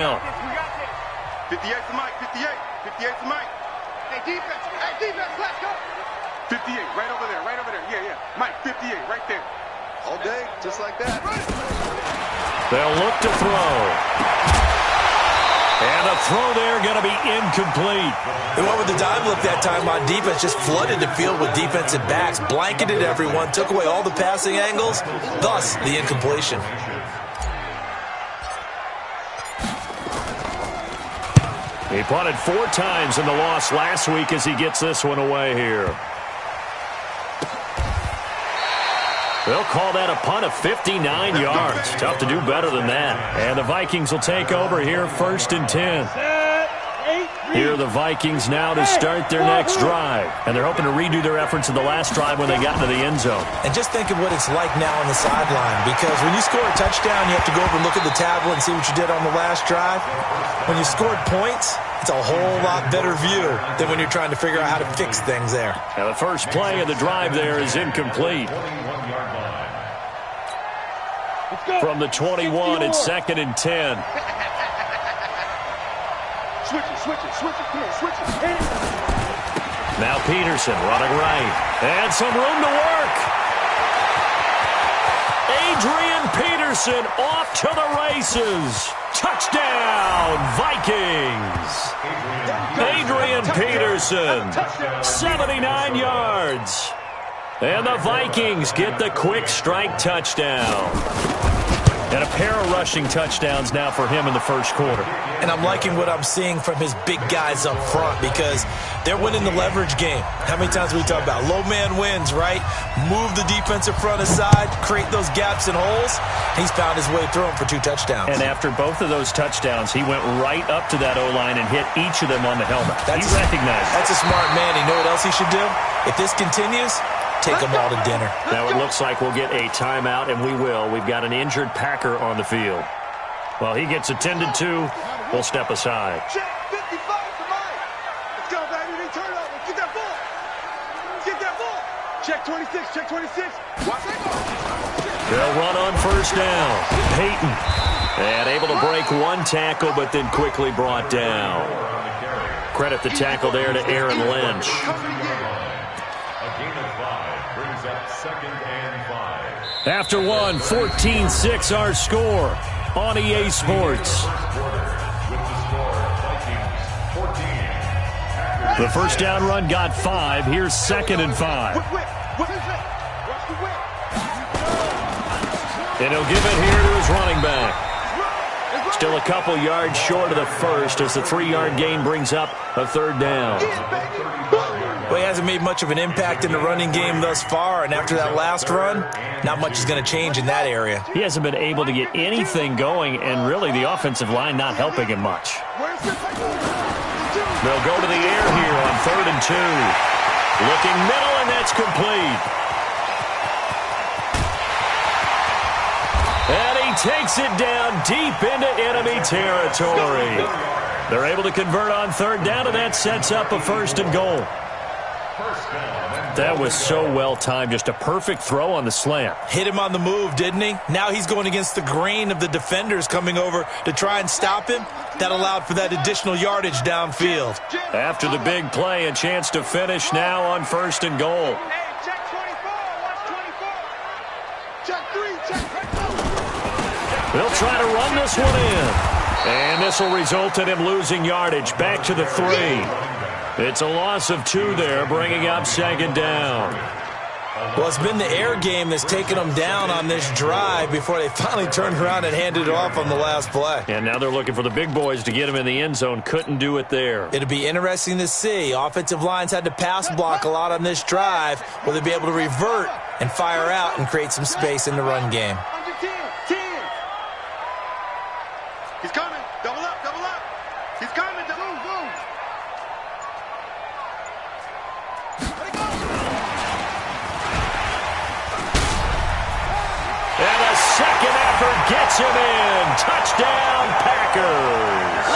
58's the mic, 58. 58's the mic. Hey, defense, let's go. 58, right over there, Yeah. Mike, 58, right there. All day, just like that. They'll look to throw. And the throw there going to be incomplete. They went with the dive look that time on defense, just flooded the field with defensive backs, blanketed everyone, took away all the passing angles, thus the incompletion. He punted 4 times in the loss last week as he gets this one away here. They'll call that a punt of 59 yards. Tough to do better than that. And the Vikings will take over here, 1st and 10. Here are the Vikings now to start their next drive. And they're hoping to redo their efforts in the last drive when they got into the end zone. And just think of what it's like now on the sideline. Because when you score a touchdown, you have to go over and look at the tablet and see what you did on the last drive. When you scored points, it's a whole lot better view than when you're trying to figure out how to fix things there. Now the first play of the drive there is incomplete. From the 21, it's 2nd and 10. Switch it. Come on, switch it. Now Peterson running right. And some room to work. Adrian Peterson off to the races. Touchdown, Vikings. Adrian Peterson, 79 yards. And the Vikings get the quick strike touchdown. And a pair of rushing touchdowns now for him in the first quarter. And I'm liking what I'm seeing from his big guys up front because they're winning the leverage game. How many times we talk about low man wins, right? Move the defensive front aside, create those gaps and holes. He's found his way through them for 2 touchdowns. And after both of those touchdowns, he went right up to that O-line and hit each of them on the helmet. He recognized it. That's a smart man. You know what else he should do? If this continues, take them all to dinner. Now it looks like we'll get a timeout, and we will. We've got an injured Packer on the field. Well, he gets attended to. We'll step aside. Check 55 for Mike. Let's go, baby. Turn over. Get that ball. Check 26. They'll run on first down. Peyton. And able to break 1 tackle, but then quickly brought down. Credit the tackle there to Aaron Lynch. After 1, 14-6 our score on EA Sports. The first down run got 5. Here's 2nd and 5. And he'll give it here to his running back. Still a couple yards short of the first as the 3-yard gain brings up a 3rd down. Well, he hasn't made much of an impact in the running game thus far, and after that last run, not much is going to change in that area. He hasn't been able to get anything going, and really the offensive line not helping him much. They'll go to the air here on 3rd and 2. Looking middle, and that's complete. And he takes it down deep into enemy territory. They're able to convert on 3rd down, and that sets up a 1st and goal. That was so well timed. Just a perfect throw on the slant. Hit him on the move, didn't he? Now he's going against the grain of the defenders coming over to try and stop him. That allowed for that additional yardage downfield. After the big play, a chance to finish now on 1st and goal. Check 24. Watch 24. Check 3. They'll try to run this one in. And this will result in him losing yardage. Back to the 3. It's a loss of 2 there, bringing up 2nd down. Well, it's been the air game that's taken them down on this drive before they finally turned around and handed it off on the last play. And now they're looking for the big boys to get him in the end zone. Couldn't do it there. It'll be interesting to see. Offensive lines had to pass block a lot on this drive. Will they be able to revert and fire out and create some space in the run game? Under 10. He's coming. Double up. He's coming. Boom. And a second effort gets him in. Touchdown, Packers.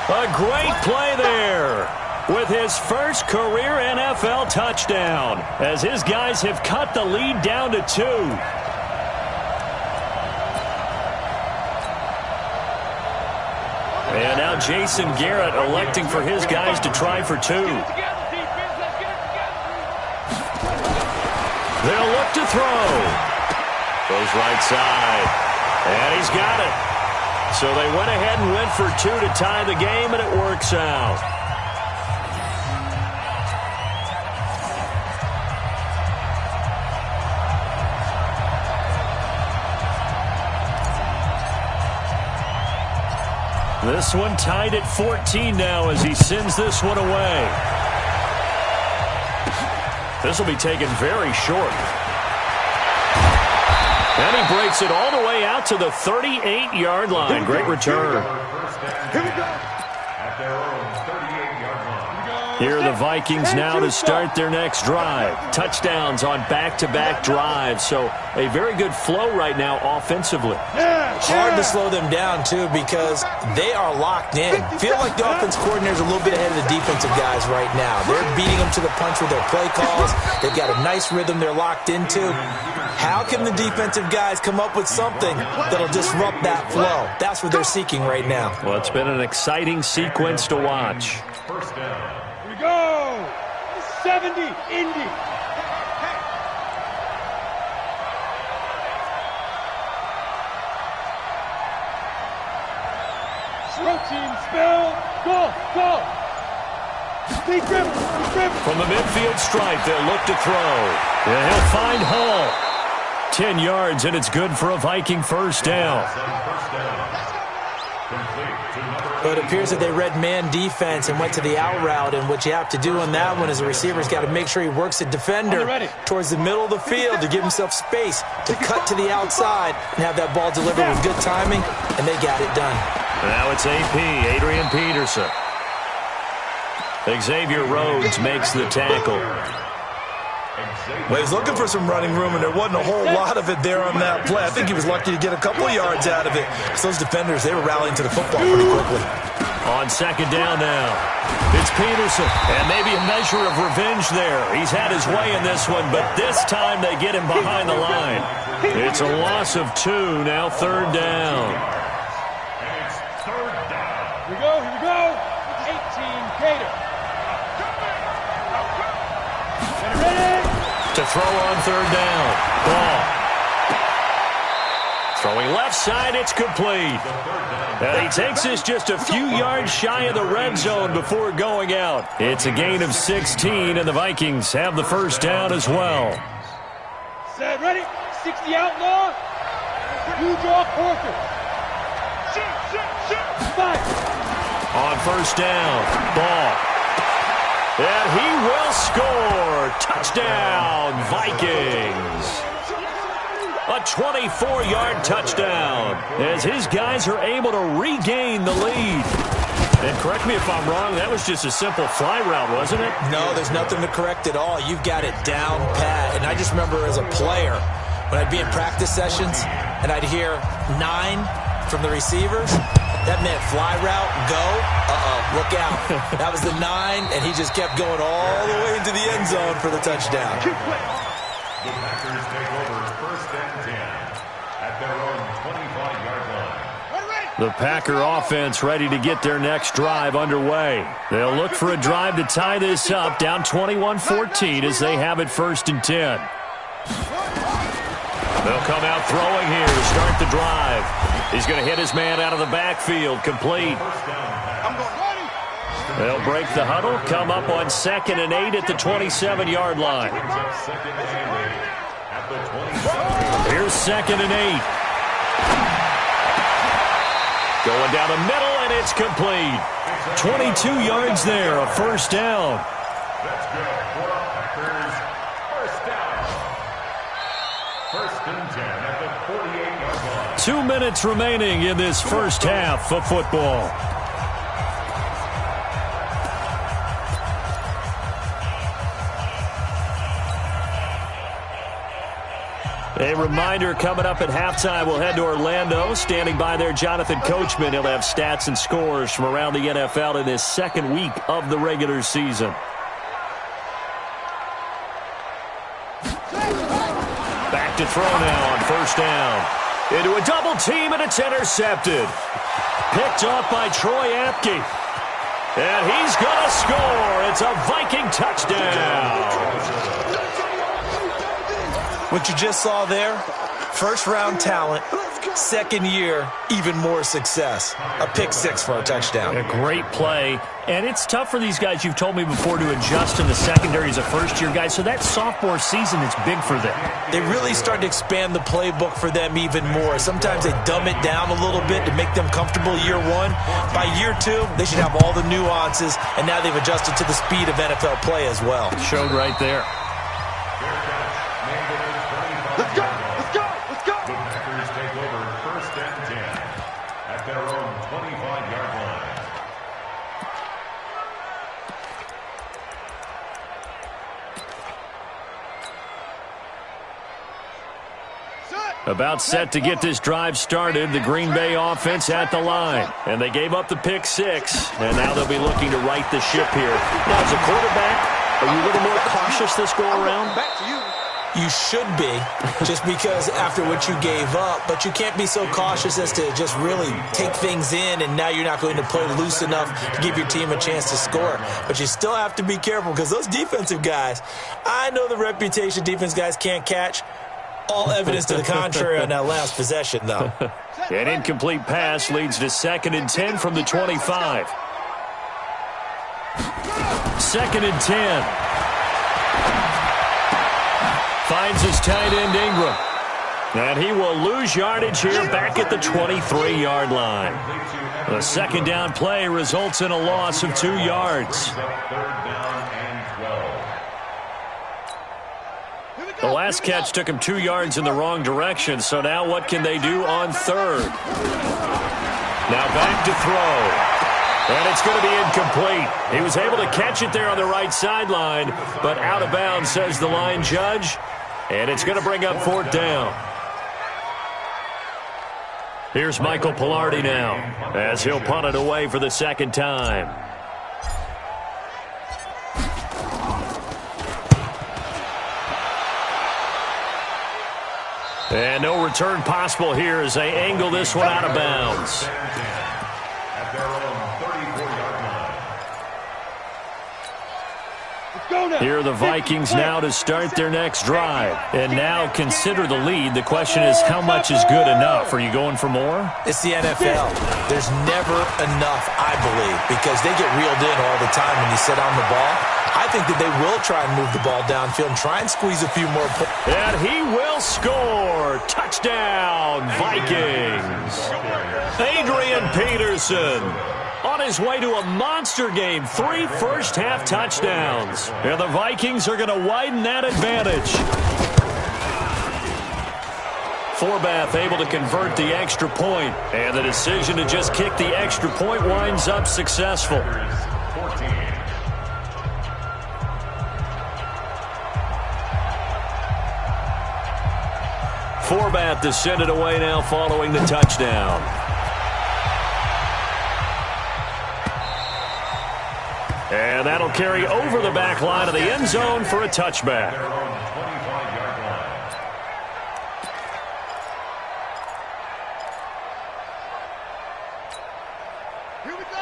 A great play there with his first career NFL touchdown as his guys have cut the lead down to 2. And now Jason Garrett electing for his guys to try for two. They'll look to throw. Goes right side. And he's got it. So they went ahead and went for two to tie the game, and it works out. This one tied at 14 now as he sends this one away. This will be taken very short. And he breaks it all the way out to the 38-yard line. Great return. Here we go. Here are the Vikings now to start their next drive. Touchdowns on back-to-back drives. So a very good flow right now offensively. Hard to slow them down, too, because they are locked in. Feel like the offense coordinator is a little bit ahead of the defensive guys right now. They're beating them to the punch with their play calls. They've got a nice rhythm they're locked into. How can the defensive guys come up with something that'll disrupt that flow? That's what they're seeking right now. Well, it's been an exciting sequence to watch. First down. Here we go. 70, Indy. Team spell. Go. Deep dribble. From the midfield stripe, they'll look to throw. And he'll find Hall. 10 yards, and it's good for a Viking first down. But it appears that they read man defense and went to the out route, and what you have to do on that one is the receiver's got to make sure he works the defender towards the middle of the field to give himself space to cut to the outside and have that ball delivered with good timing, and they got it done. Now it's AP, Adrian Peterson. Xavier Rhodes makes the tackle. Well, he was looking for some running room, and there wasn't a whole lot of it there on that play. I think he was lucky to get a couple of yards out of it. So those defenders, they were rallying to the football pretty quickly. On second down now, it's Peterson, and maybe a measure of revenge there. He's had his way in this one, but this time they get him behind the line. It's a loss of 2, now third down. Here we go. 18, Gator. To throw on third down. Ball. Throwing left side, it's complete. And he takes this just a few yards shy of the red zone before going out. It's a gain of 16, and the Vikings have the first down as well. Set, ready. 60 outlaw. You draw Porter. Shoot. On first down, Ball. And he will score. Touchdown, Vikings. A 24-yard touchdown as his guys are able to regain the lead. And correct me if I'm wrong, that was just a simple fly route, wasn't it? No, there's nothing to correct at all. You've got it down pat. And I just remember as a player, when I'd be in practice sessions and I'd hear 9 from the receivers, that meant fly route, go, look out. That was the 9, and he just kept going all the way into the end zone for the touchdown. The Packers take over first and 10 at their own 25-yard line. The Packer offense ready to get their next drive underway. They'll look for a drive to tie this up, down 21-14 as they have it first and 10. They'll come out throwing here to start the drive. He's going to hit his man out of the backfield, complete. They'll break the huddle, come up on 2nd and 8 at the 27-yard line. Here's 2nd and 8. Going down the middle, and it's complete. 22 yards there, a first down. That's good for Packers. First down. First and 10 at the 48-yard line. 2 minutes remaining in this first half of football. A reminder, coming up at halftime, we'll head to Orlando. Standing by there, Jonathan Coachman. He'll have stats and scores from around the NFL in his second week of the regular season. Back to throw now on first down. Into a double team, and it's intercepted. Picked off by Troy Apke. And he's going to score. It's a Viking touchdown. What you just saw there, first-round talent, second year, even more success. A pick six for a touchdown. A great play. And it's tough for these guys, you've told me before, to adjust in the secondary as a first-year guy. So that sophomore season is big for them. They really start to expand the playbook for them even more. Sometimes they dumb it down a little bit to make them comfortable year one. By year two, they should have all the nuances, and now they've adjusted to the speed of NFL play as well. Showed right there. Let's go! Let's go! Let's go! The Packers take over 1st and 10 at their own 25-yard line. About set to get this drive started, the Green Bay offense at the line. And they gave up the pick six, and now they'll be looking to right the ship here. Now, as a quarterback, are you a little more cautious this go-around? Back to you. You should be, just because after what you gave up, but you can't be so cautious as to just really take things in, and now you're not going to play loose enough to give your team a chance to score. But you still have to be careful, because those defensive guys, I know the reputation defense guys can't catch. All evidence to the contrary on that last possession, though. An incomplete pass leads to 2nd and 10 from the 25. 2nd and 10. Finds his tight end Ingram. And he will lose yardage here back at the 23-yard line. The second down play results in a loss of 2 yards. 3rd down and 12. The last catch took him 2 yards in the wrong direction, so now what can they do on 3rd? Now back to throw. And it's going to be incomplete. He was able to catch it there on the right sideline, but out of bounds, says the line judge. And it's going to bring up 4th down. Here's Michael Pilardi now, as he'll punt it away for the second time. And no return possible here as they angle this one out of bounds. At their own 34-yard line. Here are the Vikings now to start their next drive. And now consider the lead. The question is, how much is good enough? Are you going for more? It's the NFL. There's never enough, I believe, because they get reeled in all the time when you sit on the ball. I think that they will try and move the ball downfield and try and squeeze a few more points. And he will score. Touchdown, Vikings. Adrian Peterson on his way to a monster game. 3 first-half touchdowns. And the Vikings are going to widen that advantage. Forbath able to convert the extra point. And the decision to just kick the extra point winds up successful. 14. Forbath to send it away now following the touchdown. And that'll carry over the back line of the end zone for a touchback.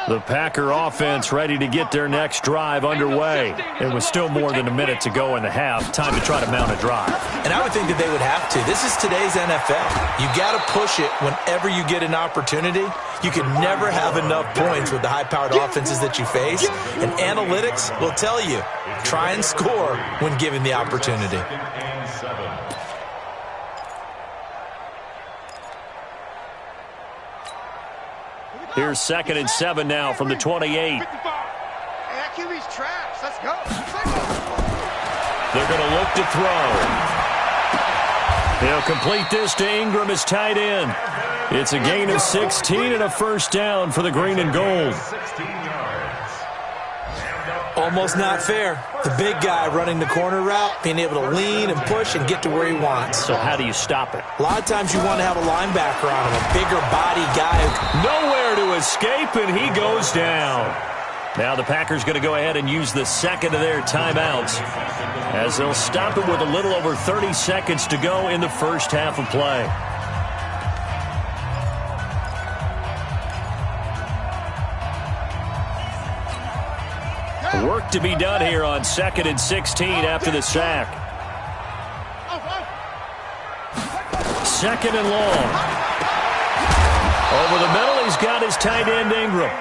The Packer offense ready to get their next drive underway. It was still more than a minute to go in the half. Time to try to mount a drive. And I would think that they would have to. This is today's NFL. You got to push it whenever you get an opportunity. You can never have enough points with the high-powered offenses that you face. And analytics will tell you, try and score when given the opportunity. Here's 2nd and 7 now from the 28. That QB's trash. Let's go. They're going to look to throw. He'll complete this to Ingram as tight end. It's a gain of 16 and a first down for the green and gold. 16 yards. Almost not fair. The big guy running the corner route, being able to lean and push and get to where he wants. So how do you stop it? A lot of times you want to have a linebacker on him, a bigger body guy. Nowhere to escape, and he goes down. Now the Packers going to go ahead and use the second of their timeouts as they'll stop it with a little over 30 seconds to go in the first half of play. Work to be done here on 2nd and 16 after the sack. 2nd and long. Over the middle, he's got his tight end Ingram.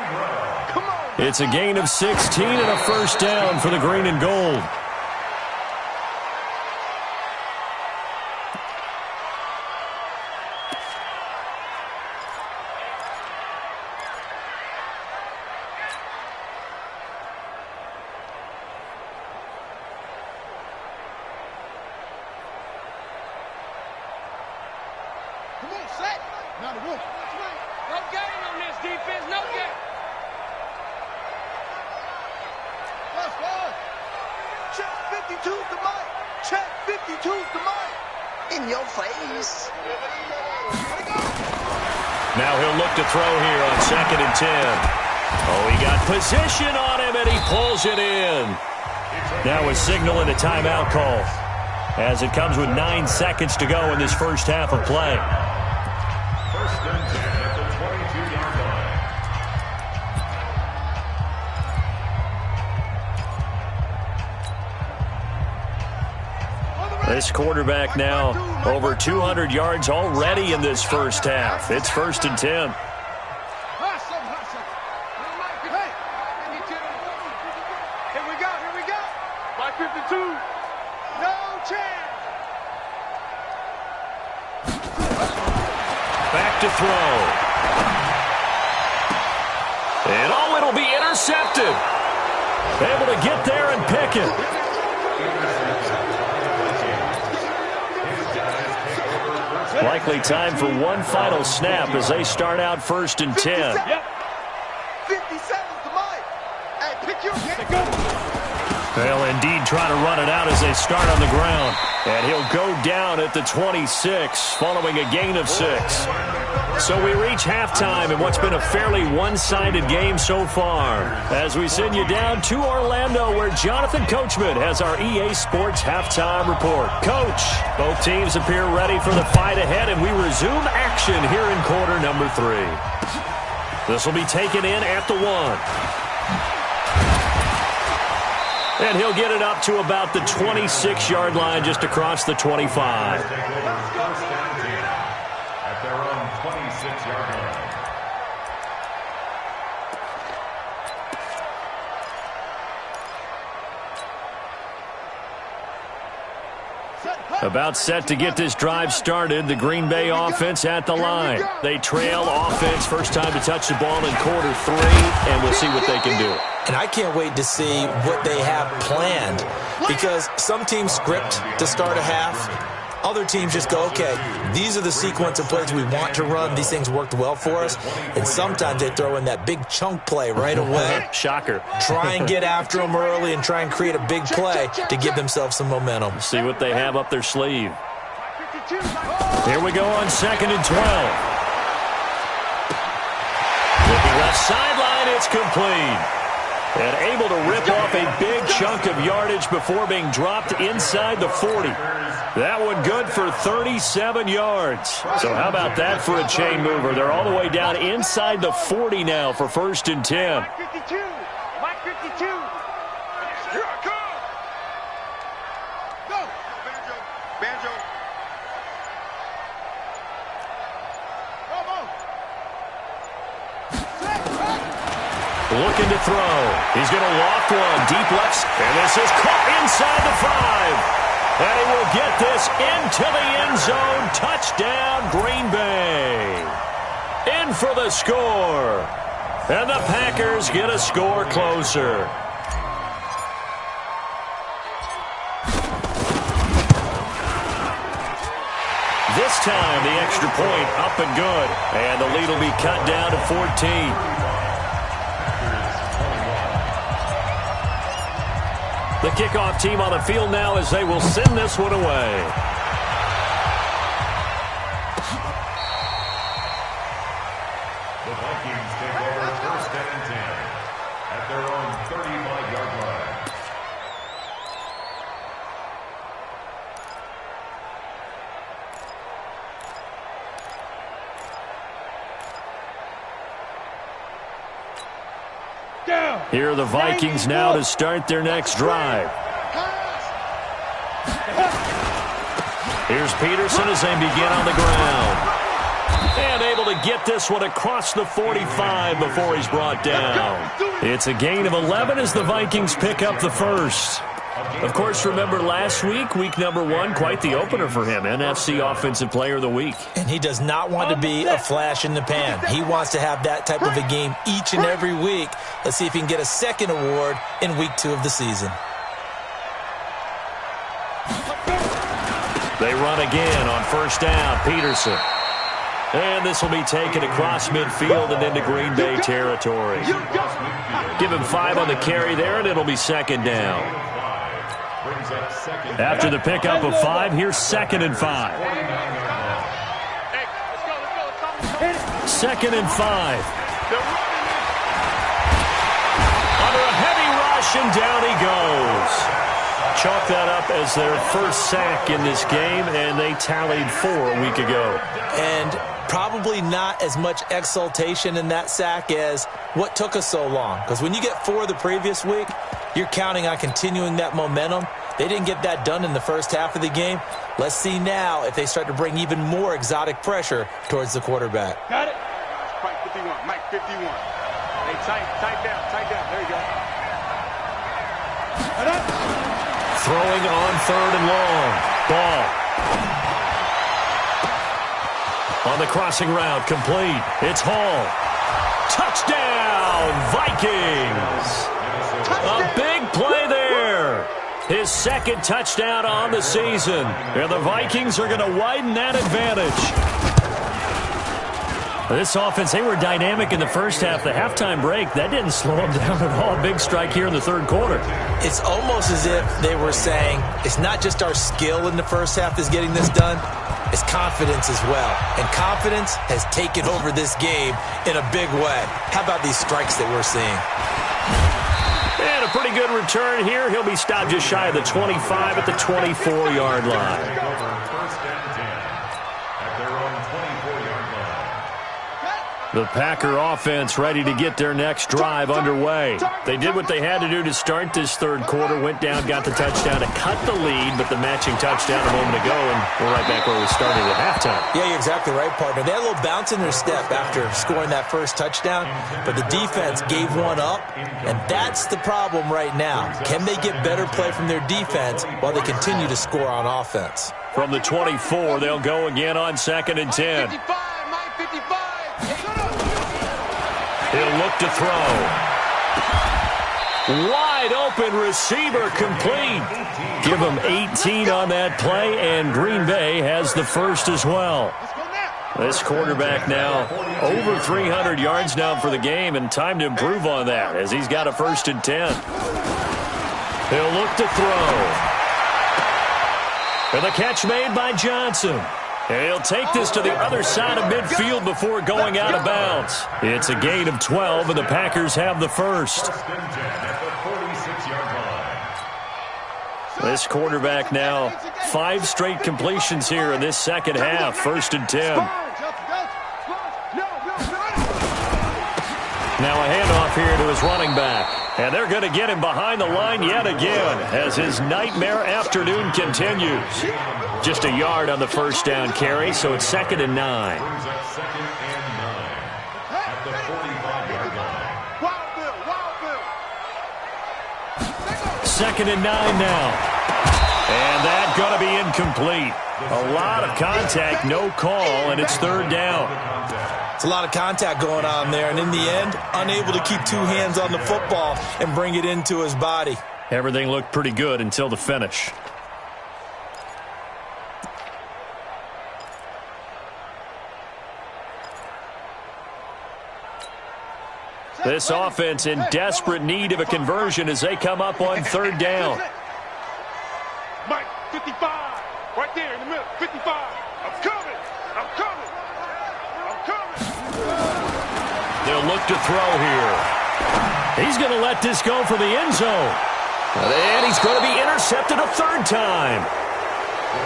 It's a gain of 16 and a first down for the green and gold. Now he'll look to throw here on 2nd and 10. Oh, he got position on him, and he pulls it in. Now a signal and a timeout call, as it comes with 9 seconds to go in this first half of play. 1st and 10 at the 22-yard line. This quarterback now over 200 yards already in this first half. It's 1st and 10. Here we go. 5:52. No chance. Back to throw. And it'll be intercepted. Able to get there and pick it. Likely time for one final snap as they start out 1st and 10. 50 seconds to Mike. Hey, pick your They'll indeed try to run it out as they start on the ground. And he'll go down at the 26 following a gain of 6. So we reach halftime in what's been a fairly one-sided game so far, as we send you down to Orlando, where Jonathan Coachman has our EA Sports halftime report. Coach, both teams appear ready for the fight ahead, and we resume action here in quarter number 3. This will be taken in at the 1. And he'll get it up to about the 26-yard line, just across the 25. At their own 26-yard line. About set to get this drive started, the Green Bay offense at the line. They trail offense, first time to touch the ball in quarter 3, and we'll see what they can do. And I can't wait to see what they have planned, because some teams script to start a half. Other teams just go, okay, these are the sequence of plays we want to run. These things worked well for us. And sometimes they throw in that big chunk play right away. Shocker. Try and get after them early and try and create a big play to give themselves some momentum. See what they have up their sleeve. Here we go on 2nd and 12. Looking left sideline, it's complete. And able to rip off a big chunk of yardage before being dropped inside the 40. That one good for 37 yards. So how about that for a chain mover? They're all the way down inside the 40 now for 1st and 10. Mike 52. Mike 52. Here I come. Go. Banjo. Looking to throw. He's going to loft one deep left. And this is caught inside the 5. And he will get this into the end zone. Touchdown, Green Bay. In for the score. And the Packers get a score closer. This time, the extra point up and good. And the lead will be cut down to 14. The kickoff team on the field now as they will send this one away. The Vikings take over 1st and 10 at their own 35-yard line. Here are the Vikings now to start their next drive. Here's Peterson as they begin on the ground. And able to get this one across the 45 before he's brought down. It's a gain of 11 as the Vikings pick up the first. Of course, remember last week, week number 1, quite the opener for him. NFC Offensive Player of the Week. And he does not want to be a flash in the pan. He wants to have that type of a game each and every week. Let's see if he can get a second award in week 2 of the season. They run again on first down. Peterson. And this will be taken across midfield and into Green Bay territory. Give him 5 on the carry there, and it'll be second down. After the pickup of 5, here's 2nd and 5. 2nd and 5. Under a heavy rush, and down he goes. Chalk that up as their first sack in this game, and they tallied 4 a week ago. And probably not as much exultation in that sack as what took us so long. Because when you get 4 the previous week, you're counting on continuing that momentum. They didn't get that done in the first half of the game. Let's see now if they start to bring even more exotic pressure towards the quarterback. Got it. Mike 51. Mike 51. Hey, tight down. There you go. Throwing on 3rd and long. Ball. On the crossing route, complete. It's Hall. Touchdown, Vikings. A big play there. His 2nd touchdown on the season. And the Vikings are going to widen that advantage. This offense, they were dynamic in the first half. The halftime break, that didn't slow them down at all. Big strike here in the 3rd quarter. It's almost as if they were saying, it's not just our skill in the first half that's getting this done, it's confidence as well. And confidence has taken over this game in a big way. How about these strikes that we're seeing? And a pretty good return here. He'll be stopped just shy of the 25 at the 24-yard line. The Packer offense ready to get their next drive underway. They did what they had to do to start this 3rd quarter, went down, got the touchdown to cut the lead, but the matching touchdown a moment ago, and we're right back where we started at halftime. Yeah, you're exactly right, partner. They had a little bounce in their step after scoring that first touchdown, but the defense gave one up, and that's the problem right now. Can they get better play from their defense while they continue to score on offense? From the 24, they'll go again on 2nd and 10. He'll look to throw. Wide open receiver complete. Give him 18 on that play, and Green Bay has the first as well. This quarterback now over 300 yards now for the game, and time to improve on that as he's got a 1st and 10. He'll look to throw. And the catch made by Johnson. And he'll take this to the other side of midfield before going out of bounds. It's a gain of 12, and the Packers have the first. This quarterback now 5 straight completions here in this second half. 1st and 10. Now a handoff here to his running back. And they're going to get him behind the line yet again as his nightmare afternoon continues. Just a yard on the first down carry, so it's 2nd and 9. 2nd and 9 now. And that's going to be incomplete. A lot of contact, no call, and it's 3rd down. It's a lot of contact going on there, and in the end, unable to keep 2 hands on the football and bring it into his body. Everything looked pretty good until the finish. This offense in desperate need of a conversion as they come up on 3rd down. Mike, 55, right there in the middle, 55. I'm coming. They'll look to throw here. He's going to let this go for the end zone. And he's going to be intercepted a 3rd time.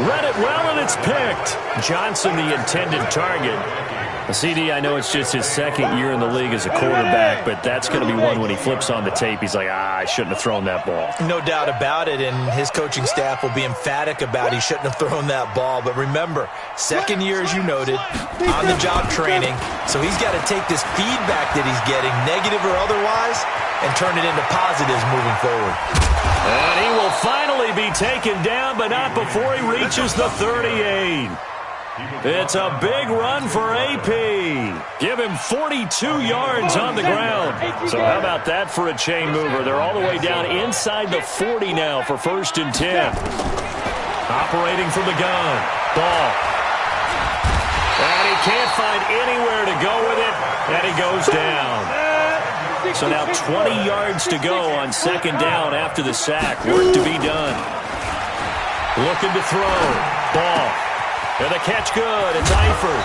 Read it well, and it's picked. Johnson, the intended target. CD, I know it's just his second year in the league as a quarterback, but that's going to be one when he flips on the tape, he's like, I shouldn't have thrown that ball. No doubt about it, and his coaching staff will be emphatic about he shouldn't have thrown that ball. But remember, second year, as you noted, on-the-job training, so he's got to take this feedback that he's getting, negative or otherwise, and turn it into positives moving forward. And he will finally be taken down, but not before he reaches the 38. It's a big run for AP. Give him 42 yards on the ground. So how about that for a chain mover? They're all the way down inside the 40 now for 1st and 10. Operating from the gun. Ball. And he can't find anywhere to go with it, and he goes down. So now 20 yards to go on 2nd down after the sack. Work to be done. Looking to throw. Ball. And the catch good. It's Eifert.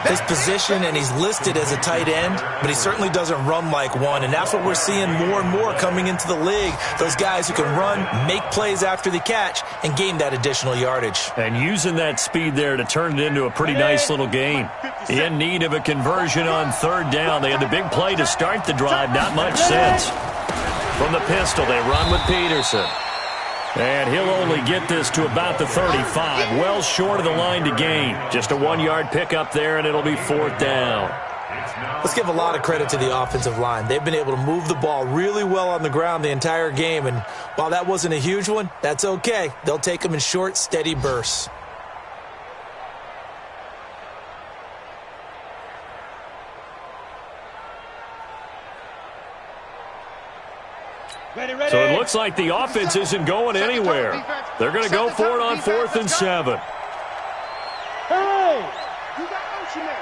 His position, and he's listed as a tight end, but he certainly doesn't run like one, and that's what we're seeing more and more coming into the league. Those guys who can run, make plays after the catch, and gain that additional yardage. And using that speed there to turn it into a pretty nice little game. In need of a conversion on 3rd down. They had the big play to start the drive. Not much sense. From the pistol, they run with Peterson. And he'll only get this to about the 35. Well short of the line to gain. Just a 1-yard pickup there, and it'll be 4th down. Let's give a lot of credit to the offensive line. They've been able to move the ball really well on the ground the entire game. And while that wasn't a huge one, that's okay. They'll take them in short, steady bursts. So it looks like the offense isn't going anywhere. They're going to go for it on 4th and 7. Hey! You got Ocean Man.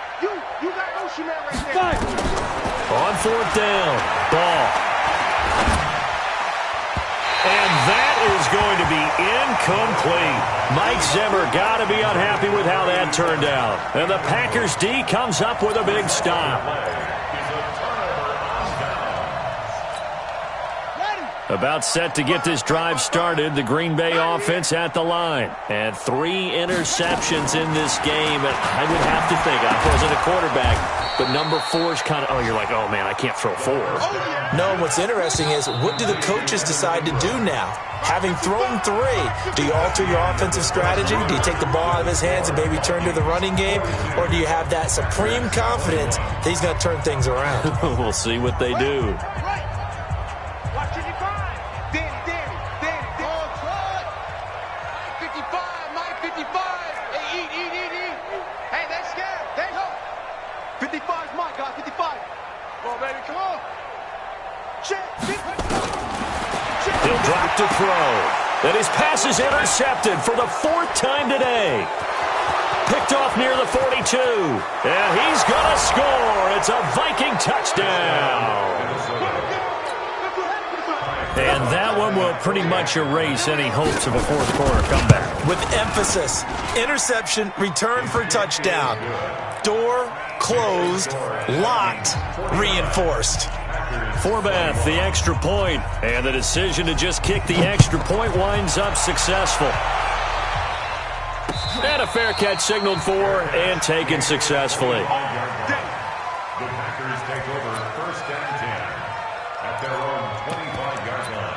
You got Ocean Man right there. On 4th down. Ball. And that is going to be incomplete. Mike Zimmer got to be unhappy with how that turned out. And the Packers D comes up with a big stop. About set to get this drive started, the Green Bay offense at the line. And 3 interceptions in this game. And I would have to think, I wasn't a quarterback, but number 4 is kind of, you're like, oh, man, I can't throw 4. No, what's interesting is, what do the coaches decide to do now? Having thrown 3, do you alter your offensive strategy? Do you take the ball out of his hands and maybe turn to the running game? Or do you have that supreme confidence that he's going to turn things around? We'll see what they do. He'll drop to throw. And his pass is intercepted for the 4th time today. Picked off near the 42. And he's going to score. It's a Viking touchdown. And that one will pretty much erase any hopes of a 4th quarter comeback. With emphasis, interception, return for touchdown. Door closed, locked, reinforced. Forbath, the extra point, and the decision to just kick the extra point winds up successful. And a fair catch signaled for and taken successfully. The Packers take over 1st and 10 at their own 25-yard line.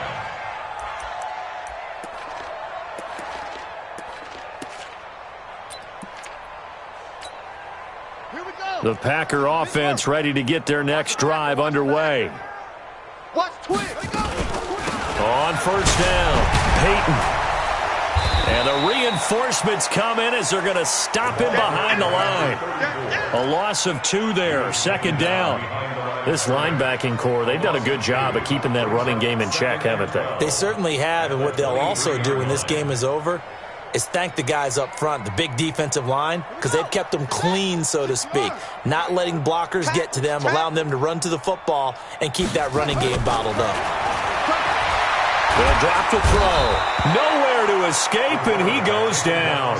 Here we go. The Packer offense ready to get their next drive underway. Watch Twig. On 1st down, Peyton. And the reinforcements come in as they're going to stop him behind the line. A loss of 2 there, 2nd down. This linebacking core, they've done a good job of keeping that running game in check, haven't they? They certainly have, and what they'll also do when this game is over is thank the guys up front, the big defensive line, because they've kept them clean, so to speak, not letting blockers get to them, allowing them to run to the football and keep that running game bottled up. They'll drop to throw. Nowhere to escape, and he goes down.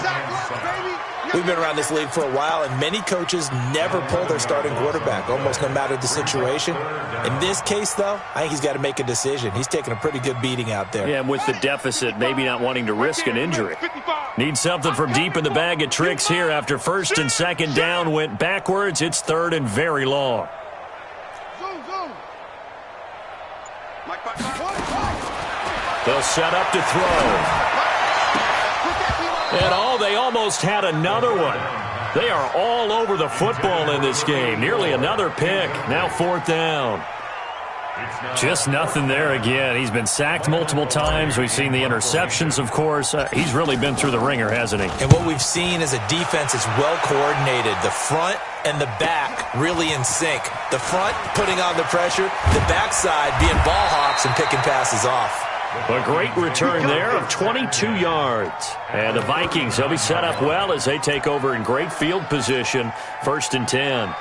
We've been around this league for a while, and many coaches never pull their starting quarterback, almost no matter the situation. In this case, though, I think he's got to make a decision. He's taking a pretty good beating out there. Yeah, and with the deficit, maybe not wanting to risk an injury. 55. Need something from deep in the bag of tricks here after first and second down went backwards. It's third and very long. They'll set up to throw. And they almost had another one. They are all over the football in this game. Nearly another pick. Now fourth down. Just nothing there again. He's been sacked multiple times. We've seen the interceptions, of course. He's really been through the ringer, hasn't he? And what we've seen is a defense is well coordinated. The front and the back really in sync. The front putting on the pressure. The backside being ball hawks and picking passes off. A great return there of 22 yards. And the Vikings, they'll be set up well as they take over in great field position. First and 10.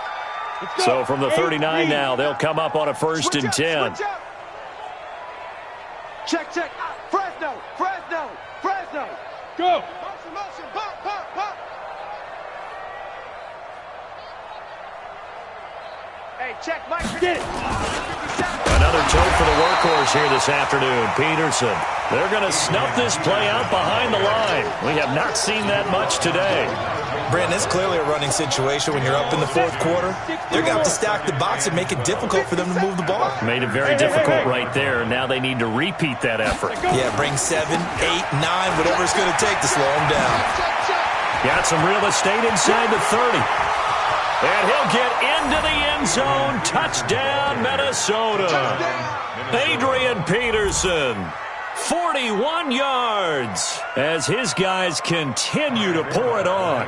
So from the 39 now, they'll come up on a first and 10. Check. Fresno. Go. Motion. Pop. Hey, check, Mike. Get it. Another toe for the workhorse here this afternoon, Peterson. They're going to snuff this play out behind the line. We have not seen that much today. Brandon, it's clearly a running situation when you're up in the fourth quarter. They're going to have to stack the box and make it difficult for them to move the ball. Made it very difficult right there. Now they need to repeat that effort. Yeah, bring 7, 8, 9, whatever it's going to take to slow them down. Got some real estate inside the 30. And he'll get into the end zone. Touchdown, Minnesota. Adrian Peterson. 41 yards as his guys continue to pour it on.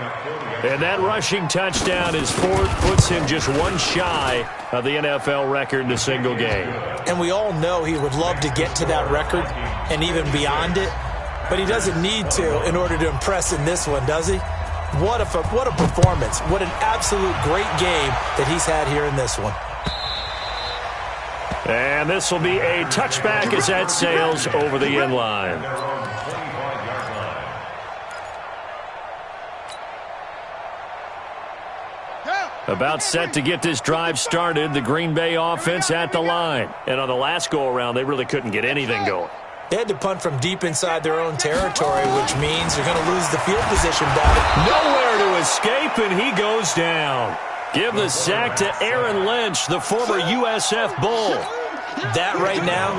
And that rushing touchdown is fourth, puts him just one shy of the NFL record in a single game. And we all know he would love to get to that record and even beyond it, but he doesn't need to in order to impress in this one, does he? What a performance. What an absolute great game that he's had here in this one. And this will be a touchback as that sails over the end line. About set to get this drive started, the Green Bay offense at the line. And on the last go-around, they really couldn't get anything going. They had to punt from deep inside their own territory, which means they're going to lose the field position battle. Nowhere to escape, and he goes down. Give the sack to Aaron Lynch, the former USF Bull. That right now,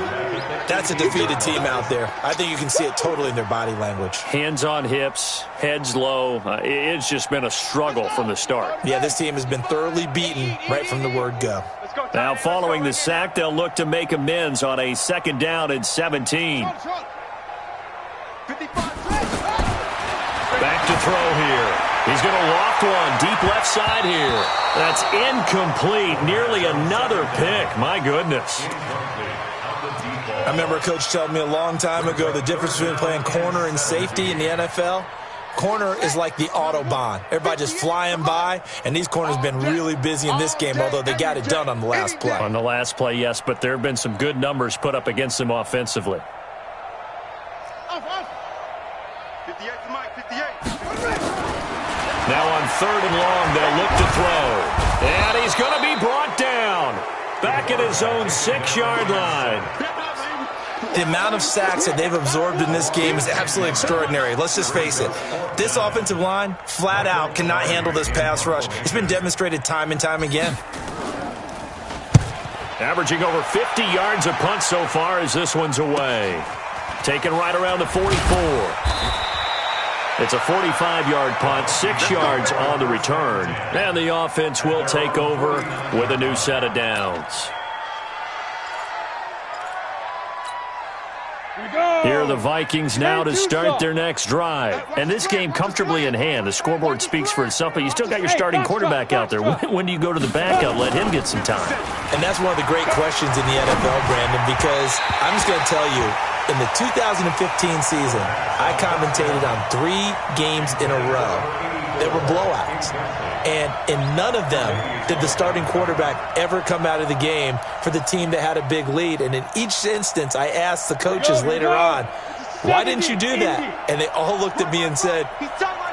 that's a defeated team out there. I think you can see it totally in their body language. Hands on hips, heads low. It's just been a struggle from the start. Yeah, this team has been thoroughly beaten right from the word go. Now following the sack, they'll look to make amends on a second down and 17. Back to throw here. He's going to loft one deep left side here. That's incomplete. Nearly another pick. My goodness. I remember a coach telling me a long time ago the difference between playing corner and safety in the NFL. Corner is like the Autobahn. Everybody just flying by, and these corners have been really busy in this game, although they got it done on the last play. On the last play, yes, but there have been some good numbers put up against them offensively. 58 to Mike, 58. Now on third and long, they'll look to throw. And he's going to be brought down. Back at his own 6-yard line. The amount of sacks that they've absorbed in this game is absolutely extraordinary. Let's just face it. This offensive line, flat out, cannot handle this pass rush. It's been demonstrated time and time again. Averaging over 50 yards a punt so far as this one's away. Taken right around the 44. It's a 45-yard punt, 6 yards on the return. And the offense will take over with a new set of downs. Here are the Vikings now to start their next drive. And this game comfortably in hand. The scoreboard speaks for itself, but you still got your starting quarterback out there. When do you go to the backup? Let him get some time. And that's one of the great questions in the NFL, Brandon, because I'm just going to tell you, in the 2015 season, I commentated on 3 games in a row that were blowouts. And in none of them did the starting quarterback ever come out of the game for the team that had a big lead. And in each instance, I asked the coaches later on, why didn't you do that? And they all looked at me and said,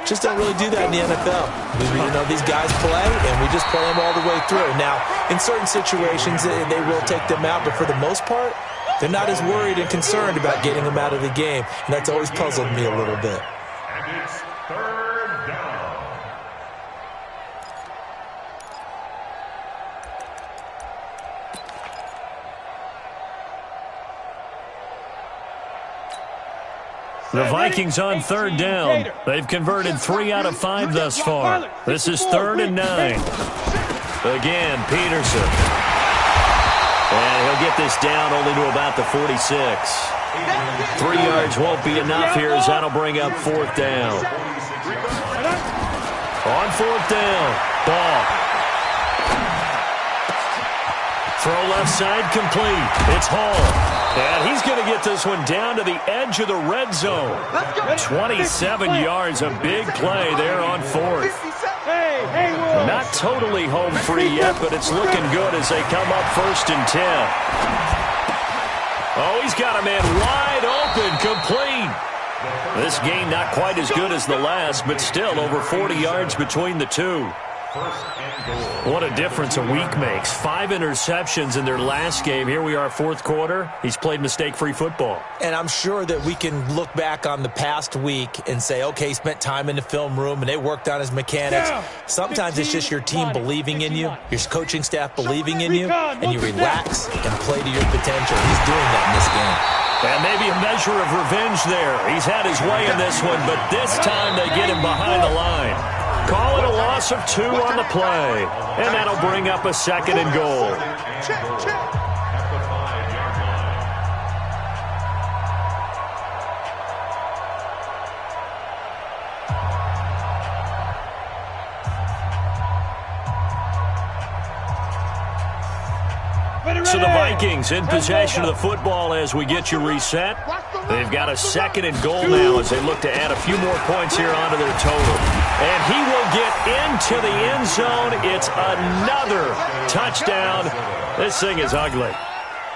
just don't really do that in the NFL. You know, these guys play, and we just play them all the way through. Now, in certain situations, they will take them out, but for the most part, they're not as worried and concerned about getting them out of the game. And that's always puzzled me a little bit. And it's third down. The Vikings on third down. They've converted 3 out of 5 thus far. This is 3rd and 9. Again, Peterson. And he'll get this down only to about the 46. 3 yards won't be enough here as that'll bring up 4th down. On 4th down, ball. Throw left side complete. It's Hall. And he's going to get this one down to the edge of the red zone. 27 yards, a big play there on 4th. Not totally home free yet, but it's looking good as they come up 1st and 10. Oh, he's got a man wide open, complete. This game not quite as good as the last, but still over 40 yards between the two. What a difference a week makes. 5 interceptions in their last game. Here we are, 4th quarter. He's played mistake-free football. And I'm sure that we can look back on the past week and say, okay, he spent time in the film room and they worked on his mechanics. Sometimes it's just your team believing in you, your coaching staff believing in you, and you relax and play to your potential. He's doing that in this game. And maybe a measure of revenge there. He's had his way in this one, but this time they get him behind the line. Call it a loss of 2 on the play. And that'll bring up a 2nd and goal. So the Vikings in possession of the football as we get you reset. They've got a 2nd and goal now as they look to add a few more points here onto their total. And he will get into the end zone. It's another touchdown. This thing is ugly.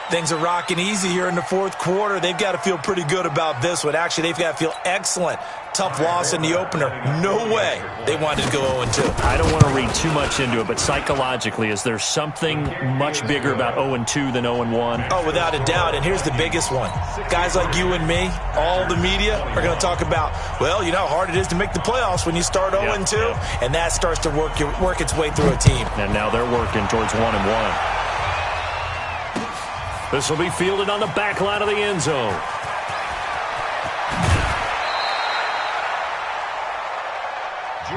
Things are rocking easy here in the 4th quarter. They've got to feel pretty good about this one. Actually, they've got to feel excellent. Tough loss in the opener. No way they wanted to go 0-2. I don't want to read too much into it, but psychologically, is there something much bigger about 0-2 than 0-1? Oh, without a doubt. And here's the biggest one. Guys like you and me, all the media, are going to talk about, well, you know how hard it is to make the playoffs when you start 0-2. And that starts to work its way through a team. And now they're working towards 1-1. This will be fielded on the back line of the end zone.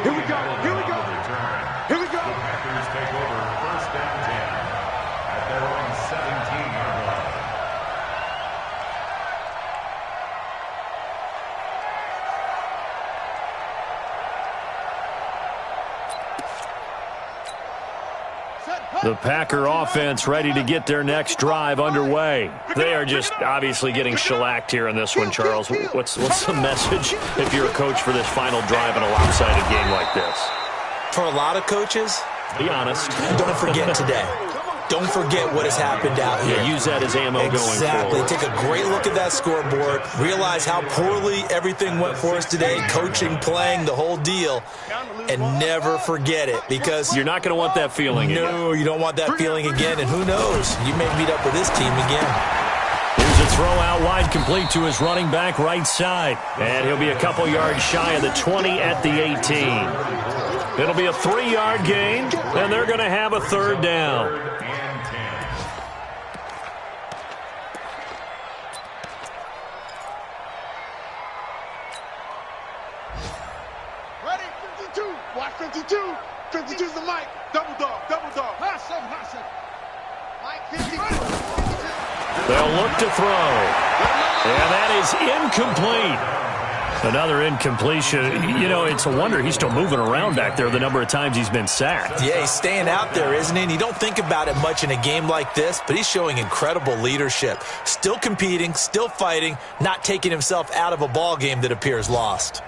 Here we go. Here we go. Here we go. The Packers take over 1st and 10 at their own 17-yard line. The Packer offense ready to get their next drive underway. They are just obviously getting shellacked here in this one, Charles. What's the message if you're a coach for this final drive in a lopsided game like this? For a lot of coaches, be honest. Don't forget today. Don't forget what has happened out here. Yeah, use that as ammo going forward. Exactly. Take a great look at that scoreboard. Realize how poorly everything went for us today. Coaching, playing, the whole deal. And never forget it, because you're not going to want that feeling again. No, you don't want that feeling again. And who knows? You may meet up with this team again. Here's a throw out wide, complete to his running back right side. And he'll be a couple yards shy of the 20 at the 18. It'll be a 3-yard gain, and they're going to have a 3rd down. Ready? 52. Watch 52. 52's the mic. Double dog. Double dog. Hot seven. Mike 52. They'll look to throw. And that is incomplete. Another incompletion. You know, it's a wonder he's still moving around back there the number of times he's been sacked. Yeah, he's staying out there, isn't he? And you don't think about it much in a game like this, but he's showing incredible leadership. Still competing, still fighting, not taking himself out of a ball game that appears lost.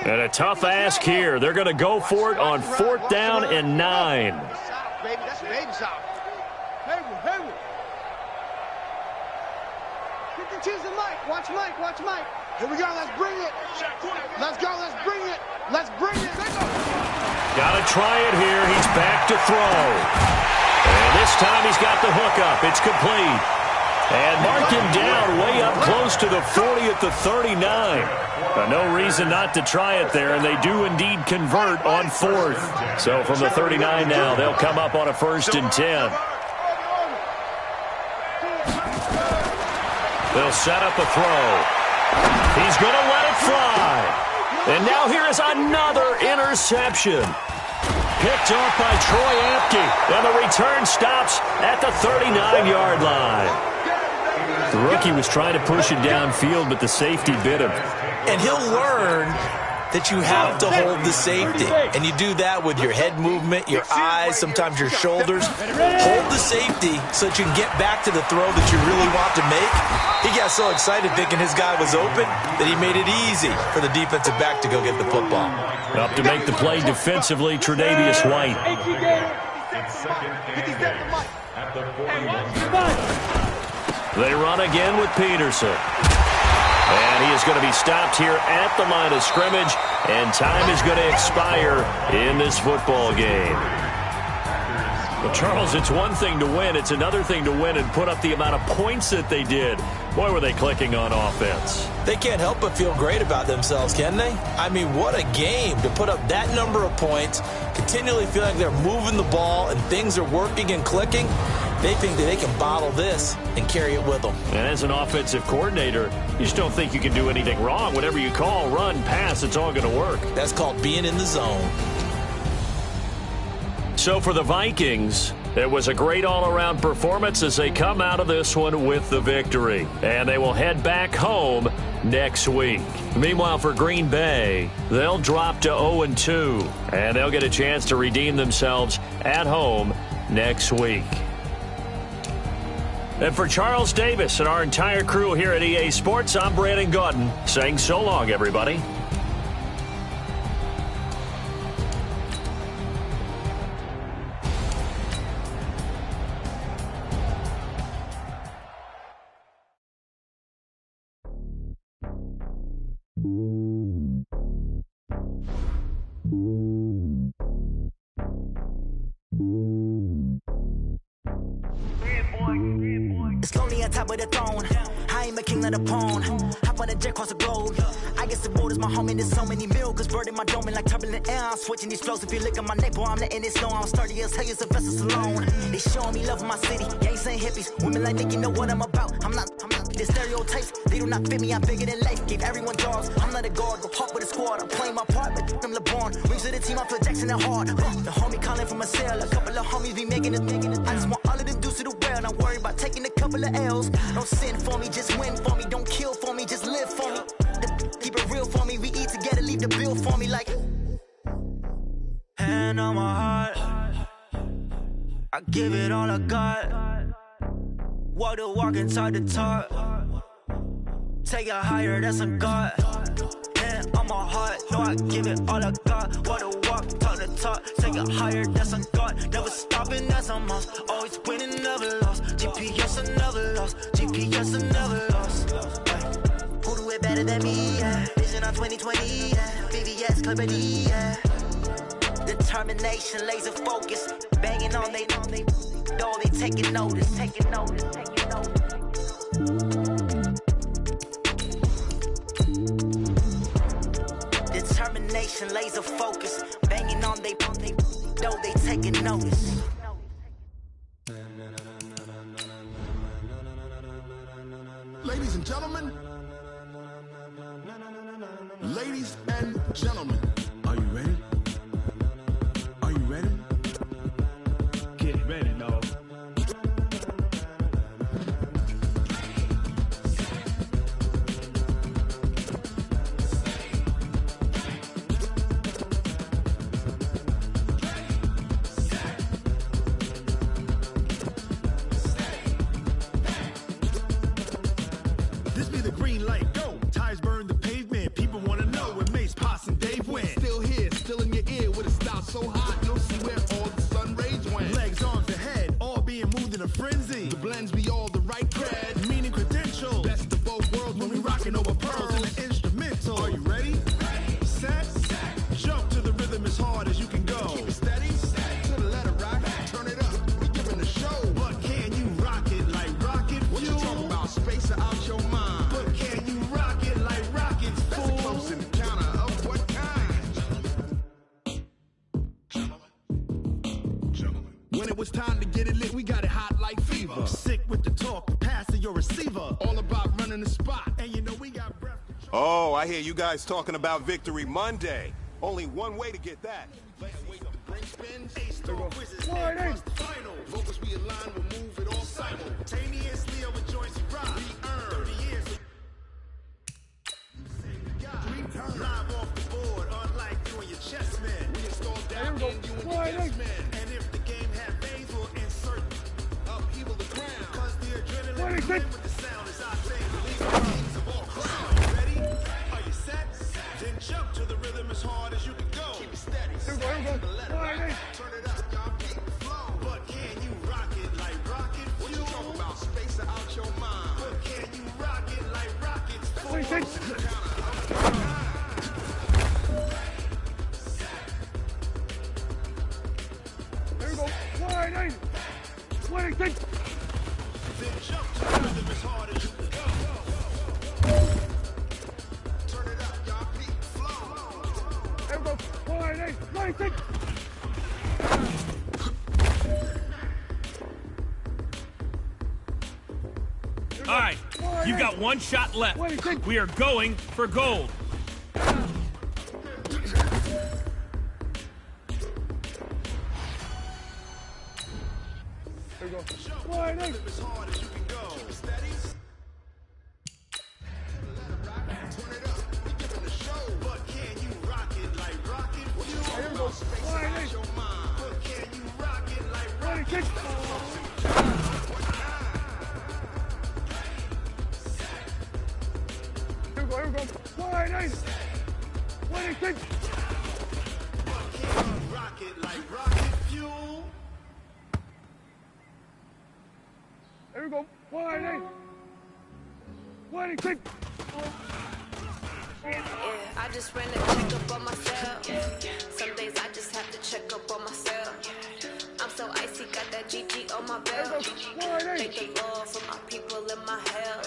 And a tough ask here. They're going to go for it on 4th down and 9. Baby, that's baby shot. Hayward. 52's the mic. Watch Mike. Here we go. Let's bring it. Let's go. Let's bring it. Got to try it here. He's back to throw. This time he's got the hook up. It's complete. And mark him down way up close to the 40 at the 39. No reason not to try it there, and they do indeed convert on 4th. So from the 39 now, they'll come up on a 1st and 10. They'll set up a throw. He's going to let it fly. And now here is another interception. Picked off by Troy Apke. And the return stops at the 39-yard line. The rookie was trying to push it downfield, but the safety bit him. And he'll learn that you have to hold the safety. And you do that with your head movement, your eyes, sometimes your shoulders. Hold the safety so that you can get back to the throw that you really want to make. He got so excited thinking his guy was open that he made it easy for the defensive back to go get the football. Up to make the play defensively, Tre'Davious White. They run again with Peterson. And he is going to be stopped here at the line of scrimmage, and time is going to expire in this football game. Well, Charles, it's one thing to win. It's another thing to win and put up the amount of points that they did. Boy, were they clicking on offense. They can't help but feel great about themselves, can they? I mean, what a game to put up that number of points, continually feeling like they're moving the ball and things are working and clicking. They think that they can bottle this and carry it with them. And as an offensive coordinator, you just don't think you can do anything wrong. Whatever you call, run, pass, it's all going to work. That's called being in the zone. So for the Vikings, it was a great all-around performance as they come out of this one with the victory. And they will head back home next week. Meanwhile, for Green Bay, they'll drop to 0-2. And they'll get a chance to redeem themselves at home next week. And for Charles Davis and our entire crew here at EA Sports, I'm Brandon Gaudin saying so long, everybody. It's lonely on top of the throne. I ain't a king of the pawn. Hop on a jet across the globe. I guess the road is my home and there's so many miracles burning my dome like turbulent air. I'm switching these flows. If you look at my neck, boy, I'm letting it snow. I'm sturdy as hell, it's a vessel alone. They showing me love in my city. Gangs ain't hippies. Women like Nicky know what I'm about. I'm not the stereotypes. They do not fit me. I'm bigger than life. Gave everyone jobs. I'm not a guard. Go hop with a squad. I'm playing my part, but I'm LeBron. Rings to the team. I feel Jackson and hard. The homie calling from a cell. A couple of homies be making it. I just want all of them dudes to the well. Not worry about taking a couple of L's. Don't sin for me, just win for me. Don't kill for me, just live for me. Keep it real for me. We eat together, leave the bill for me like. Hand on my heart, I give it all I got. Walk the walk inside the talk. Take it higher, that's a God. Hand on my heart, no, I give it all I got. Walk the walk, talk the talk. Take it higher, that's a God. Never stopping, that's a must. Always winning, never lost. GPS, I never lost. GPS, I never lost. Who do it better than me? Yeah. Vision on 2020. Yeah. VVS, Clarity. Yeah. Determination, laser focus. Banging on they door, they taking notice. Taking notice. Taking notice. Determination, laser focus. Banging on they door, they taking notice. Ladies and gentlemen, ladies and gentlemen, are you ready? Are you ready? Get ready, dog. This be the green light, go. Tires burn the pavement. People want to know where Mace, Poss, and Dave went. Still here, still in When it was time to get it lit, we got it hot like fever. I'm sick with the talk, pass to your receiver. All about running the spot, and you know we got breath. Oh, I hear you guys talking about Victory Monday. Only one way to get that. Vocals we align, we'll move it all simultaneously over joints you rock. We earn 30 years. Live off the board, unlike you and your chess men. We install down in you and your yes men. And if the game had veins, we'll insert upheaval the ground. Cause the adrenaline we play with the sound is our thing. Release the kings of all crowds. You ready? Are you set? Then jump to the rhythm as hard as you can go. Keep it steady. Keep it let it rock. Turn it up, y'all keep it flow. But can you rock it like rocket fuel? What you talking about? Space out your mind. But can you rock it like rockets fuel? Then jump to the rhythm as hard as you can go. Turn it up, y'all keep it flow. There we go. 1, 8, 96. All right, you've got one shot left. We are going for gold. There we go. 1, 8. As hard as you can go. Keep it steady. Let it rock. Turn it up. We giving the show. But can you rock it like rocket fuel? There we go. Space 1, 8. out your mind. But can you rock it like rocket 26. Here we go. 1, 8. 26. But can you rock it like rocket fuel? There we go. 1, 8. 26. Yeah, I just ran a check up on myself. Some days I just have to check up on myself. I'm so icy, got that GG on my belt. Thank the Lord for my people in my hell.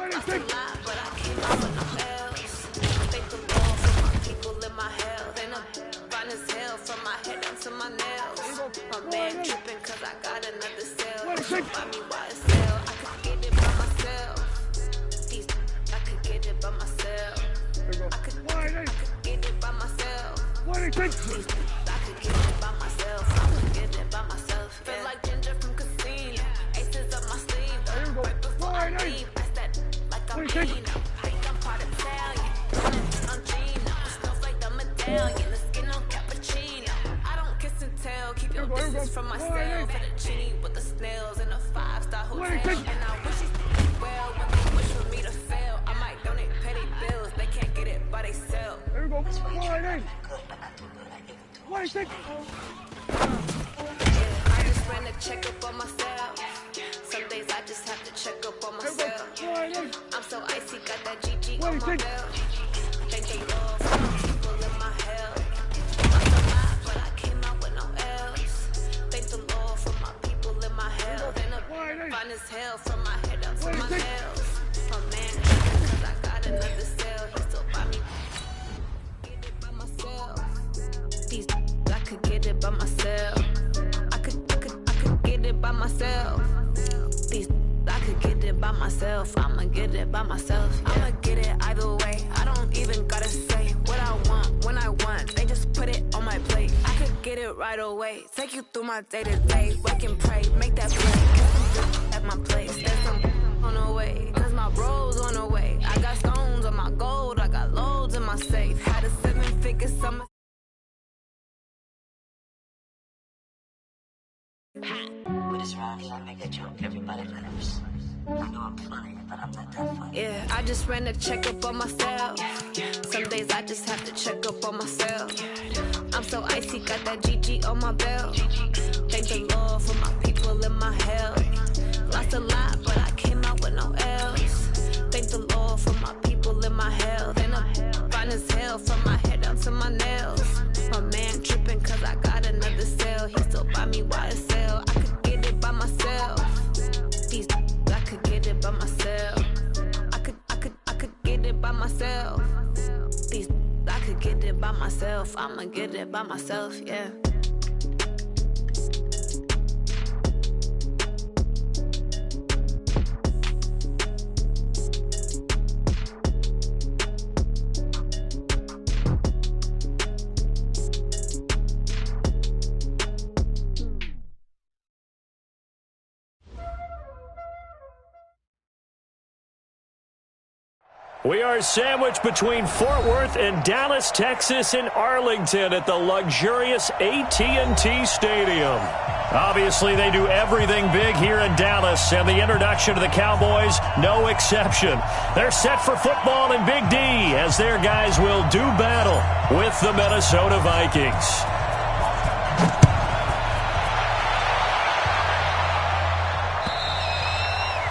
Lost a lot, but I came out with no else. Thank the Lord for my people in my hell. Then I'm fine as hell from my head down to my nails. My man tripping cause I got another cell. Find me why it's sell. I could get it by myself. I could get it by myself. I could get it by myself. I could get it by myself. I'ma get it by myself. Feel like Ginger from Casino. Aces up my sleeve. Right before I leave, I said like I'm Nina. I'm part Italian. I'm Gina. Smells like the medallion. The skin on cappuccino. I don't kiss and tell. Keep your distance from myself. For the genie with the snails in a 5-star hotel. And I wish you well when they wish for me to fail. I might donate petty bills. They can't get it by they sell. There we go. 1, 8. 26. Yeah, I just ran a check up on myself. Some days I just have to check up on myself. I'm so icy, got that GG on my belt. Thank the Lord for my people in my hell. Lost a lot, but I came out with no else. Thank the Lord for my people in my hell. Then I'm fine as hell from my head down to my nails. My man tripping cause I got another cell. He still buy me. Get it by myself. These I could get it by myself. I could get it by myself. These I could get it by myself. I'ma get it by myself. Yeah. I'ma get it either way. I don't even gotta say what I want when I want. They just put it on my plate. I could get it right away. Take you through my day to day. Wake and pray, make that play. Get some at my place. There's some on the way. Cause my bro's on the way. I got stones on my gold. I got loads in my safe. Had a 7-figure summer. With this round here, I make a joke, everybody laughs. I know I'm funny, but I'm not that funny. Yeah, I just ran a check up on myself. Some days I just have to check up on myself. I'm so icy, got that GG on my belt. Thank the Lord for my people in my hell. Lost a lot, but I came out with no else. Thank the Lord for my people in my hell. Then I'm fine as hell from my head down to my nails. My man tripping cause I got another cell. He still buy me why to sell. I could get it by myself. These I could get it by myself. I could get it by myself. These I could get it by myself. I'ma get it by myself, yeah. We are sandwiched between Fort Worth and Dallas, Texas, and Arlington at the luxurious AT&T Stadium. Obviously, they do everything big here in Dallas, and the introduction to the Cowboys, no exception. They're set for football in Big D as their guys will do battle with the Minnesota Vikings.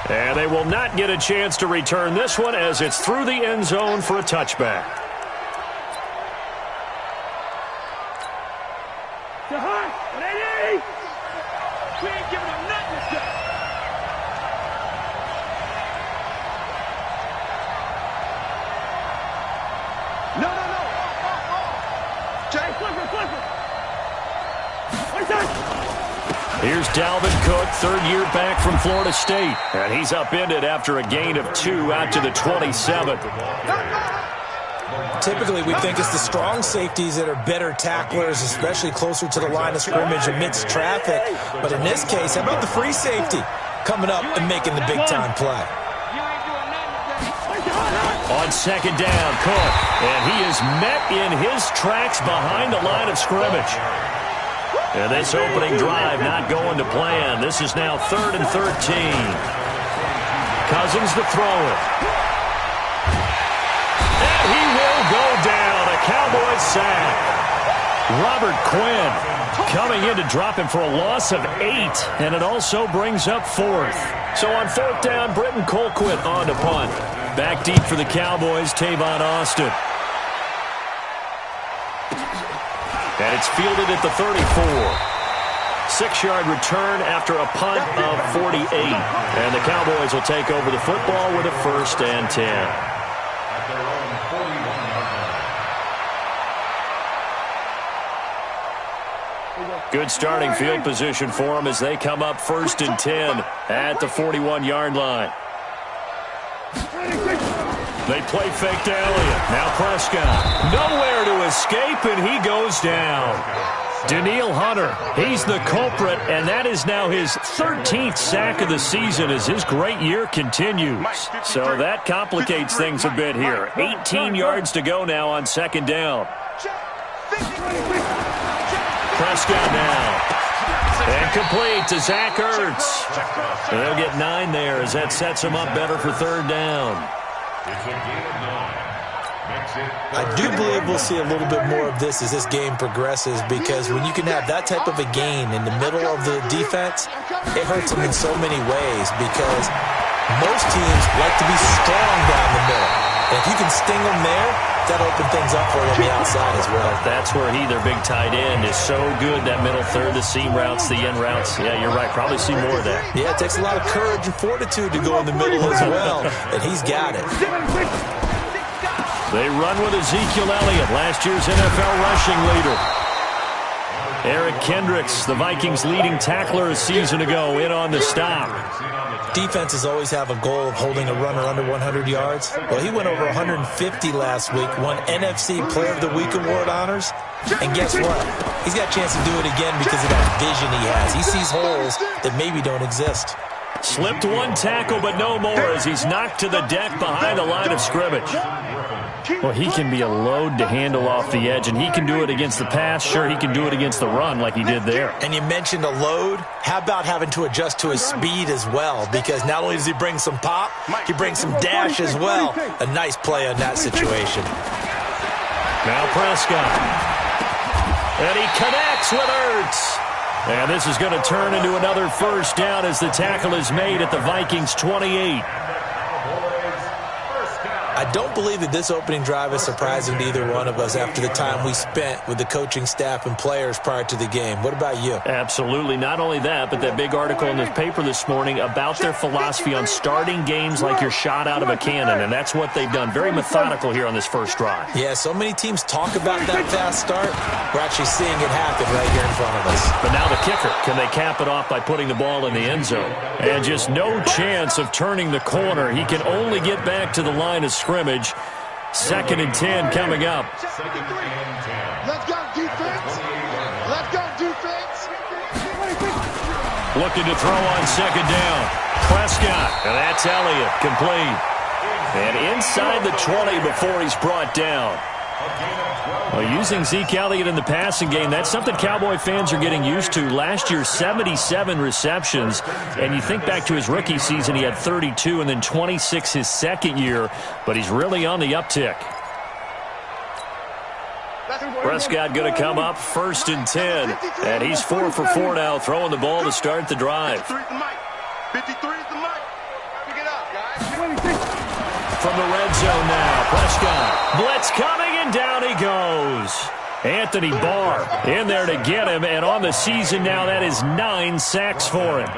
And they will not get a chance to return this one as it's through the end zone for a touchback. We ain't giving them nothing to say. No. Jay, flipper. What is that? Here's Dalvin Cook, third year back from Florida State. And he's upended after a gain of 2 out to the 27. Typically, we think it's the strong safeties that are better tacklers, especially closer to the line of scrimmage amidst traffic. But in this case, how about the free safety coming up and making the big-time play? On second down, Cook. And he is met in his tracks behind the line of scrimmage. And this opening drive not going to plan. This is now 3rd and 13. Cousins to throw it. And he will go down. A Cowboys sack. Robert Quinn coming in to drop him for a loss of 8. And it also brings up 4th. So on 4th down, Britton Colquitt on to punt. Back deep for the Cowboys, Tavon Austin. And it's fielded at the 34. 6-yard return after a punt of 48. And the Cowboys will take over the football with a 1st and 10. At their own 41-yard line. Good starting field position for them as they come up 1st and 10 at the 41-yard line. They play fake to Elliott. Now Prescott. Nowhere to escape, and he goes down. Danielle Hunter, he's the culprit, and that is now his 13th sack of the season as his great year continues. So that complicates things a bit here. 18 yards to go now on 2nd down. Prescott now. And complete to Zach Ertz. And they'll get 9 there as that sets him up better for 3rd down. It's a gain of 9. I do believe we'll see a little bit more of this as this game progresses, because when you can have that type of a gain in the middle of the defense, it hurts them in so many ways, because most teams like to be strong down the middle. And if you can sting them there, that'll open things up for them on the outside as well. That's where their big tight end, is so good, that middle third, the seam routes, the end routes. Yeah, you're right. Probably see more of that. Yeah, it takes a lot of courage and fortitude to go in the middle as well, and he's got it. They run with Ezekiel Elliott, last year's NFL rushing leader. Eric Kendricks, the Vikings' leading tackler a season ago, in on the stop. Defenses always have a goal of holding a runner under 100 yards. Well, he went over 150 last week, won NFC Player of the Week award honors. And guess what? He's got a chance to do it again because of that vision he has. He sees holes that maybe don't exist. Slipped one tackle, but no more as he's knocked to the deck behind the line of scrimmage. Well, he can be a load to handle off the edge, and he can do it against the pass. Sure, he can do it against the run like he did there. And you mentioned a load. How about having to adjust to his speed as well? Because not only does he bring some pop, he brings some dash as well. A nice play on that situation. Now Prescott. And he connects with Ertz. And this is going to turn into another 1st down as the tackle is made at the Vikings' 28. I don't believe that this opening drive is surprising to either one of us after the time we spent with the coaching staff and players prior to the game. What about you? Absolutely. Not only that, but that big article in the paper this morning about their philosophy on starting games like you're shot out of a cannon, and that's what they've done. Very methodical here on this first drive. Yeah, so many teams talk about that fast start. We're actually seeing it happen right here in front of us. But now the kicker. Can they cap it off by putting the ball in the end zone? And just no chance of turning the corner. He can only get back to the line of scrimmage. 2nd and 10 coming up. Let's go, defense. Let's go, defense. Looking to throw on 2nd down. Prescott, and that's Elliott, complete. And inside the 20 before he's brought down. Well, using Zeke Elliott in the passing game, that's something Cowboy fans are getting used to. Last year, 77 receptions. And you think back to his rookie season, he had 32 and then 26 his second year. But he's really on the uptick. Prescott going to come up 1st and 10. And he's 4 for 4 now, throwing the ball to start the drive. 53 is the mic. 53 is the mic. Pick it up, guys. From the red zone now, Prescott. Blitz coming, and down he goes. Anthony Barr in there to get him, and on the season now, that is 9 sacks for him.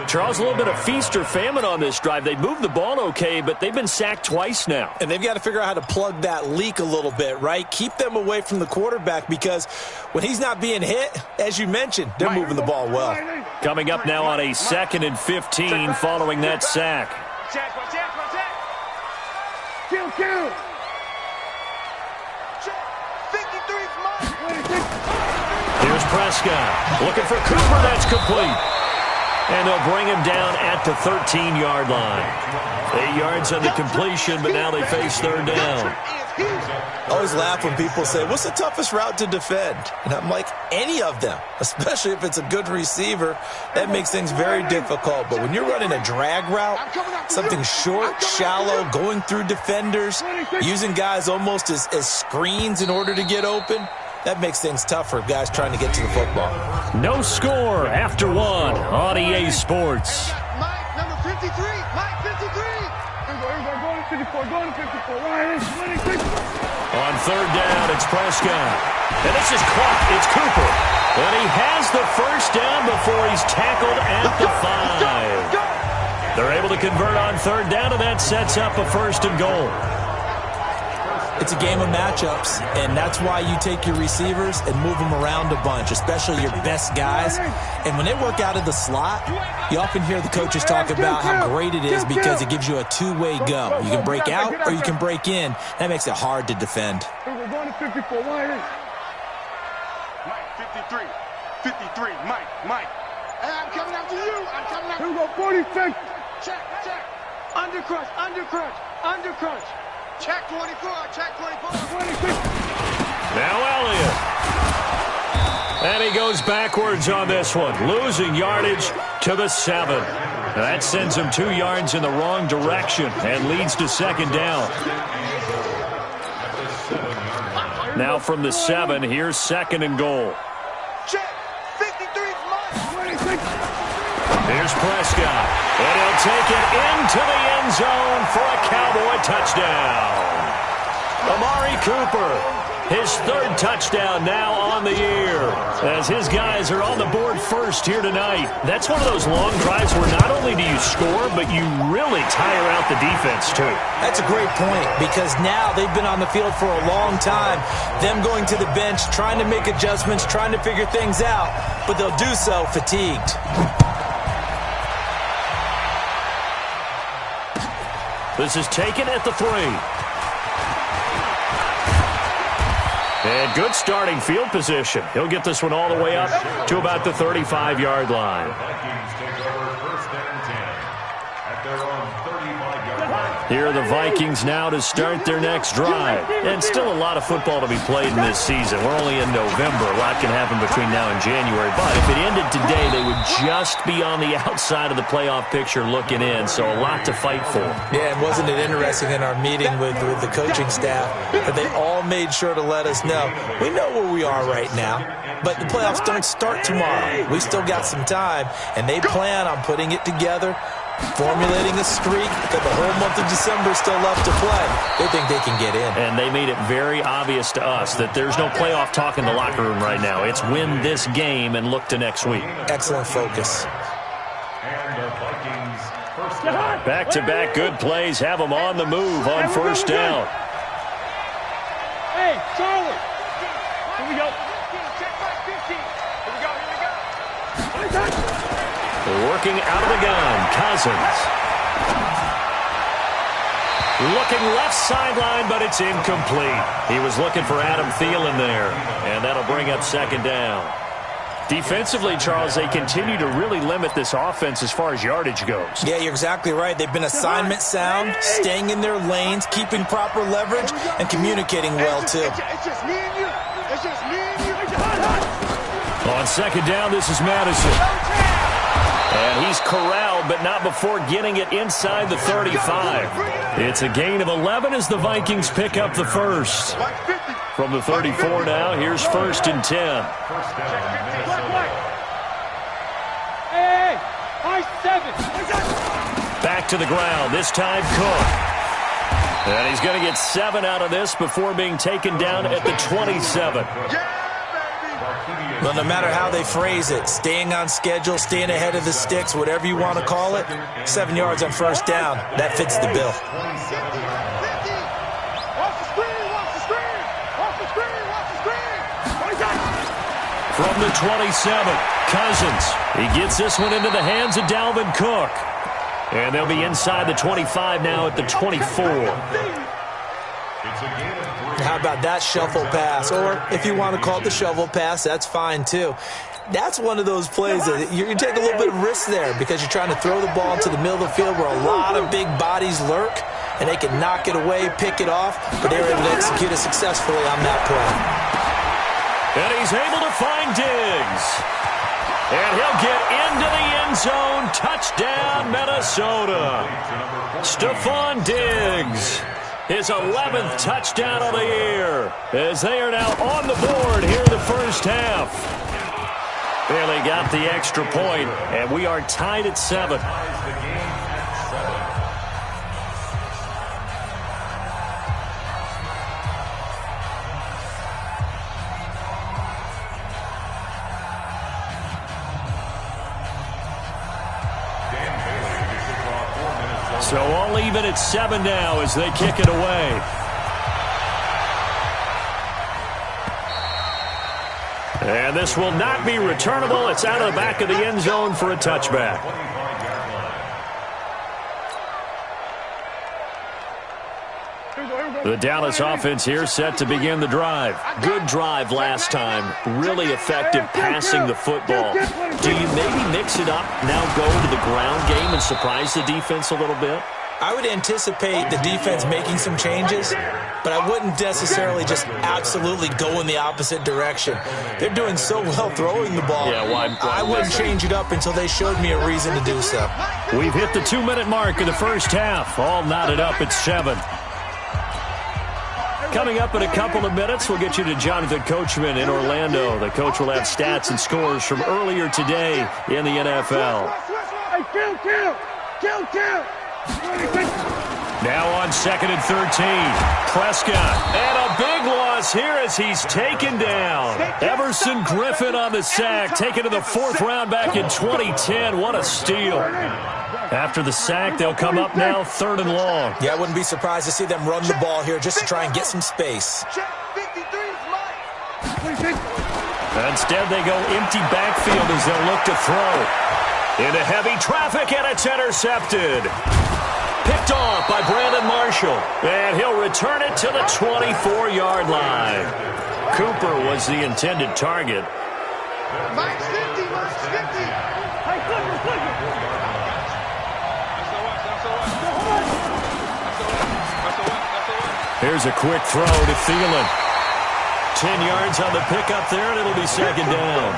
Charles, a little bit of feast or famine on this drive. They moved the ball okay, but they've been sacked twice now. And they've got to figure out how to plug that leak a little bit, right? Keep them away from the quarterback, because when he's not being hit, as you mentioned, they're moving the ball well. Coming up now on a 2nd and 15 following that sack. Kill. 53's mine. Here's Prescott. Looking for Cooper. That's complete. And they'll bring him down at the 13-yard line. 8 yards on the completion, but now they face 3rd down. I always laugh when people say, what's the toughest route to defend? And I'm like, any of them, especially if it's a good receiver. That makes things very difficult. But when you're running a drag route, something short, shallow, going through defenders, using guys almost as screens in order to get open, that makes things tough for guys trying to get to the football. No score after 1 on EA Sports. Mike, number 53. Mike, 53. Going to 54. On 3rd down, it's Prescott. And this is caught. It's Cooper. And he has the 1st down before he's tackled at the 5. They're able to convert on 3rd down, and that sets up a 1st and goal. It's a game of matchups, and that's why you take your receivers and move them around a bunch, especially your best guys. And when they work out of the slot, you often hear the coaches talk about how great it is because it gives you a two-way go. You can break out or you can break in. That makes it hard to defend. We're going to 54. Mike, 53. 53. Mike. Hey, I'm coming after you. Here we go, 46. Check. Undercrunch. Check 24. Now Elliott. And he goes backwards on this one, losing yardage to the 7. That sends him 2 yards in the wrong direction and leads to 2nd down. Now from the 7, here's 2nd and goal. Check. 53's mine. Here's Prescott, and he'll take it into the end zone for a Cowboy touchdown. Amari Cooper, his 3rd touchdown now on the year, as his guys are on the board first here tonight. That's one of those long drives where not only do you score, but you really tire out the defense, too. That's a great point, because now they've been on the field for a long time. Them going to the bench, trying to make adjustments, trying to figure things out, but they'll do so fatigued. This is taken at the 3. And good starting field position. He'll get this one all the way up to about the 35-yard line. Vikings take over 1st and 10 at their own 35-yard line. Here are the Vikings now to start their next drive. And still a lot of football to be played in this season. We're only in November. A lot can happen between now and January. But if it ended today, they would just be on the outside of the playoff picture looking in. So a lot to fight for. Yeah, and wasn't it interesting in our meeting with the coaching staff that they all made sure to let us know, we know where we are right now, but the playoffs don't start tomorrow. We still got some time, and they plan on putting it together, formulating a streak that the whole month of December is still left to play. They think they can get in. And they made it very obvious to us that there's no playoff talk in the locker room right now. It's win this game and look to next week. Excellent focus. And the Vikings first down. Back-to-back good plays have them on the move on 1st down. Hey, Charlie. Here we go. Check 15. Here we go. Working out of the gun, Cousins. Looking left sideline, but it's incomplete. He was looking for Adam Thielen there, and that'll bring up 2nd down. Defensively, Charles, they continue to really limit this offense as far as yardage goes. Yeah, you're exactly right. They've been assignment sound, staying in their lanes, keeping proper leverage, and communicating well, too. It's just me and you. It's just me and you. On second down, this is Madison. And he's corralled, but not before getting it inside the 35. It's a gain of 11 as the Vikings pick up the first. From the 34 now, here's 1st and 10. Hey, high 7. Back to the ground, this time Cook. And he's going to get 7 out of this before being taken down at the 27. Well, no matter how they phrase it, staying on schedule, staying ahead of the sticks, whatever you want to call it, 7 yards on first down, that fits the bill. From the 27, Cousins. He gets this one into the hands of Dalvin Cook. And they'll be inside the 25 now at the 24. How about that shuffle pass? Or if you want to call it the shovel pass, that's fine too. That's one of those plays that you take a little bit of risk there because you're trying to throw the ball into the middle of the field where a lot of big bodies lurk, and they can knock it away, pick it off, but they were able to execute it successfully on that play. And he's able to find Diggs. And he'll get into the end zone. Touchdown, Minnesota. Stephon Diggs. His 11th touchdown of the year. As they are now on the board here in the first half. Barely got the extra point, and we are tied at 7. So all even at 7 now as they kick it away. And this will not be returnable. It's out of the back of the end zone for a touchback. The Dallas offense here set to begin the drive. Good drive last time. Really effective passing the football. Do you maybe mix it up, now go to the ground game and surprise the defense a little bit? I would anticipate the defense making some changes, but I wouldn't necessarily just absolutely go in the opposite direction. They're doing so well throwing the ball. Yeah, why I wouldn't change it up until they showed me a reason to do so. We've hit the 2-minute mark of the first half. All knotted up at 7. Coming up in a couple of minutes, we'll get you to Jonathan Coachman in Orlando. The coach will have stats and scores from earlier today in the NFL. Now on 2nd and 13, Prescott. And a big loss here as he's taken down. Everson Griffin on the sack, taken to the 4th round back in 2010. What a steal. After the sack, they'll come up now 3rd and long. Yeah, I wouldn't be surprised to see them run the ball here just to try and get some space. Instead, they go empty backfield as they'll look to throw. Into heavy traffic, and it's intercepted. Picked off by Brandon Marshall. And he'll return it to the 24-yard line. Cooper was the intended target. Mike's 50, Mike's 50. Hey, Clicker. Here's a quick throw to Thielen. 10 yards on the pickup there, and it'll be 2nd down.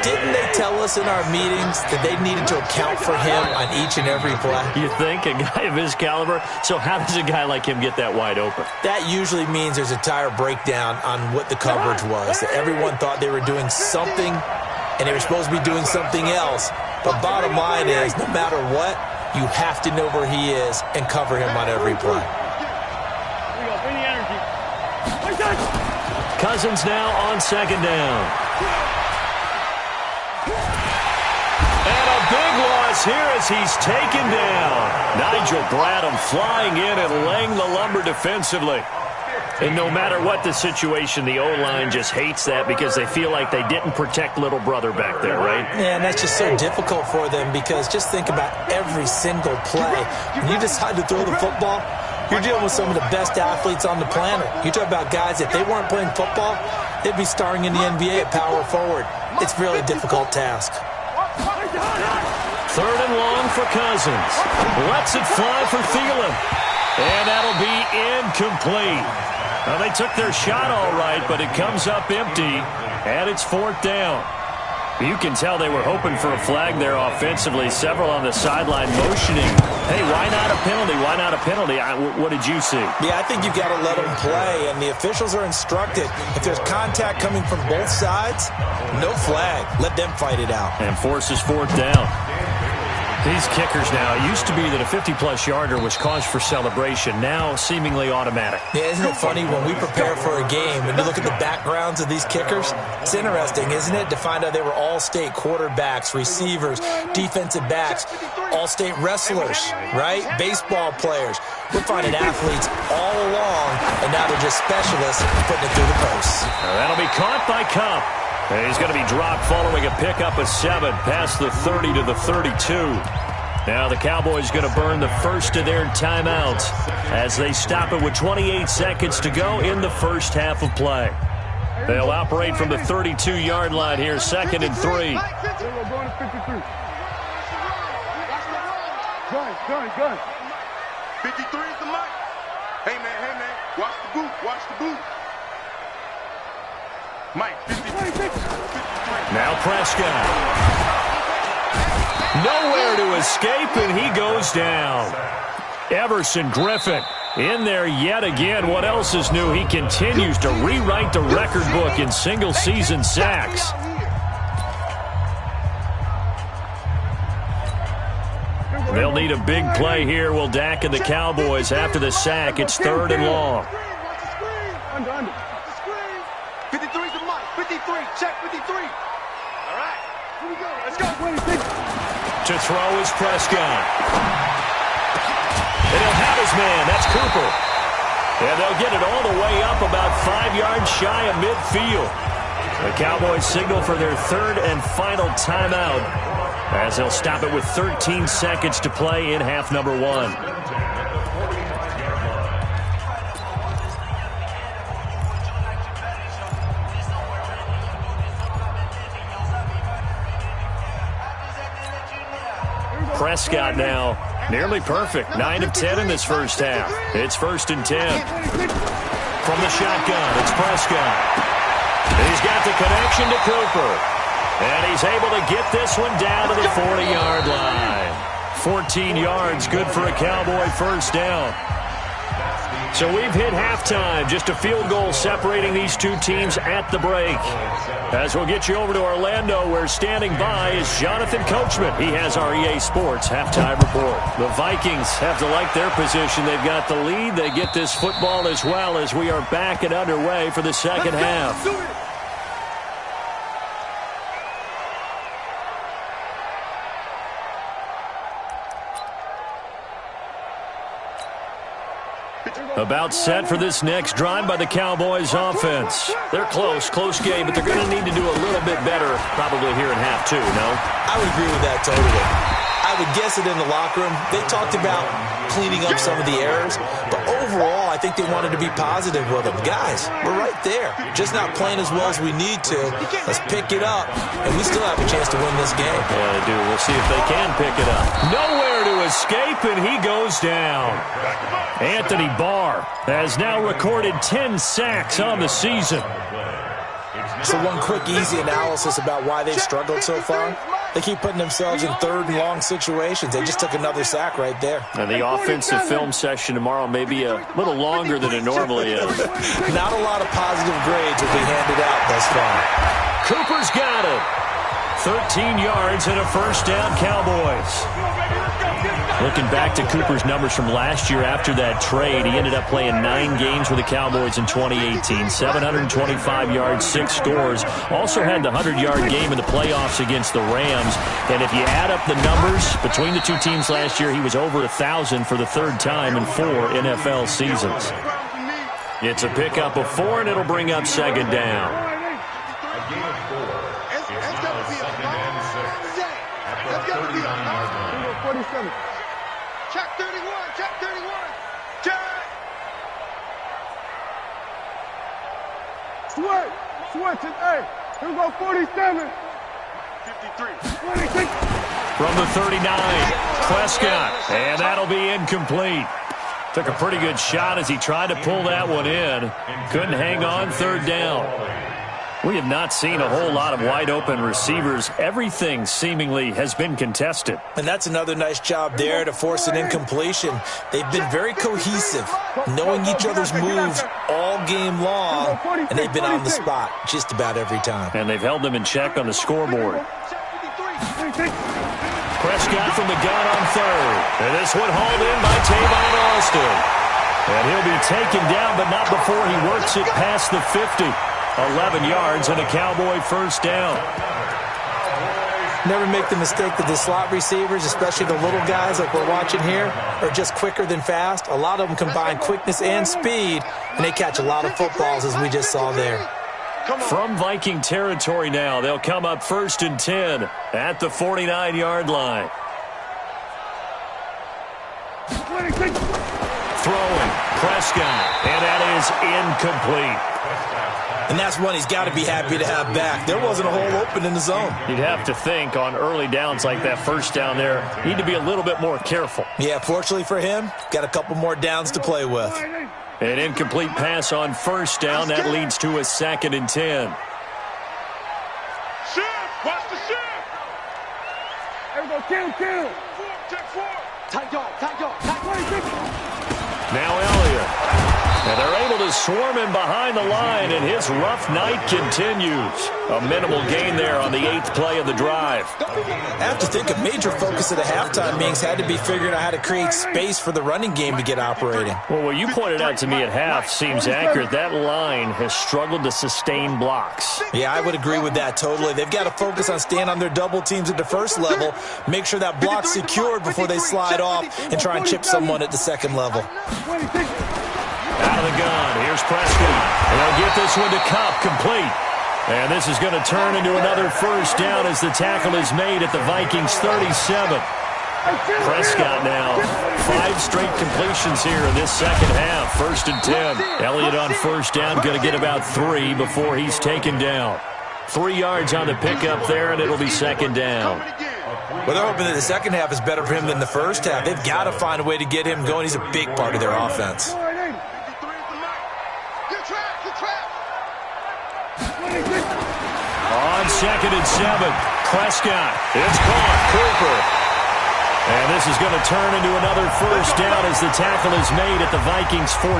Didn't they tell us in our meetings that they needed to account for him on each and every play? You think? A guy of his caliber? So how does a guy like him get that wide open? That usually means there's a tire breakdown on what the coverage was. That everyone thought they were doing something, and they were supposed to be doing something else. But bottom line is, no matter what, you have to know where he is and cover him on every play. Cousins now on 2nd down. And a big loss here as he's taken down. Nigel Bradham flying in and laying the lumber defensively. And no matter what the situation, the O-line just hates that because they feel like they didn't protect little brother back there, right? Yeah, and that's just so difficult for them because just think about every single play. When you decide to throw the football, You're dealing with some of the best athletes on the planet. You talk about guys, if they weren't playing football, they'd be starring in the NBA at power forward. It's a really difficult task. 3rd and long for Cousins. Lets it fly for Thielen. And that'll be incomplete. Well, they took their shot all right, but it comes up empty, and it's 4th down. You can tell they were hoping for a flag there offensively. Several on the sideline motioning. Hey, why not a penalty? Why not a penalty? What did you see? Yeah, I think you've got to let them play, and the officials are instructed. If there's contact coming from both sides, no flag. Let them fight it out. And forces 4th down. These kickers now, it used to be that a 50-plus yarder was cause for celebration. Now, seemingly automatic. Yeah, isn't it funny when we prepare for a game, when you look at the backgrounds of these kickers? It's interesting, isn't it, to find out they were all-state quarterbacks, receivers, defensive backs, all-state wrestlers, right? Baseball players. We're finding athletes all along, and now they're just specialists putting it through the posts. That'll be caught by Cup. He's going to be dropped following a pickup of 7 past the 30 to the 32. Now the Cowboys going to burn the first of their timeouts as they stop it with 28 seconds to go in the first half of play. They'll operate from the 32-yard line here, 2nd and 3. Gun. 53 is the mic. Hey, man, watch the boot, Mike, 53. Now Prescott. Nowhere to escape, and he goes down. Everson Griffin in there yet again. What else is new? He continues to rewrite the record book in single-season sacks. They'll need a big play here. Will Dak and the Cowboys after the sack. It's 3rd and long. Under. 53's the mic. 53. Check 53. All right. Here we go. Let's go. To throw is Prescott. And he'll have his man. That's Cooper. And they'll get it all the way up about 5 yards shy of midfield. The Cowboys signal for their 3rd and final timeout as they'll stop it with 13 seconds to play in half number 1. Prescott now nearly perfect. 9 of 10 in this first half. It's 1st and 10. From the shotgun, it's Prescott. He's got the connection to Cooper. And he's able to get this one down to the 40-yard line. 14 yards, good for a Cowboy first down. So we've hit halftime. Just a field goal separating these two teams at the break. As we'll get you over to Orlando, where standing by is Jonathan Coachman. He has our EA Sports halftime report. The Vikings have to like their position. They've got the lead. They get this football as well as we are back and underway for the second half. About set for this next drive by the Cowboys offense. They're close game, but they're going to need to do a little bit better probably here in half 2, no? I would agree with that totally. I would guess it in the locker room. They talked about cleaning up some of the errors, but overall, I think they wanted to be positive with them. Guys, we're right there. Just not playing as well as we need to. Let's pick it up, and we still have a chance to win this game. Yeah, they do. We'll see if they can pick it up. Nowhere to escape, and he goes down. Anthony Barr has now recorded 10 sacks on the season. So one quick, easy analysis about why they've struggled so far. They keep putting themselves in 3rd and long situations. They just took another sack right there. And the offensive film session tomorrow may be a little longer than it normally is. Not a lot of positive grades will be handed out thus far. Cooper's got it. 13 yards and a first down, Cowboys. Looking back to Cooper's numbers from last year after that trade, he ended up playing 9 games with the Cowboys in 2018. 725 yards, 6 scores. Also had the 100-yard game in the playoffs against the Rams. And if you add up the numbers between the two teams last year, he was over 1,000 for the 3rd time in 4 NFL seasons. It's a pickup of 4, and it'll bring up 2nd down. Check 31, check 31. Check. Switch it. Hey, here we go, 47. 53. 26. From the 39, Prescott, and that'll be incomplete. Took a pretty good shot as he tried to pull that one in. Couldn't hang on, third down. We have not seen a whole lot of wide-open receivers. Everything seemingly has been contested. And that's another nice job there to force an incompletion. They've been very cohesive, knowing each other's moves all game long, and they've been on the spot just about every time. And they've held them in check on the scoreboard. Prescott from the gun on third. And this one hauled in by Tavon Austin. And he'll be taken down, but not before he works it past the 50. 11 yards and a Cowboy first down. Never make the mistake that the slot receivers, especially the little guys like we're watching here, are just quicker than fast. A lot of them combine quickness and speed, and they catch a lot of footballs, as we just saw there. From Viking territory now, they'll come up 1st and 10 at the 49-yard line. Throwing, Prescott, and that is incomplete. And that's one he's got to be happy to have back. There wasn't a hole open in the zone. You'd have to think on early downs like that first down there, need to be a little bit more careful. Yeah, fortunately for him, got a couple more downs to play with. An incomplete pass on first down. That leads to a 2nd and 10. Shift! Watch the shift! Here we go, kill. Check 4. Tight dog. Now Elliott. And they're able to swarm him behind the line, and his rough night continues. A minimal gain there on the 8th play of the drive. I have to think a major focus of the halftime meetings had to be figuring out how to create space for the running game to get operating. Well, what you pointed out to me at half seems accurate. That line has struggled to sustain blocks. Yeah, I would agree with that totally. They've got to focus on staying on their double teams at the first level, make sure that block's secured before they slide off, and try and chip someone at the second level. Out of the gun, here's Prescott. And they'll get this one to Cup, complete. And this is going to turn into another first down as the tackle is made at the Vikings 37. Prescott now, 5 straight completions here in this second half, 1st and 10. Elliott on first down, going to get about 3 before he's taken down. 3 yards on the pickup there, and it'll be 2nd down. Well, they're hoping that the second half is better for him than the first half. They've got to find a way to get him going. He's a big part of their offense. On 2nd and 7, Prescott. It's caught, Cooper. And this is going to turn into another first down as the tackle is made at the Vikings 14.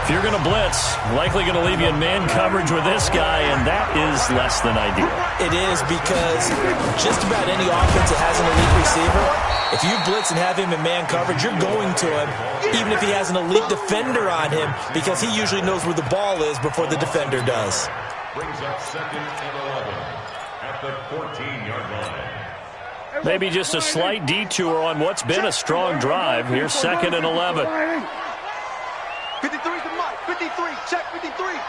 If you're going to blitz, likely going to leave you in man coverage with this guy, and that is less than ideal. It is, because just about any offense that has an elite receiver, if you blitz and have him in man coverage, you're going to him, even if he has an elite defender on him, because he usually knows where the ball is before the defender does. Brings up 2nd and 11 at the 14-yard line. Maybe just a slight detour on what's been a strong drive. Here's 2nd and 11. 53 to Mike. 53. Check 53.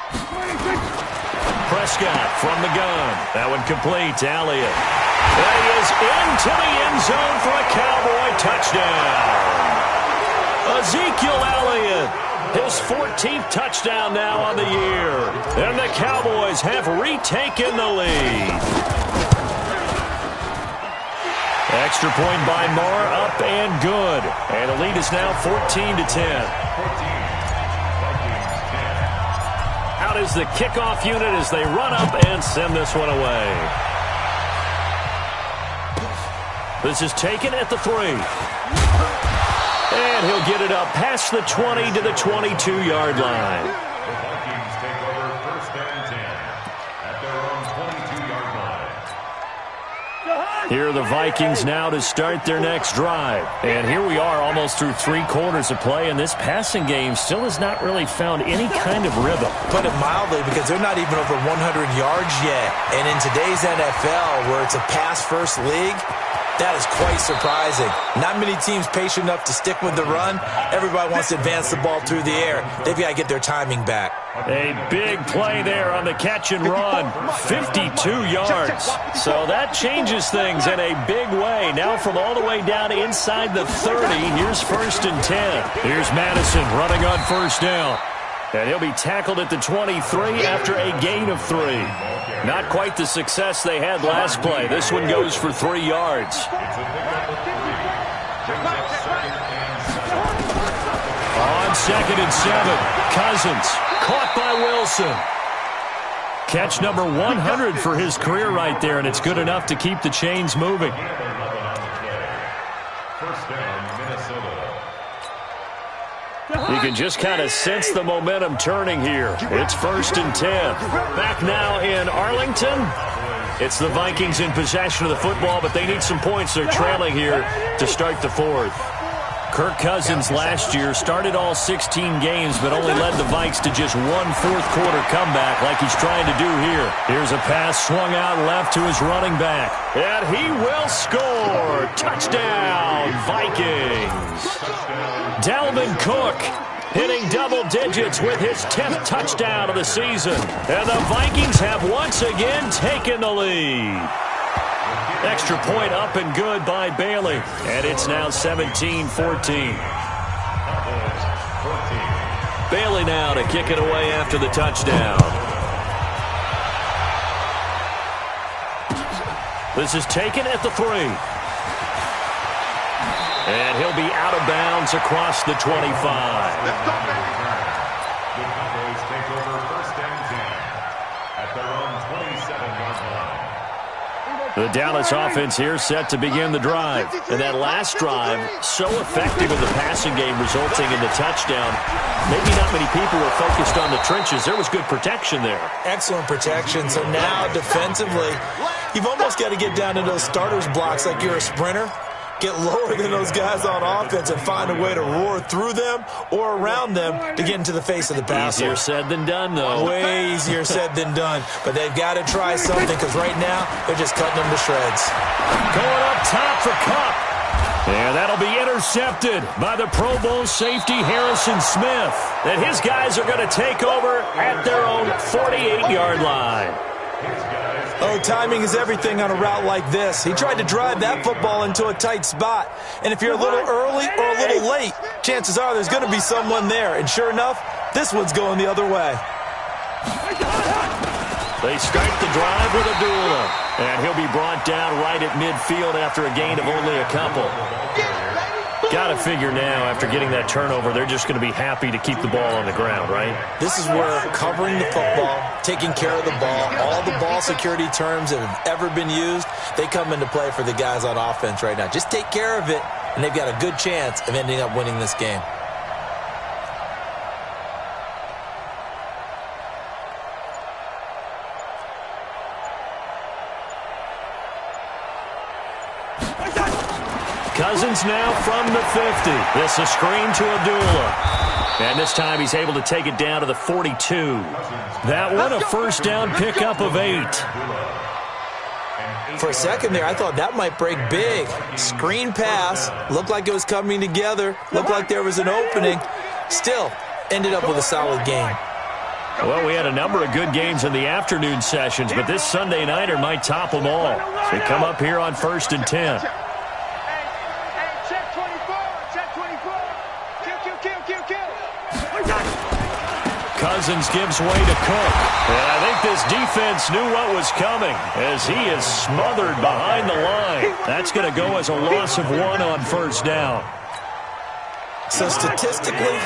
Prescott from the gun. That one complete to Elliott. That is into the end zone for a Cowboy touchdown. Ezekiel Elliott, his 14th touchdown now on the year. And the Cowboys have retaken the lead. Extra point by Moore, up and good. And the lead is now 14-10. Out is the kickoff unit as they run up and send this one away. This is taken at the 3. And he'll get it up past the 20 to the 22-yard line. The Vikings take over 1st and 10 at their own 22-yard line. Here are the Vikings now to start their next drive. And here we are almost through 3 quarters of play, and this passing game still has not really found any kind of rhythm. Put it mildly, because they're not even over 100 yards yet. And in today's NFL, where it's a pass-first league, that is quite surprising. Not many teams patient enough to stick with the run. Everybody wants to advance the ball through the air. They've got to get their timing back. A big play there on the catch and run. 52 yards. So that changes things in a big way. Now from all the way down inside the 30, here's 1st and 10. Here's Madison running on first down. And he'll be tackled at the 23 after a gain of 3. Not quite the success they had last play. This one goes for 3 yards. On 2nd and 7, Cousins caught by Wilson. Catch number 100 for his career right there, and it's good enough to keep the chains moving. First down, Minnesota. You can just kind of sense the momentum turning here. It's 1st and 10. Back now in Arlington. It's the Vikings in possession of the football, but they need some points. They're trailing here to start the 4th. Kirk Cousins last year started all 16 games, but only led the Vikes to just one fourth-quarter comeback like he's trying to do here. Here's a pass swung out left to his running back. And he will score. Touchdown, Vikings. Dalvin Cook hitting double digits with his 10th touchdown of the season. And the Vikings have once again taken the lead. Extra point up and good by Bailey. And it's now 17-14. Bailey now to kick it away after the touchdown. This is taken at the 3. And he'll be out of bounds across the 25. The Cowboys take over 1st and 10 at their own 27-yard line. The Dallas offense here set to begin the drive. And that last drive, so effective in the passing game, resulting in the touchdown. Maybe not many people were focused on the trenches. There was good protection there. Excellent protection. So now defensively, you've almost got to get down to those starters blocks like you're a sprinter. Get lower than those guys on offense and find a way to roar through them or around them to get into the face of the passer. Easier said than done, though. Way easier said than done. But they've got to try something because right now they're just cutting them to shreds. Going up top for Kupp. And that'll be intercepted by the Pro Bowl safety Harrison Smith. And his guys are going to take over at their own 48-yard line. Oh, timing is everything on a route like this. He tried to drive that football into a tight spot. And if you're a little early or a little late, chances are there's going to be someone there. And sure enough, this one's going the other way. They start the drive with Abdullah. And he'll be brought down right at midfield after a gain of only a couple. Got to figure now, after getting that turnover, they're just going to be happy to keep the ball on the ground, right? This is where covering the football, taking care of the ball, all the ball security terms that have ever been used, they come into play for the guys on offense right now. Just take care of it, and they've got a good chance of ending up winning this game. Cousins now from the 50. This a screen to Abdullah. And this time he's able to take it down to the 42. That one a first down pickup of 8. For a second there, I thought that might break big. Screen pass. Looked like it was coming together. Looked like there was an opening. Still, ended up with a solid game. Well, we had a number of good games in the afternoon sessions, but this Sunday nighter might top them all. They come up here on 1st and 10. Cousins gives way to Cook. And I think this defense knew what was coming as he is smothered behind the line. That's going to go as a loss of 1 on first down. So statistically,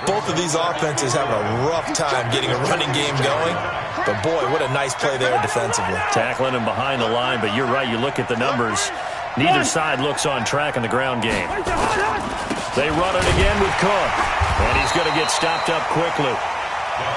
both of these offenses have a rough time getting a running game going. But boy, what a nice play there defensively. Tackling him behind the line, but you're right, you look at the numbers. Neither side looks on track in the ground game. They run it again with Cook. And he's going to get stopped up quickly.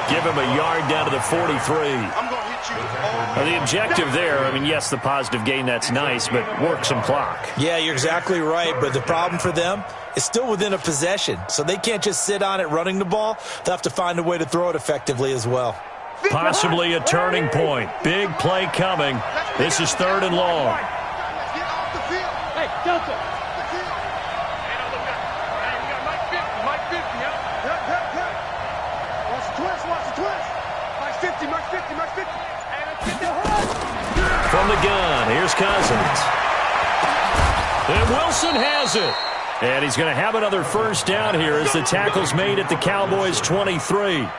Give him a yard down to the 43. Now, the objective there, I mean, yes, the positive gain, that's nice, but work some clock. Yeah, you're exactly right, but the problem for them is still within a possession, so they can't just sit on it running the ball. They'll have to find a way to throw it effectively as well. Possibly a turning point. Big play coming. This is 3rd and long. Hey, Delta. From the gun, here's Cousins. And Wilson has it. And he's going to have another first down here as the tackle's made at the Cowboys' 23. It's a gain of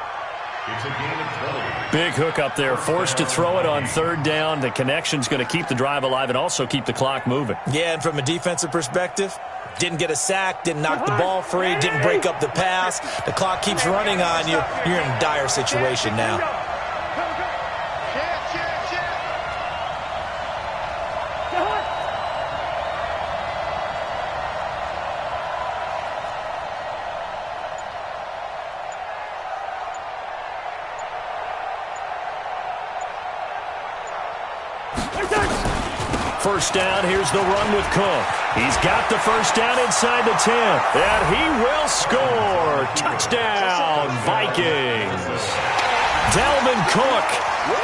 20. Big hook up there, forced to throw it on third down. The connection's going to keep the drive alive and also keep the clock moving. Yeah, and from a defensive perspective, didn't get a sack, didn't knock the ball free, didn't break up the pass. The clock keeps running on you. You're in a dire situation now. First down, here's the run with Cook. He's got the first down inside the 10, and he will score. Touchdown, Vikings. Dalvin Cook,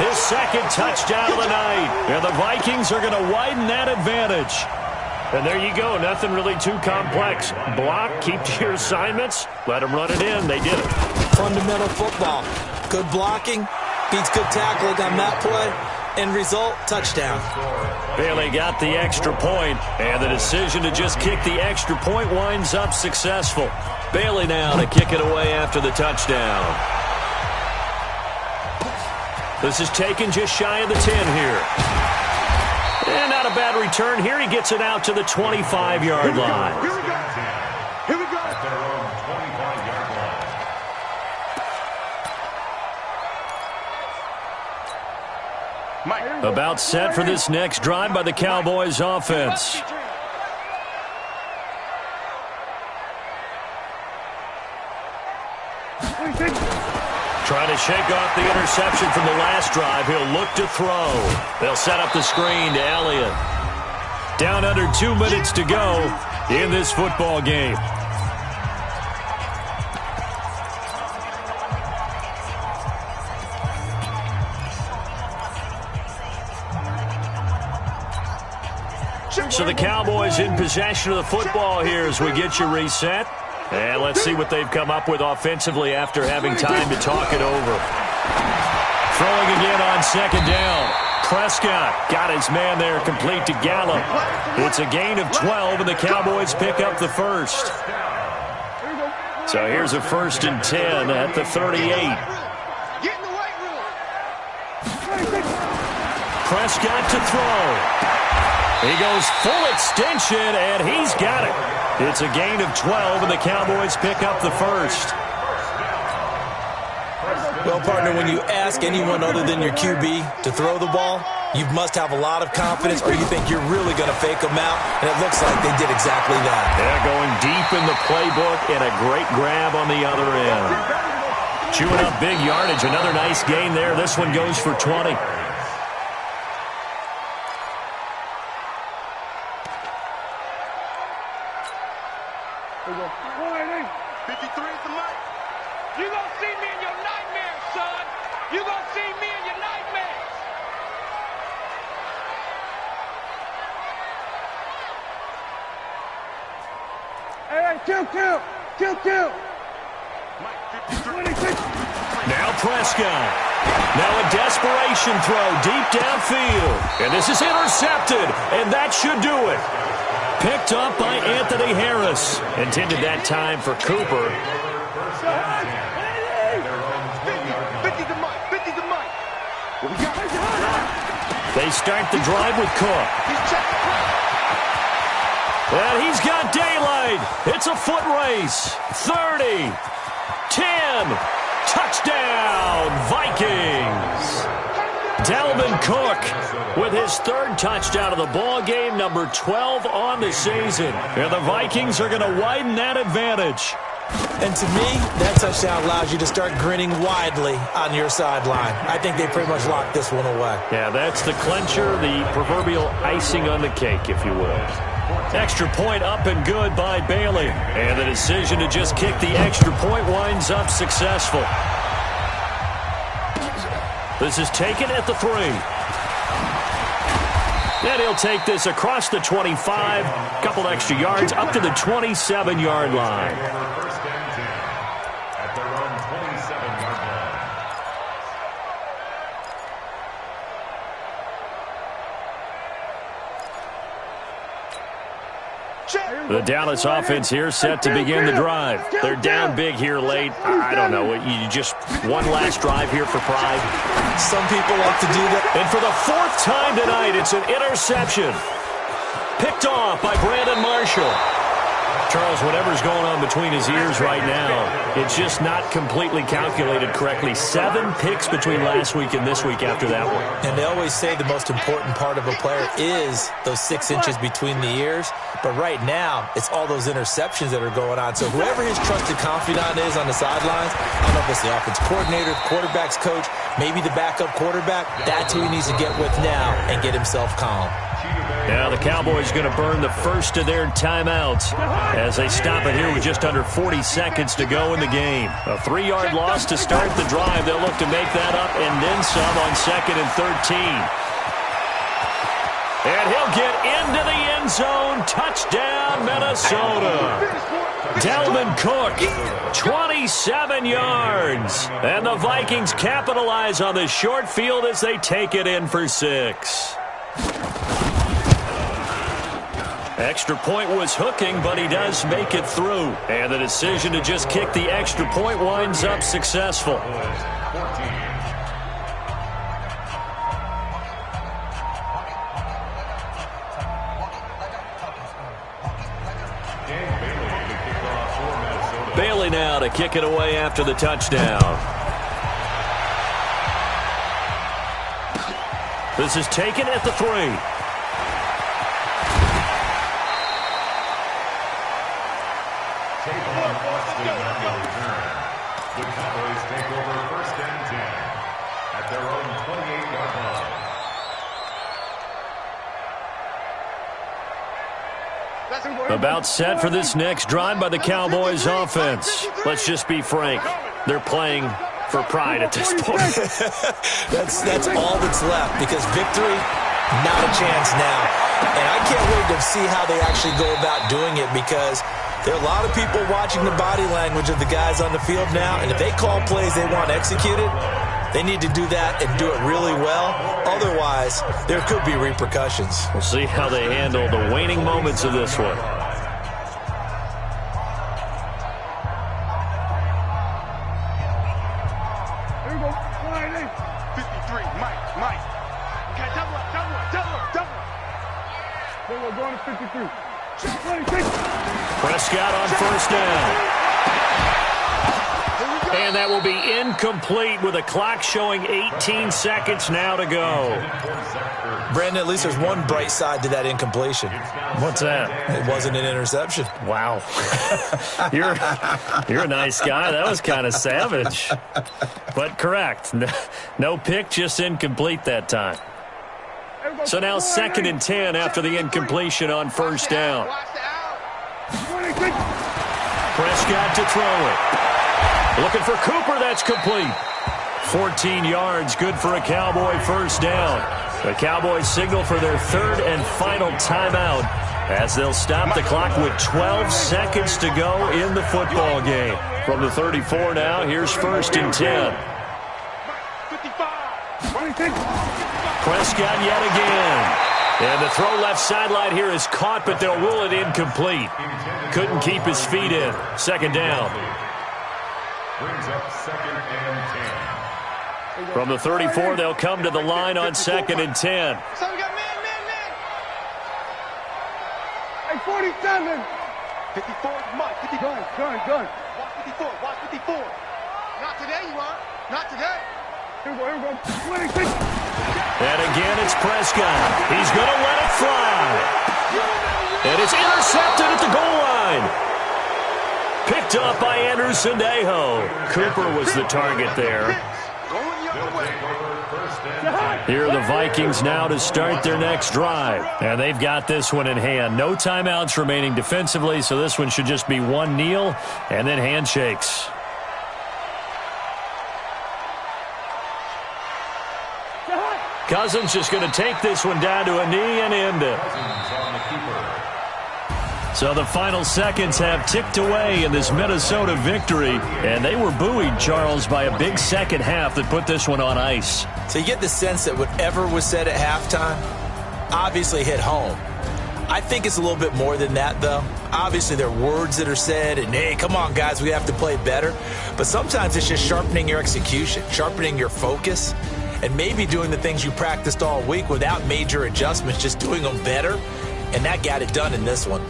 his second touchdown of the night. And the Vikings are going to widen that advantage. And there you go, nothing really too complex. Block, keep to your assignments, let them run it in. They did it. Fundamental football. Good blocking, beats good tackling on that play. End result, touchdown. Bailey got the extra point, and the decision to just kick the extra point winds up successful. Bailey now to kick it away after the touchdown. This is taken just shy of the 10 here. And not a bad return here. He gets it out to the 25-yard line. Here we go. Here we go. At their own 25-yard line. About set for this next drive by the Cowboys offense. Trying to shake off the interception from the last drive. He'll look to throw. They'll set up the screen to Elliott. Down under 2 minutes to go in this football game. So the Cowboys in possession of the football here as we get you reset. And let's see what they've come up with offensively after having time to talk it over. Throwing again on second down. Prescott got his man there complete to Gallup. It's a gain of 12, and the Cowboys pick up the first. So here's a 1st and 10 at the 38. Prescott to throw. He goes full extension, and he's got it. It's a gain of 12, and the Cowboys pick up the first. Well, partner, when you ask anyone other than your QB to throw the ball, you must have a lot of confidence, or you think you're really going to fake them out, and it looks like they did exactly that. Yeah, going deep in the playbook, and a great grab on the other end. Chewing up big yardage. Another nice gain there. This one goes for 20. Now Prescott. Now a desperation throw deep downfield. And this is intercepted, and that should do it. Picked up by Anthony Harris. Intended that time for Cooper. 50 to Mike. 50 to Mike. What we got? They start the drive with Cook. And he's got daylight. It's a foot race. 30. 10. Touchdown, Vikings. Dalvin Cook with his 3rd touchdown of the ball game, number 12 on the season. And the Vikings are going to widen that advantage. And to me, that touchdown allows you to start grinning widely on your sideline. I think they pretty much locked this one away. Yeah, that's the clincher, the proverbial icing on the cake, if you will. Extra point up and good by Bailey. And the decision to just kick the extra point winds up successful. This is taken at the 3. And he'll take this across the 25. Couple extra yards up to the 27-yard line. First and 10 at their own 27-yard line. The Dallas offense here set to begin the drive. They're down big here late. I don't know. You just one last drive here for pride. Some people like to do that. And for the 4th time tonight, it's an interception. Picked off by Brandon Marshall. Charles, whatever's going on between his ears right now, it's just not completely calculated correctly. 7 picks between last week and this week after that one. And they always say the most important part of a player is those 6 inches between the ears. But right now, it's all those interceptions that are going on. So whoever his trusted confidant is on the sidelines, I don't know if it's the offense coordinator, the quarterback's coach, maybe the backup quarterback, that's who he needs to get with now and get himself calm. Now the Cowboys going to burn the first of their timeouts as they stop it here with just under 40 seconds to go in the game. A 3-yard loss to start the drive. They'll look to make that up and then some on 2nd and 13. And he'll get into the end zone. Touchdown, Minnesota. Dalvin Cook, 27 yards. And the Vikings capitalize on the short field as they take it in for 6. Extra point was hooking, but he does make it through. And the decision to just kick the extra point winds up successful. Bailey now to kick it away after the touchdown. This is taken at the 3. The Cowboys take over 1st and 10 at their own 28-yard line. About set for this next drive by the Cowboys offense. Let's just be frank. They're playing for pride at this point. That's all that's left because victory, not a chance now. And I can't wait to see how they actually go about doing it because there are a lot of people watching the body language of the guys on the field now, and if they call plays they want executed, they need to do that and do it really well. Otherwise, there could be repercussions. We'll see how they handle the waning moments of this one. Here we go. 53, Mike. Okay, double up. There we go, going to 53. Prescott on 1st down. And that will be incomplete with a clock showing 18 seconds now to go. Brandon, at least there's one bright side to that incompletion. What's that? It wasn't an interception. Wow. You're a nice guy. That was kind of savage. But correct. No pick, just incomplete that time. So now 2nd and 10 after the incompletion on 1st down. Prescott to throw it. Looking for Cooper. That's complete. 14 yards. Good for a Cowboy 1st down. The Cowboys signal for their 3rd and final timeout as they'll stop the clock with 12 seconds to go in the football game. From the 34 now, here's 1st and 10. Prescott yet again. And the throw left sideline here is caught, but they'll rule it incomplete. Couldn't keep his feet in. 2nd down. Brings up 2nd and 10. From the 34, they'll come to the line on 2nd and 10. So we got man. Hey, 47. 54, Mike. 50. Gun. Watch 54. Not today, you are. Not today. Here we go. 26. And again, it's Prescott. He's going to let it fly. And it's intercepted at the goal line. Picked up by Anderson Dejo. Cooper was the target there. Here are the Vikings now to start their next drive. And they've got this one in hand. No timeouts remaining defensively, so this one should just be one kneel and then handshakes. Cousins just going to take this one down to a knee and end it. So the final seconds have ticked away in this Minnesota victory, and they were buoyed, Charles, by a big second half that put this one on ice. So you get the sense that whatever was said at halftime obviously hit home. I think it's a little bit more than that, though. Obviously, there are words that are said, and, hey, come on, guys, we have to play better. But sometimes it's just sharpening your execution, sharpening your focus, and maybe doing the things you practiced all week without major adjustments, just doing them better. And that got it done in this one.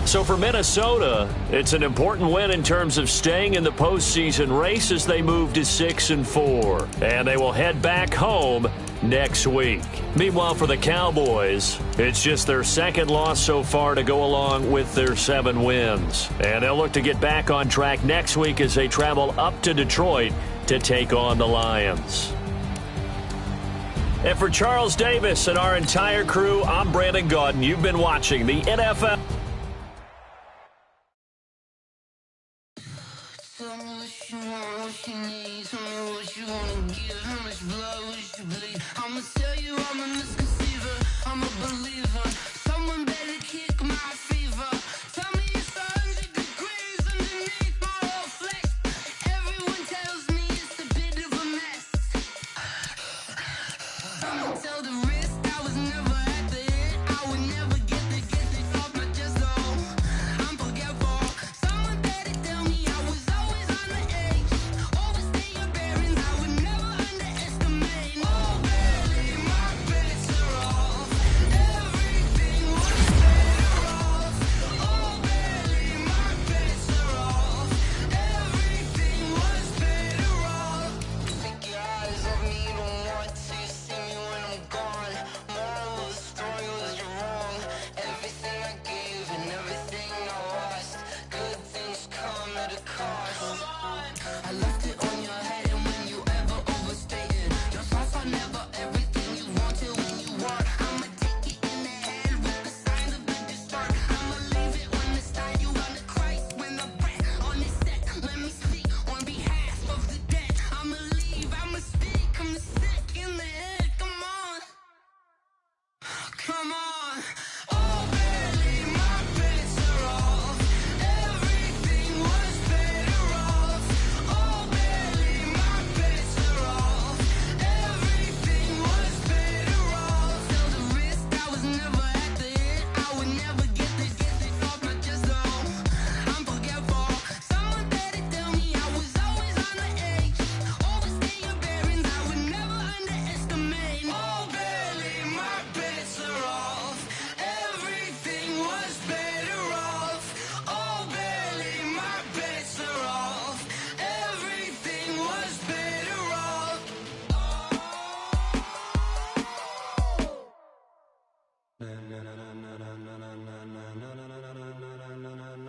So for Minnesota, it's an important win in terms of staying in the postseason race as they move to 6-4. And they will head back home next week. Meanwhile, for the Cowboys, it's just their second loss so far to go along with their 7 wins. And they'll look to get back on track next week as they travel up to Detroit to take on the Lions. And for Charles Davis and our entire crew, I'm Brandon Gaudin. You've been watching the NFL.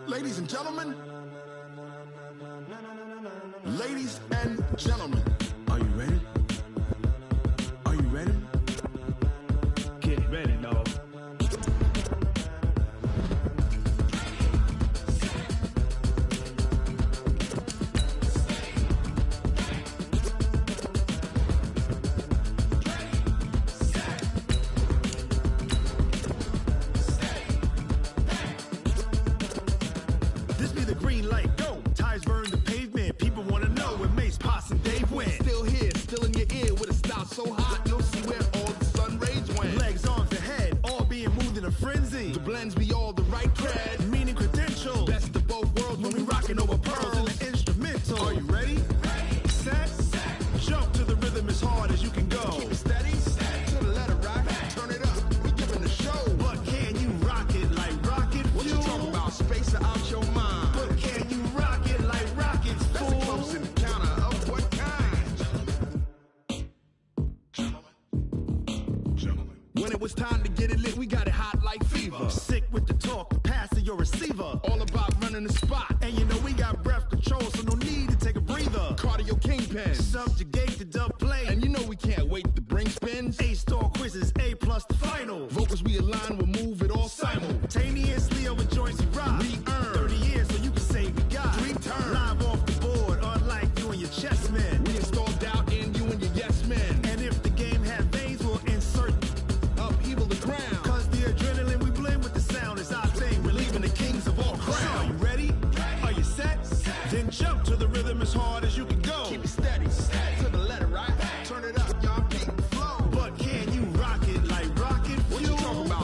Ladies and gentlemen, ladies and gentlemen, are you ready? Are you ready? Get ready, dog. So hot, you'll see where all the sun rays went. Legs, arms, and head, all being moved in a frenzy. The blends be all the right cred, meaning credentials. Best of both worlds when we rocking over pearls in the instrumental. Are you ready? Ready. Set. Jump to the rhythm as hard as you can go. Keep it steady. To the letter right. Turn it up. We giving the show. But can you rock it like rocket fuel? What you talking about? Space out your mind. But can you rock it like rockets, fool? That's a close encounter of what kind? When it was time to get it lit, we got it hot like fever. Sick with the talk, pass to your receiver. All about running the spot. And you know we got breath control, so no need to take a breather. Cardio kingpin, subjugate the dub play. And you know we can't wait to bring spins. A-star quizzes, A+ the final. Vocals we align, we'll move it all simultaneously over joints we rock. We earn 30 years, so you can say we got 3 turns. Live off the board, unlike you and your chess men. We install doubt in you and your yes men. And if the game had veins, we'll insert upheaval the ground. Cause the adrenaline we blend with the sound is our thing. Relieving the kings of all crowns. So are you ready? Are you set? Then jump to the rhythm as hard as you can go. Keep it steady. To the letter right. Turn it up, y'all. Keep the flow. But can you rock it like rocket fuel? What you talking about?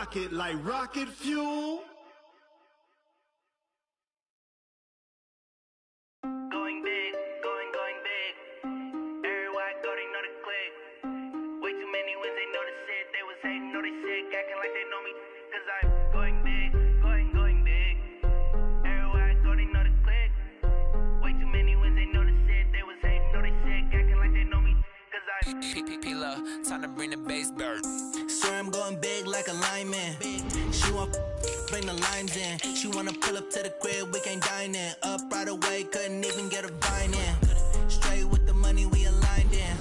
rocket like rocket fuel. Going big, going big. Everywhere I go, they know the click. Way too many wins, they know the shit. They was hating, know they sick, acting like they know me. Cause I'm going big, going big. Everywhere I go, they know the click. Way too many wins, they know the shit. They was hating, know they sick, acting like they know me. Cause I'm P-P-P-Love, time to bring the bass bird. Swear I'm going big like a lineman. She want bring the lines in. She wanna pull up to the crib, we can't dine in. Up right away, couldn't even get a vine in. Straight with the money we aligned in.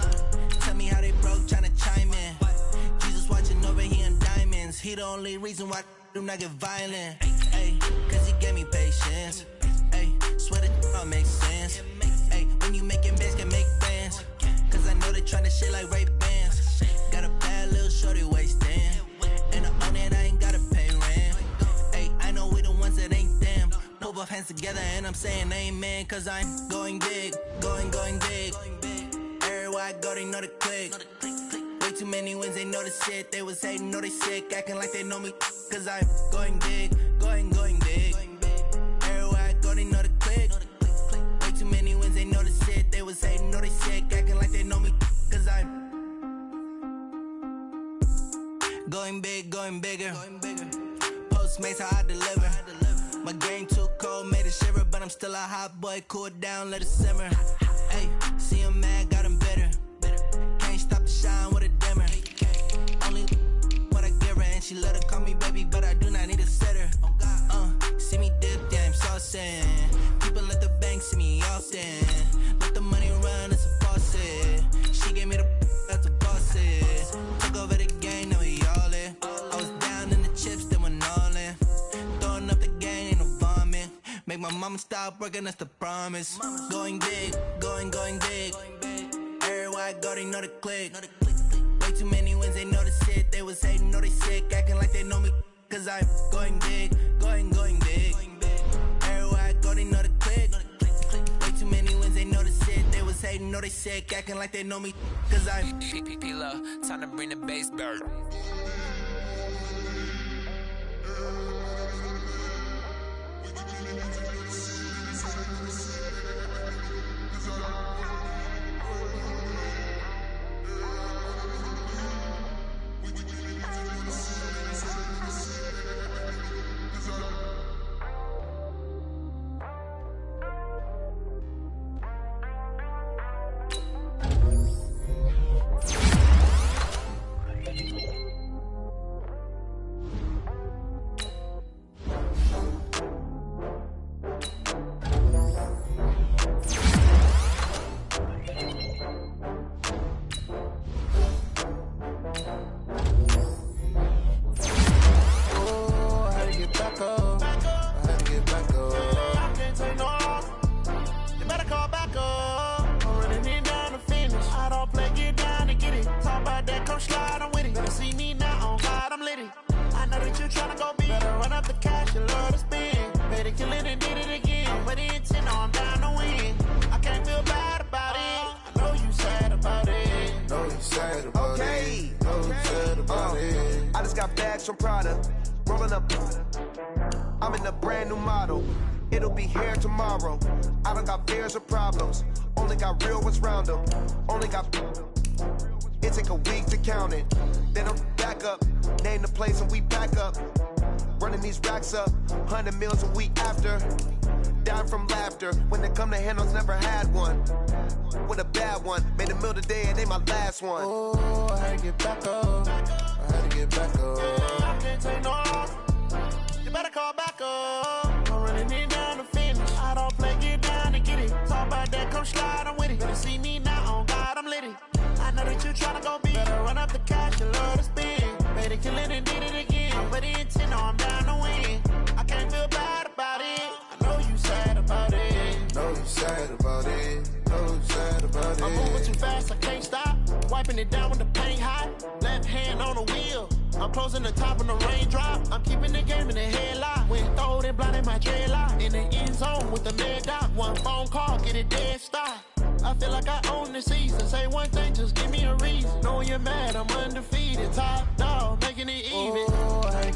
Tell me how they broke, tryna chime in. Jesus watching over here in diamonds. He the only reason why I do not get violent. Ay, cause he gave me patience. Ay, swear that all makes sense. Ay, when you making bands, can make bands. Cause I know they tryna shit like Ray-Bans. Got a bad little shorty wasting. And I own it, I ain't gotta pay rent. Ay, I know we the ones that ain't them. Put both hands together and I'm saying amen. Cause I'm going big, going big. Everywhere I go, they know the click. Way too many wins, they know the shit. They was hating, know they sick, acting like they know me. Cause I'm going big, going big. Everywhere I go, they know the click. Way too many wins, they know the shit. They was hating, know they sick, acting like they know me. Cause I'm going big, going bigger. Postmates, how I deliver. My game too cold, made it shiver, but I'm still a hot boy. Cool it down, let it simmer. Hey, see him mad, got him bitter. Can't stop the shine with a dimmer. Only what I give her, and she let her call me baby, but I do not need a sitter. See me dip, yeah, I'm saucing. People at the bank see me often. Let the money run, it's a faucet. She gave me the that's a faucet. Took over the game, now we all in. I was down in the chips, then went all in. Throwing up the game, ain't no vomit. Make my mama stop working, that's the promise. Going big, going big. Everywhere I go, they know the click. Way too many wins, they know the shit. They was hating, know they sick, acting like they know me. Cause I'm going big, going big. Everywhere I go, they know the click. Way too many wins, they know the shit. They was hating, know they sick, acting like they know me. Cause I'm P-P-P-Love, time to bring the bass bird. From Prada, rolling up. I'm in a brand new model. It'll be here tomorrow. I don't got fears or problems. Only got real ones round them. Only got. It take a week to count it. Then I'm back up. Name the place and we back up. Running these racks up. 100 meals a week after. Down from laughter. When they come to handles, never had one. With a bad one. Made a meal today and they my last one. Oh, I had to get back up. I had to get back up. I can't take no loss. You better call back up. I'm running it down to finish. I don't play, get down to get it. Talk about that, come slide, I'm with it. Better see me now, on God, I'm lit it. I know that you tryna go big. Better run up the cash, you love to spend. Made it, kill it, and did it again. I'm with the intent, no, I'm down to win. I can't feel bad about it. I know you sad about it. Know you sad about it. Know you sad about it. I'm moving too fast, I can't stop. Wiping it down with the paint hot. Left hand on the wheel. I'm closing the top when the raindrop. I'm keeping the game in the headlock. Went throwed and blinded my dreadlock. In the end zone with the mad dot. One phone call, get it dead stop. I feel like I own the season. Say one thing, just give me a reason. Knowing you're mad, I'm undefeated. Top dog, making it even. Oh, I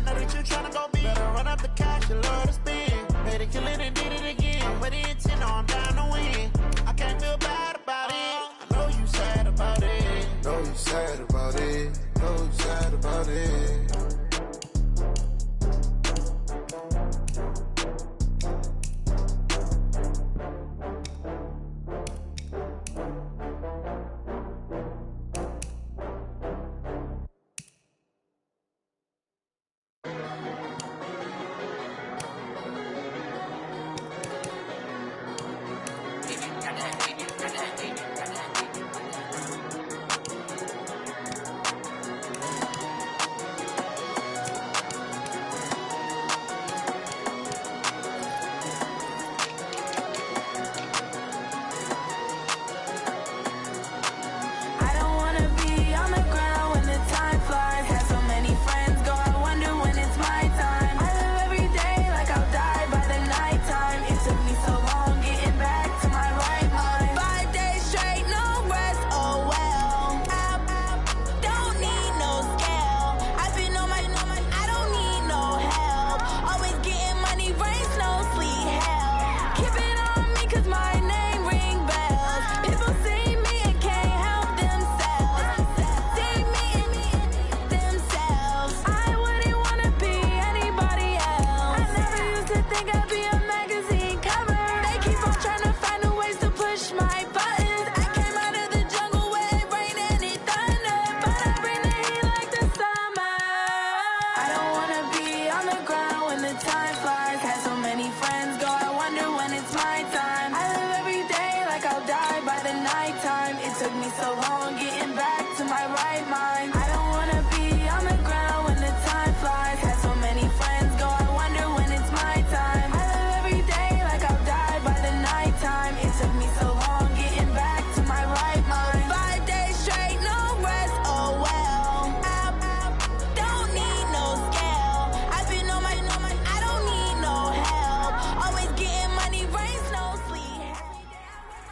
know that you tryna go big. Better run up the cash, you love to spend. Made it, kill it, and did it again. With the intent, know I'm down to win. I can't feel bad about it. I know you sad about it. Know you sad about it. Know you sad about it.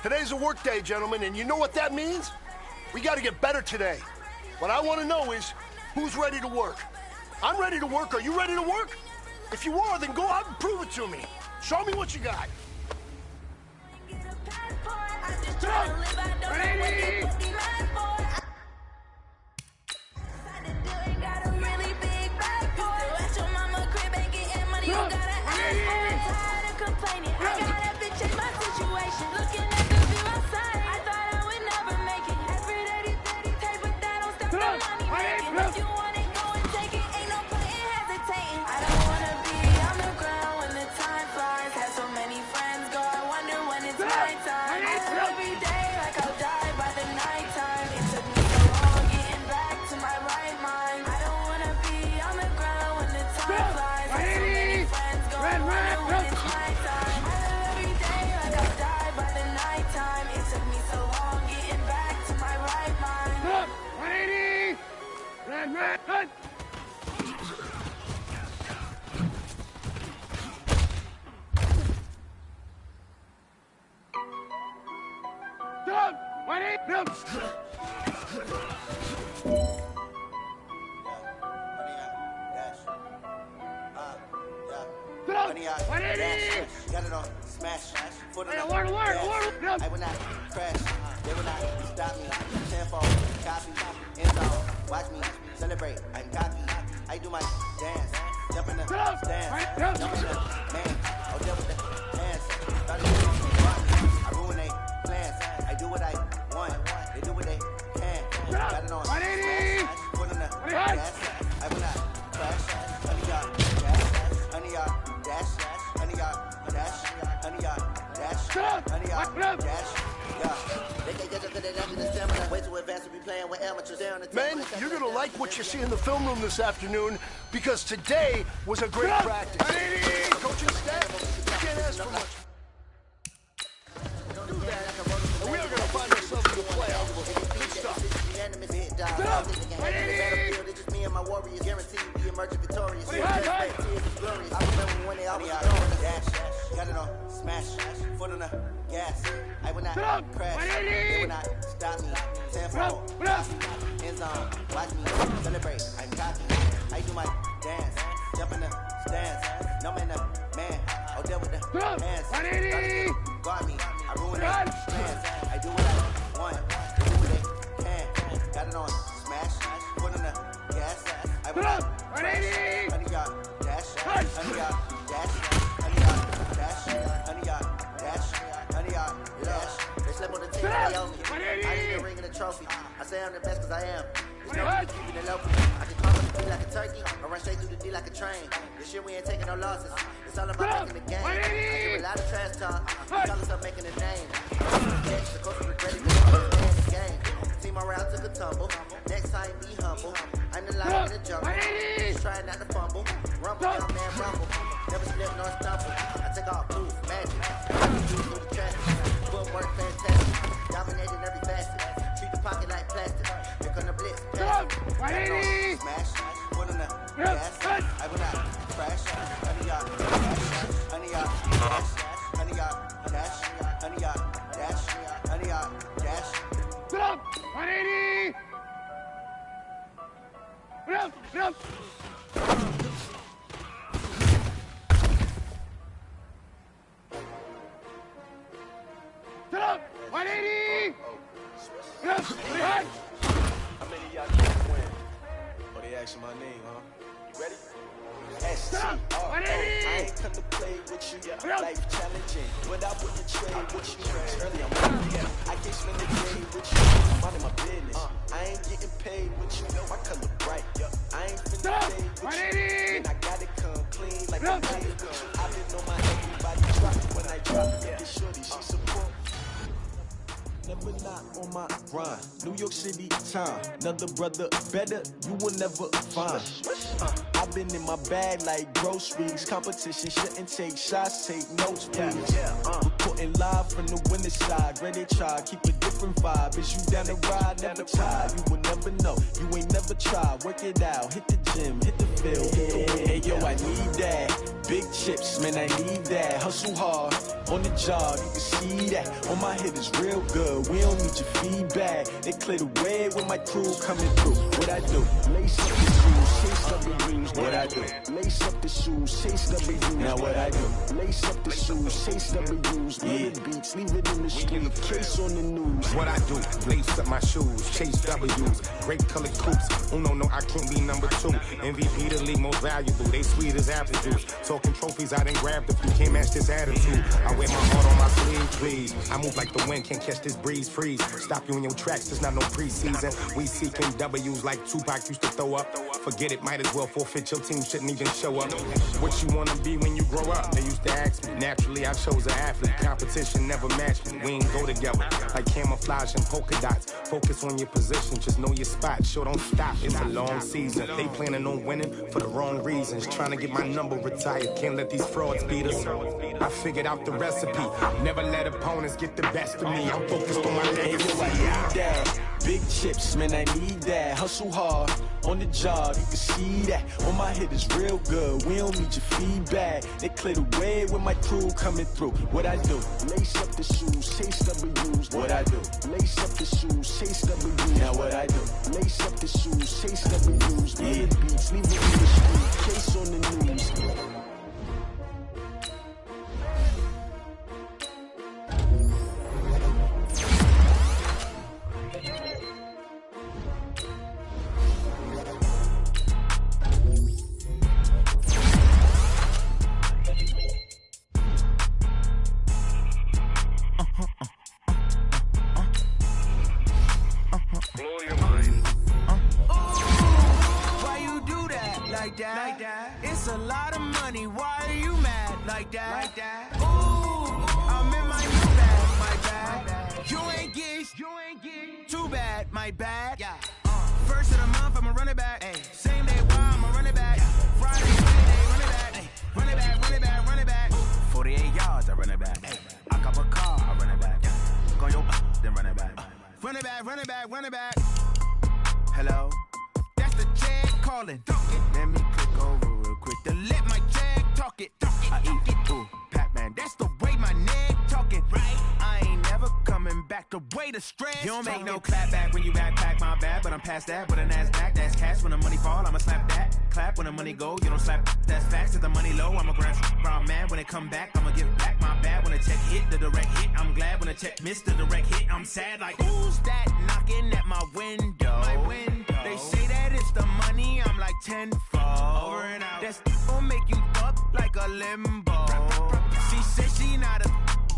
Today's a work day, gentlemen, and you know what that means? We got to get better today. What I want to know is, who's ready to work? I'm ready to work. Are you ready to work? If you are, then go out and prove it to me. Show me what you got. Ready? Got it on smash, foot on the gas. I will not crash, they will not stop me. Tenfold, copy, end zone, watch me celebrate. I'm cocky, I do my dance, jump in the stands, jump in the man, I'll deal with the hands. Started I ruin they plans, I do what I want, they do what they can. Got it on smash, foot on the gas. I will not crash, honey y'all dash, honey y'all dash. Honey yard dash, honey yard dash, honey yard dash. Way too advanced to be playing with amateurs. Men, you're gonna like what you see in the film room this afternoon because today was a great practice. Coaching staff, you can't ask for much. Do that, and we are gonna find ourselves in the playoffs. Good stuff. It's just me and my warriors, guaranteed we emerge victorious. I remember when they always dash, got it on smash, foot on the gas. I will not crash, they will not stop me. Tenfold, end zone, watch me celebrate. I'm cocky, I do my dance, trans. I do what I want. They do what they can. Got it on smash. Put on the gas. I will not crash. Honey, y'all dash. Honey, y'all dash. Honey, y'all dash. Honey, y'all dash. Honey, y'all dash. They slept on the team, they own me. I need a ring and a trophy. I say I'm the best because I am. There's no one keeping it local. I can climb up the D like a turkey, or run straight through the D like a train. This year we ain't taking no losses. It's all about making the game. I hear a lot of trash talk. We call ourselves making a name. The coach regret it, but the game. Team around took a tumble. Next time be humble. I'm the lion in the jungle. Just trying not to fumble. Rumble, young man, rumble. Never slip nor stumble. I take off proof, magic. Through the traffic. Footwork fantastic. Dominating every facet. Treat the pocket like plastic. Here come the blitz. Smash. Put on the gas. I will not crash. Honey, y'all dash. Honey, y'all dash. Honey, y'all dash. Honey, y'all dash. Honey, y'all dash. Sit up! 180! Sit up! Sit up! Sit up! 180! Sit up! Sit How many of y'all can't win? Oh, they asking my name, huh? You ready? S-C-R-O. I ain't come to play with you, life challenging, but I wouldn't trade with you. Early I'm on, I can't spend the day with you, minding my business. I ain't getting paid with you, my color bright. I ain't finna play with you, and I gotta come clean like a play with you. I've been on my everybody drop when I drop. Get shorty, she support. Never not on my grind. New York City time. Another brother better, you will never find. I've been in my bag like groceries. Competition shouldn't take shots, take notes, please. Reporting live from the winning side. Ready to try, keep a different vibe. Is you down the ride, never tired. You will never know, you ain't never tried. Work it out, hit the gym, hit the field, hit the wheel. Hey yo, I need that. Big chips, man, I need that. Hustle hard, on the job, you can see that. On my hit is real good, we don't need your feedback. They clear the way when my crew coming through. What I do? Lace up the shoes, chase W's. What I do? Lace up the shoes, chase W's. Now what I do? Lace up the shoes, chase W's. Yeah. Beats, leave it in the street, case on the news. What I do? Lace up my shoes, chase W's. Great colored coops. Oh no, I can't be number 2. MVP the league most valuable. They sweet as apple juice. Talking trophies, I done grabbed if you can't match this attitude. I wear my heart on my sleeve, please. I move like the wind, can't catch this breeze, freeze. Stop you in your tracks, there's not no preseason. We seeking W's like Tupac used to throw up. Forget it, might as well forfeit, your team shouldn't even show up. What you wanna be when you grow up? They used to ask me. Naturally, I chose an athlete. Competition never matched me. We ain't go together like camouflage and polka dots. Focus on your position, just know your spot. Sure, don't stop, it's a long season. They planning on winning for the wrong reasons. Trying to get my number retired, can't let these frauds beat us. I figured out the recipe. Never let opponents get the best of me. I'm focused on my legacy. I need that. Big chips, man, I need that. Hustle hard, on the job, you can see that. On my hit is real good, we don't need your feedback. They clear the way when my crew coming through. What I do? Lace up the shoes, chase W's. What I do? Lace up the shoes, chase W's. Now what I do? Lace up the shoes, chase W's. Yeah. Beats, leave it in the street, case on the news. Like that. It's a lot of money. Why are you mad like that? Ooh, I'm in my new bag, my bad. You ain't geek. Too bad, my bad. Yeah. First of the month, I'ma run it back. Ay. Same day, why I'ma run it back. Friday, Monday, run it back. Ay. Run it back, run it back, run it back. 48 yards, I run it back. Ay. I cop a car, I run it back. Go your then run it back. Run it back, run it back, run it back. Hello? That's the check calling. Let me click over real quick to let my check talk it. I eat it, ooh, Pac-Man. That's the way my neck talking. Right? I ain't never coming back. The way the stress. You don't make no clap back when you backpack, my bad. But I'm past that, but a NASDAQ, that's cash. When the money fall, I'ma slap that. Clap when the money go, you don't slap, that's facts. If the money low, I'ma grab brown man. When it come back, I'ma give back my bad. When the check hit, the direct hit, I'm glad. When the check missed the direct hit, I'm sad. Like, who's that knocking at my window? They say that it's the money, I'm like tenfold. Over and out. That's gon' make you up like a limbo. She said she not a,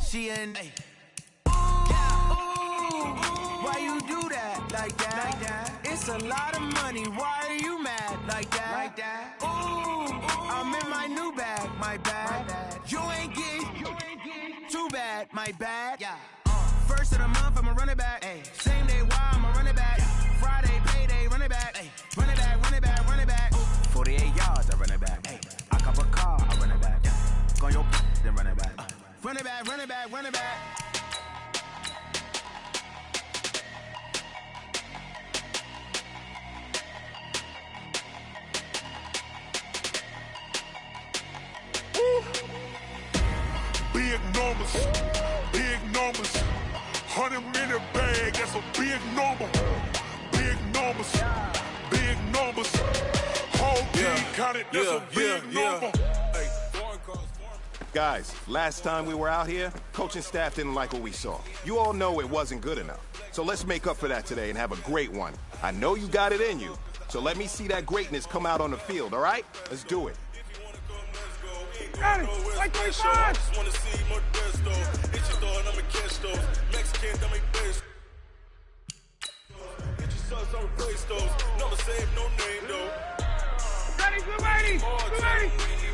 she an. Why you do that like that? It's a lot of money. Why are you mad like that? Ooh, I'm in my new bag, my bad. You ain't getting too bad, my bad. First of the month, I'ma run it back. Same day, why I'ma run it back. Friday, payday, run it back. Run it back, run it back, run it back. 48 yards, I run it back. I cop a car, I run it back. Go on your then run it back. Run it back, run it back, run it back. Big numbers, big numbers. 100-minute bag, that's a big number. Big numbers, big numbers. Whole team counted, that's a big number. Guys, last time we were out here, coaching staff didn't like what we saw. You all know it wasn't good enough. So let's make up for that today and have a great one. I know you got it in you, so let me see that greatness come out on the field, all right? Let's do it. Got it! Like 25! Just wanna see more Desto. Hit your door and I'ma catch those. Mexican, that make best. Get your sons on replace those. Never save no name though. Ready, good ready! Good ready!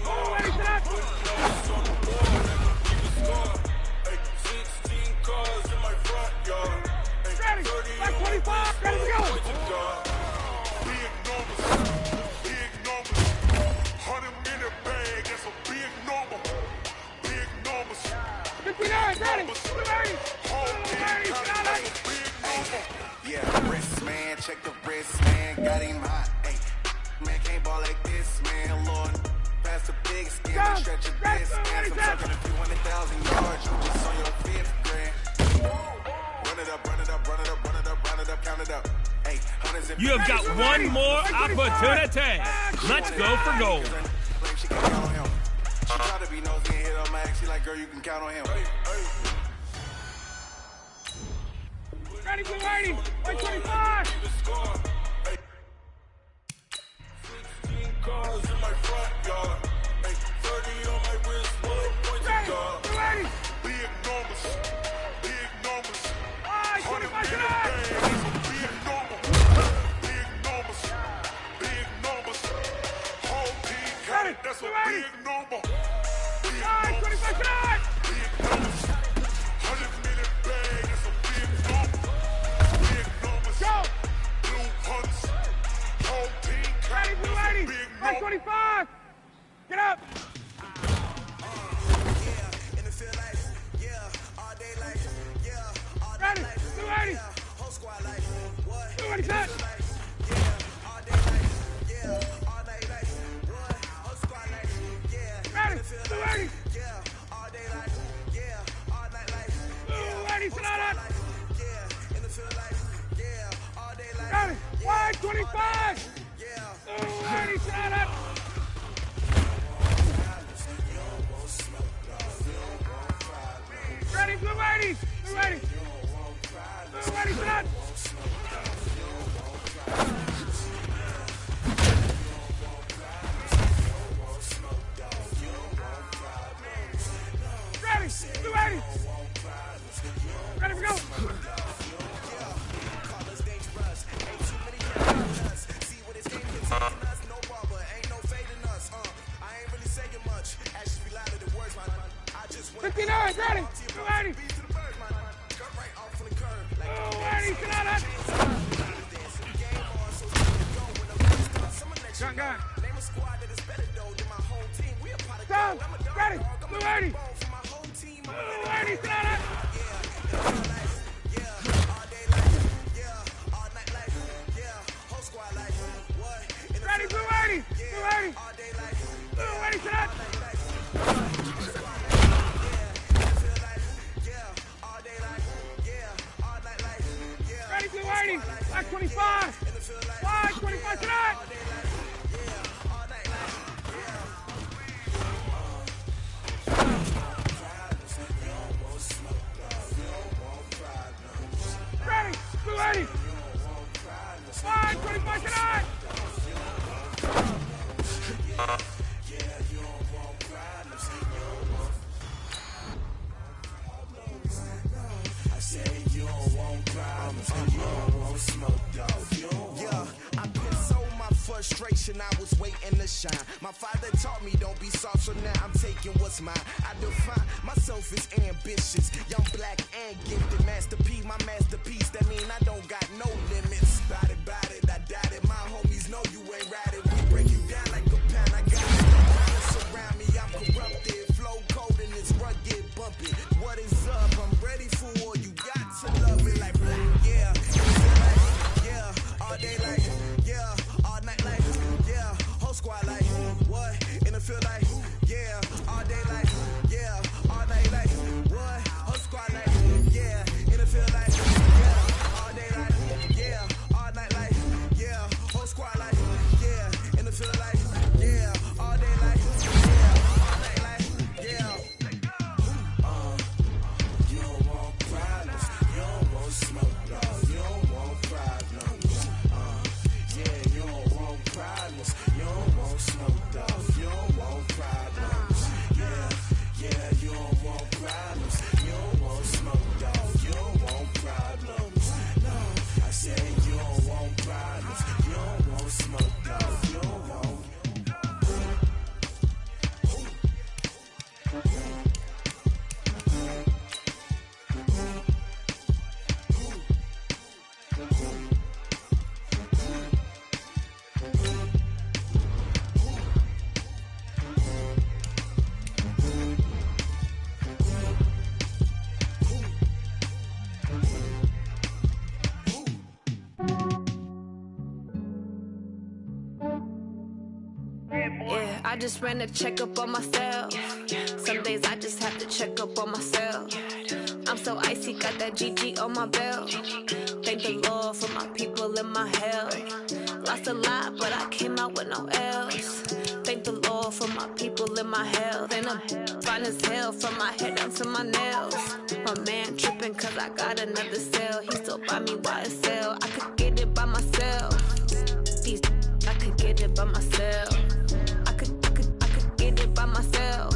Oh, ready for that! On the board, keep the score. 16 cars in my front yard. Ready! Like 25! Ready to go! Big numbers. Big numbers. 100-minute bag, that's a big number. Big numbers. 59, ready! Good ready! Ready, got it! Big number. Yeah, wrist man, check the wrist man, got him hot. Ay, man can't ball like this, man. Lord, pass the big skin, stretch your best, man. I'm talking a few 100,000 yards, you just on your fifth grand. Run it up, run it up, run it up, run it up, run it up, count it up. Hey, you have got one more opportunity. Let's go for gold. She can count on him. She try to be nosy and hit on Max. She like, girl, you can count on him. Ready, good ready! Like 25! 16 cars in my front yard. 30 on my wrist, 1 point to guard. Ready! Big numbers, big numbers. 25 big number. Big numbers, big numbers. Whole team counted, that's a big number. Big numbers, 25 tonight! big numbers. 100-minute bag, that's a big number. Big numbers. Go! Blue hunts. Whole team Ready, counted, blue that's a ready! big Like number. 25! Get up! Ready, blue ready! Blue ready, set! Ready, blue ready! Blue ready, Sonata! Ready, wide 25! Blue ready, Sonata! Ready, blue ready! Blue ready! Blue ready, Sonata! Ready, blue ready! Ready to go! $59, ready! Blue ready! Blue ready, Sonata! Gun, gun! Down, ready! Blue ready! Blue ready, Sonata! Ready, blue ready! Blue ready! Blue ready, Sonata! My father taught me don't be soft, so now I'm taking what's mine. I define myself as ambitious, young, black, and gifted. Master P, my masterpiece. That mean I don't got no limits. Bout it, I doubt it. My homies know you ain't ride it. We break you down like a pound. I got it. Violence around me, I'm corrupted. Flow cold and it's rugged, bumpy. What is up? I'm ready for war. You got to love it like, yeah. Yeah, all day like, yeah. All night like, yeah. Whole squad like, what? In the field like, yeah. All day like, yeah. All night like, what? Whole squad like, yeah. In the field like, yeah. All day like, yeah. All night like, yeah. Whole squad like, yeah. In the field like, yeah. All day like, yeah. All night like, yeah. You don't want problems. You don't want smoke, dog. You don't want problems. Yeah, you don't want problems. You don't want smoke, dog. You don't want problems. Yeah, you don't want problems. You don't want smoke, dog. You don't want problems. No, I said you don't want problems. You don't want smoke, dog. You don't want. Yeah, I just ran a checkup on myself. Some days I just have to check up on myself. I'm so icy, got that GG on my belt. Thank the Lord for my people and my health. Lost a lot, but I came out with no L's. Thank the Lord for my people and my health. And I'm fine as hell from my head down to my nails. My man tripping cause I got another cell. He still buy me YSL. I could get it by myself. These I could get it by myself. I could get it by myself.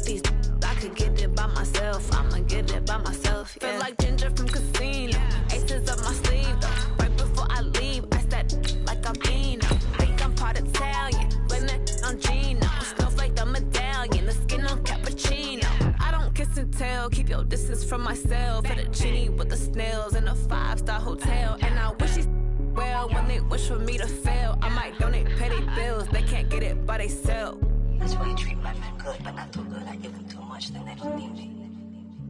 These I could get it by myself. I'ma get it by myself. Yeah. Feel like Ginger from Casino. Aces up my sleeve though. Right before I leave, I said like I'm Eno. Think I'm part Italian. Blame it on Gino. Snowflake the medallion. The skin on cappuccino. I don't kiss and tell. Keep your distance from myself. At a genie with the snails in a 5-star hotel. And I wish he's well when they wish for me to fail. I might donate petty bills. They can't get it by they sell. That's why you treat my men good, but not too good. I give them too much, then they don't need me.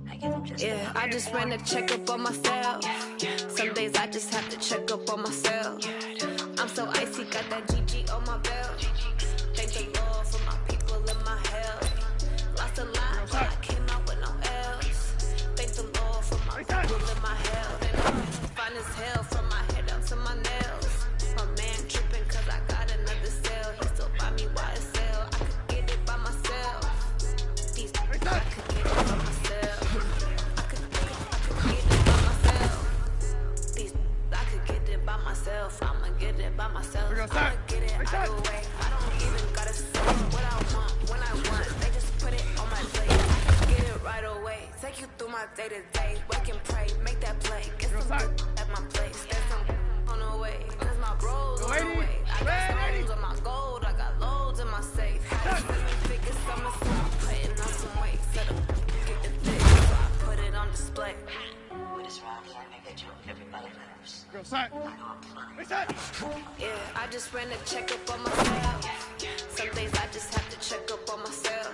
I give them just yeah, I just ran a checkup on myself. Some days I just have to check up on myself. I'm so icy, got that GG on my belt. Thank the Lord for my people and my health. Lost a lot, but I came out with no L's. Thank the Lord for my people and my health. And I'm fine as hell from my head down to my nails. My man tripping cause I got another cell. He still buy me YSL. I could get it by myself. These I could get it by myself. I could get it by myself. These I could get it by myself. I'ma get it by myself. I'ma get it either way. I don't even gotta say what I want when I want. They just put it on my plate. I can get it right away. Take you through my day to day. Wake and pray, make that play. Get some good at my place. There's some on the way. Cause my bros on the way. I got stones on my gold. I got loads in my safe. Had 7 figures summer, so I'm putting on some weight. Set up, get the thick, so I put it on display. With this round, I make a joke. Everybody laughs. Go, side. I know I'm funny. Yeah, I just ran a checkup on myself. Some days I just have to check up on myself.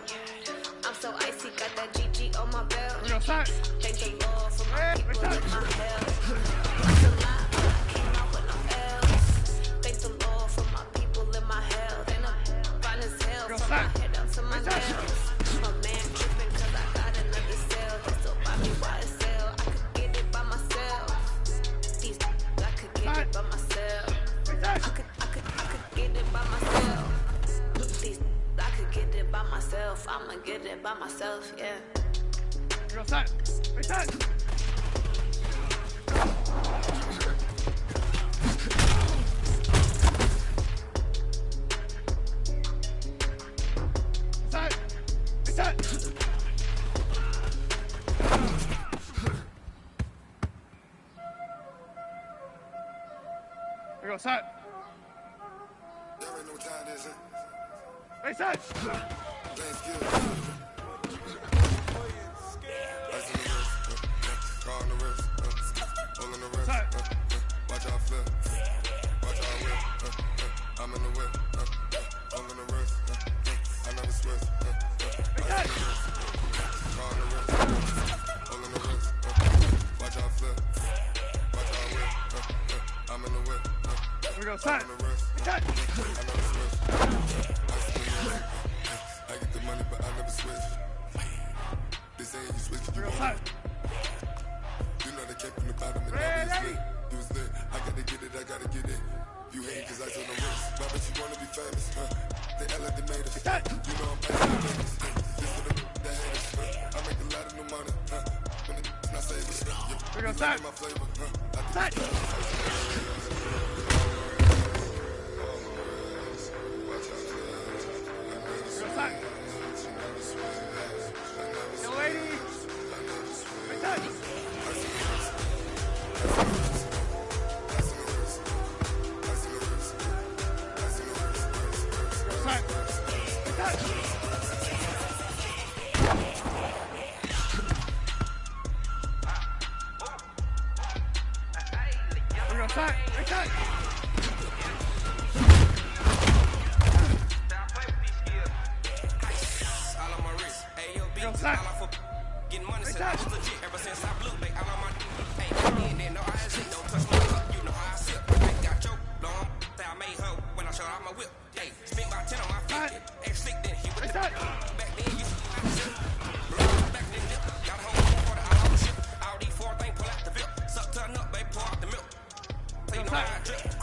I'm so icy, got that GG on my belt. Go, side. Thank the Lord for my people and my health. Lost a lot, but I came out with no L's. Thank the Lord for my people and my health. And I'm fine as hell from my head down to my nails. My man tripping cause I got another cell. He still buy me YSL. I could get it by myself. These I could get it by myself. I could get it by myself. These I could get it by myself. I'ma get it by myself, yeah. Go, side. Side. Go, side. Y'all already know what time it is, huh? Reset. Watch out flip, watch out whip. I'm in the whip, all in the wrist. I never switch. Car on the wrist, all in the wrist. Watch out flip, watch out whip. I'm in the whip. Here we go, side. I never switch. I get the money, but I never switch. They say you switch, you won't. You know they came from the bottom and now we lit. You was lit, I gotta get it, I gotta get it. You hate cause I told them wrist. Why but you wanna be famous, They Ella they made us. You know I'm back to the Vegas. This for the haters, I make a lot of new money, When it's not saving, We're gonna start. My flavor, Start. Yo, lady. Reset. We're gonna start. Reset. Getting money since I was legit ever since I blew back out on my hey, and then no I ain't don't touch my cup, you know how I sip. I got your long I made her when I showed out my whip. Hey, spent about 10 on my feet. Ex-slick then he was back then you see back then got a whole for the all the shit. All these four things pull out the bill. Suck turn up, baby, pour out the milk. So you know how I drip,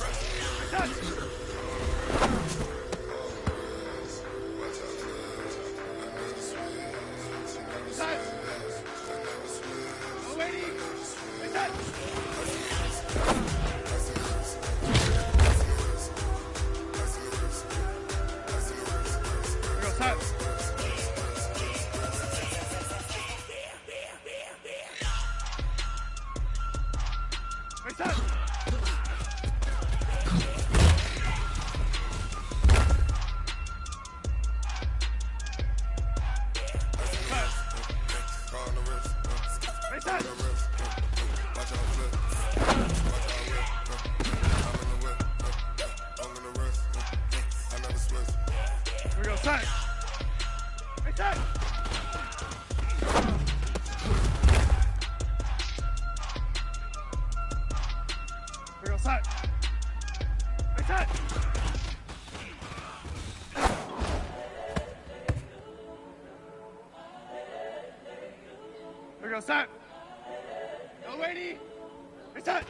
Start. Yo, lady. Reset.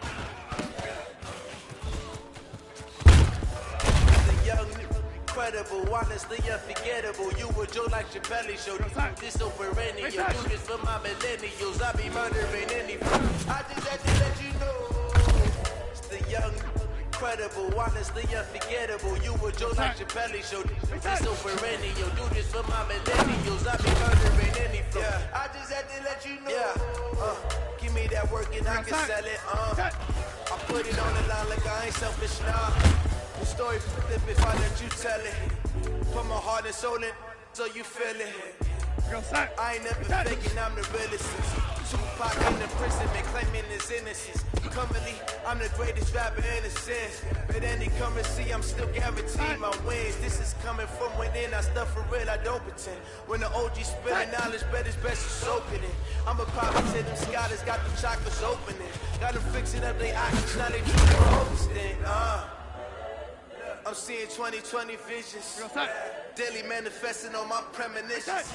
The young, incredible, honestly unforgettable. You were Joe like your belly show. This over any. You do this for my millennials. I be murdering any. I just had to let you know. It's the young, incredible, honestly unforgettable. You were Joe like your belly show. This over any. You do this for my millennials. I be murdering any. I just had to let you know. Give me that work and I can sell it. I put it on the line like I ain't selfish now. The story flip if I let you tell it. Put my heart and soul in so you feel it. I ain't never faking, I'm the realest. Tupac in the prison, man, claiming his innocence. Currently, I'm the greatest rapper in a sense. But any currency, I'm still guaranteed my wins. This is coming from within, I stuff for real, I don't pretend. When the OG spilling knowledge, bet it's best to soaking it. I'm a prophet to them scholars, got the chakras opening. Got them fixing up their eyes, now they keep focusing. I'm seeing 2020 visions. Daily manifesting on my premonitions.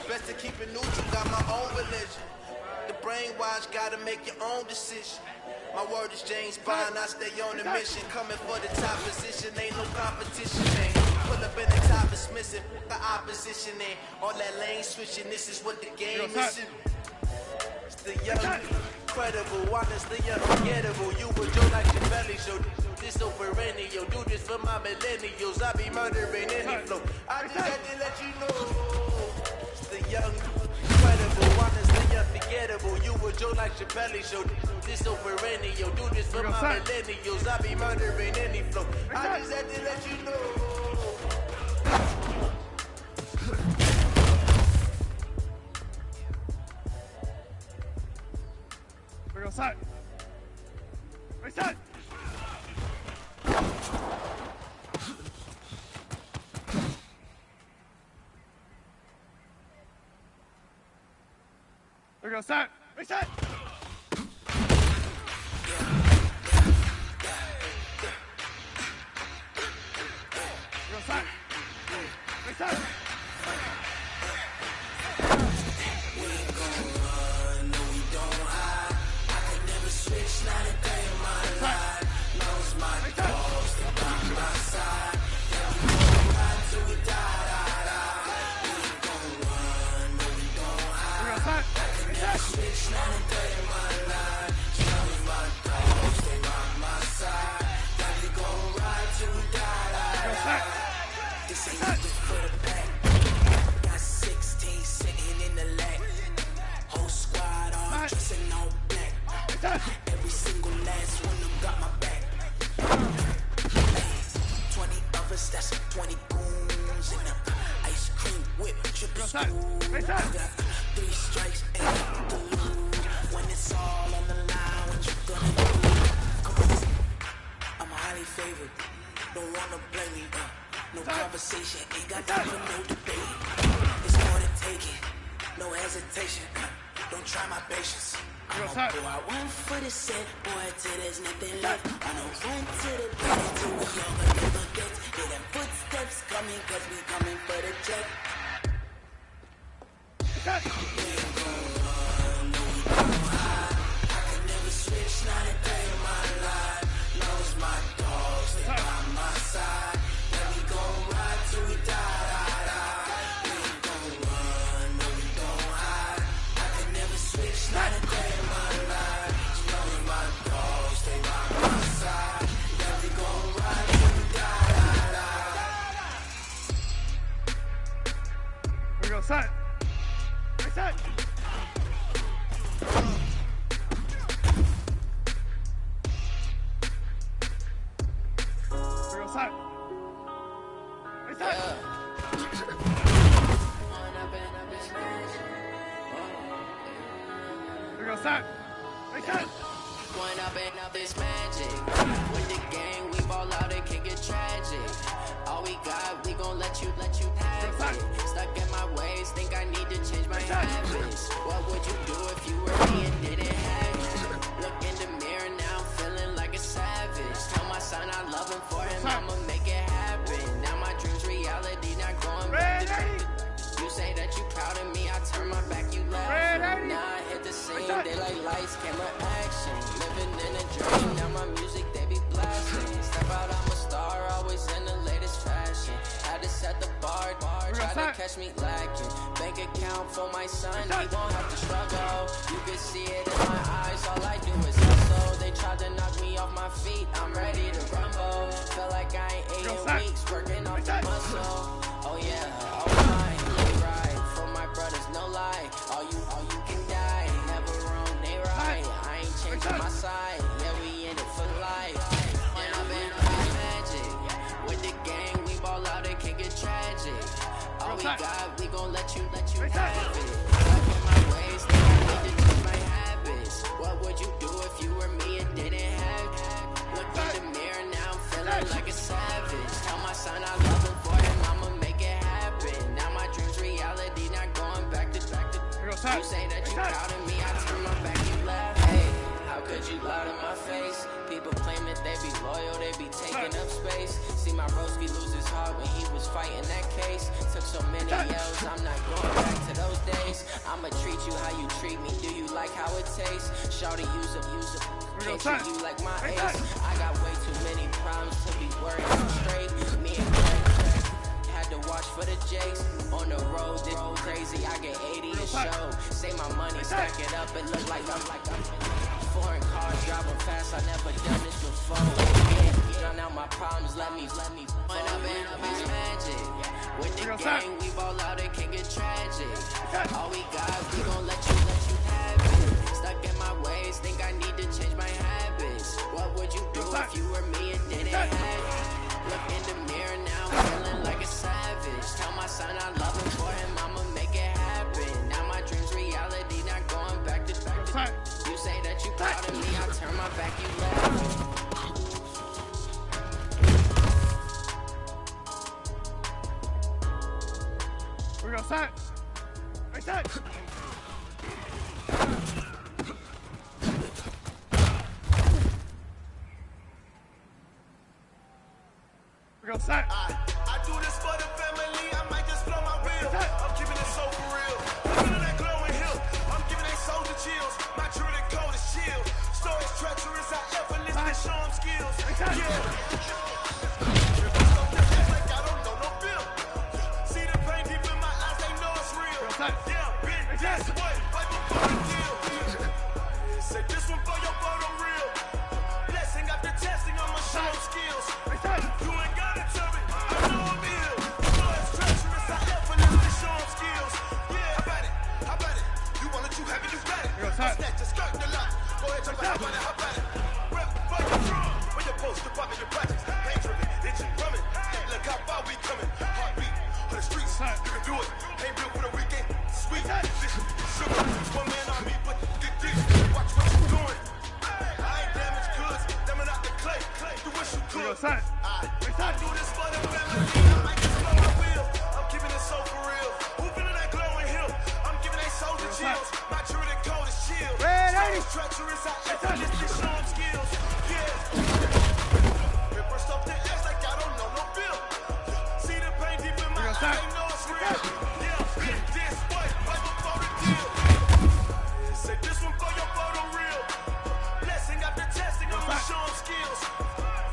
Best to keep it neutral, got my own religion. The brainwash, gotta make your own decision. My word is James Bond, I stay on a mission. Coming for the top position, ain't no competition, man. Pull up in the top, it's missing the opposition, and all that lane switching, this is what the game is. It's the young, incredible, honestly unforgettable. You were Joe like your belly show. This over any, yo, do this for my millennials. I be murdering any flow. I just had to let you know. It's the young, incredible, honestly unforgettable. You were Joe like your belly show. This over any, yo, do this for my millennials. I be murdering any flow. I just had to let you know. outside. Right side. There we go, side. Right side. There we go, side. Right side. Switch, not a day in my life. Knows my dogs, they by my side. Yeah, we gon' ride till we die. We ain't gon' run, no, we gon' hide. I can never switch, not a day in my life. Knows my dogs, they by my side. Yeah, we gon' ride till we die. This ain't nothing for the back. Got 16 sitting in the lag. Whole squad all dressing all black. Every single last one of them got my back. 20 of us, that's 20 goons in the ice cream whip, triple spoon. I got 3 strikes and nothing to lose. When it's all on the line, what you gonna do? Come on, I'm highly favored. Don't wanna blame me. No conversation, ain't got time for no debate. It's more than taking, no hesitation. Don't try my patience. I'ma go out one for the set, boy, till there's nothing left. I'ma run to the bed till we all never get. Hear them footsteps coming, cause we coming for the check. We ain't gon' run, no, we gon' hide. I can never switch, not a day in my life. Knows my dogs, they by my side. Yeah, we gon' ride till we die. We ain't gon' run, no, we gon' hide. I can never switch, not a day. Side. Right side. There we go, side. Right side. There we go, side. Right side. One up and up is magic. With the gang, we ball out, it can get tragic. All we got, we gon' let you have it. Stuck in my ways, think I need to change my habits. What would you do if you were me and didn't have it? Look in the mirror now, feeling like a savage. Tell my son I love him, for him I'ma make it happen. Now my dream's reality, not going back to back. You say that you proud of me, I turn my back, you laugh. Now I hit the scene, they like lights, camera, action. Living in a dream, now my music, they be blasting. Step out, I'm a star, always in the latest fashion. Had to set the bar, try to catch me lacking. Bank account for my son, he won't have to struggle. You can see it in my eyes, all I do is hustle. They tried to knock me off my feet, I'm ready to rumble. Feel like I ain't ate in weeks, working off the muscle. Oh yeah, all mine, they right. For my brothers, no lie. All you can die, never wrong, they right. I ain't changing my side, yeah, we in it for life. And I've been magic. With the gang, we ball out, it can get tragic. All we got, we gon' let you have it. Stuck in my ways, think I need to change my habits. What would you do if you were me and didn't have it? Look in the mirror now, I'm feeling like a savage. Tell my son I love him, for him I'ma make it happen. Now my dream's reality, not going back to. You say that you proud of me, I turn my back, you laugh. Hey, how could you lie to my face? People claim that they be loyal, they be taking up space. See my broski lose his heart when he was fighting that case. Took so many L's, I'm not going back to those days. I'ma treat you how you treat me, do you like how it tastes? Shawty use up, can't treat you like my ace. I got way too many problems to be worried I'm straight. Me and Greg had to watch for the Jakes. On the road, this crazy, I get 80 a show. Say my money, stack it up, it look like I'm foreign cars driving fast, I never done this before. Yeah, drown out my problems, let me point up and up is magic. With the gang, we ball out, it can get tragic. All we got, we gon' let you have it. Stuck in my ways, think I need to change my habits. What would you do if you were me and didn't have it? Look in the mirror now, feeling like a savage. Tell my son I love him, for him I'ma make it happen. Now my dream's reality, not going back to. You say that you proud of me. We're gonna set. Right set. We're gonna set. I do this for the family. I might just blow my wheel. I'm keeping it so for real. Looking at that glowing hill. I'm giving they soldier chills. My truly code is chill. Stories treacherous. I effortlessly show them skills. Yeah. Yeah, big that's what, like before the deal. Say this one for your photo real. Blessing after testing, I'ma show them skills. You ain't gotta tell me, I know I'm ill. Stories treacherous, I effortlessly show them skills. Yeah, how about it? You want it, you have it, you got it. I snatch a skirt in the lot. Go ahead, jump out, how about it? Rep for your drum, when you're supposed to pop in your projects. Pain driven, itching, drumming. Look how far we coming. Heartbeat on the streets, you can do it. Ain't built for the weekend. Sweet, sugar, one man on me, but get deep. Watch what you doing. I ain't damaged goods, damn out the clay. Do what you could. I do this for the family. I might just blow my wheel. I'm keeping it so for real. Who feeling that glowing hill? I'm giving they soldier chills. My true to code is chill. Stories treacherous, I effortlessly show them skills. Yeah. Paper stuff the edge like I don't know no bill. See the pain deep in my eyes, they know it's real. Yeah, big this way. Say this one for your photo real. Blessing after testing, I'ma show them skills.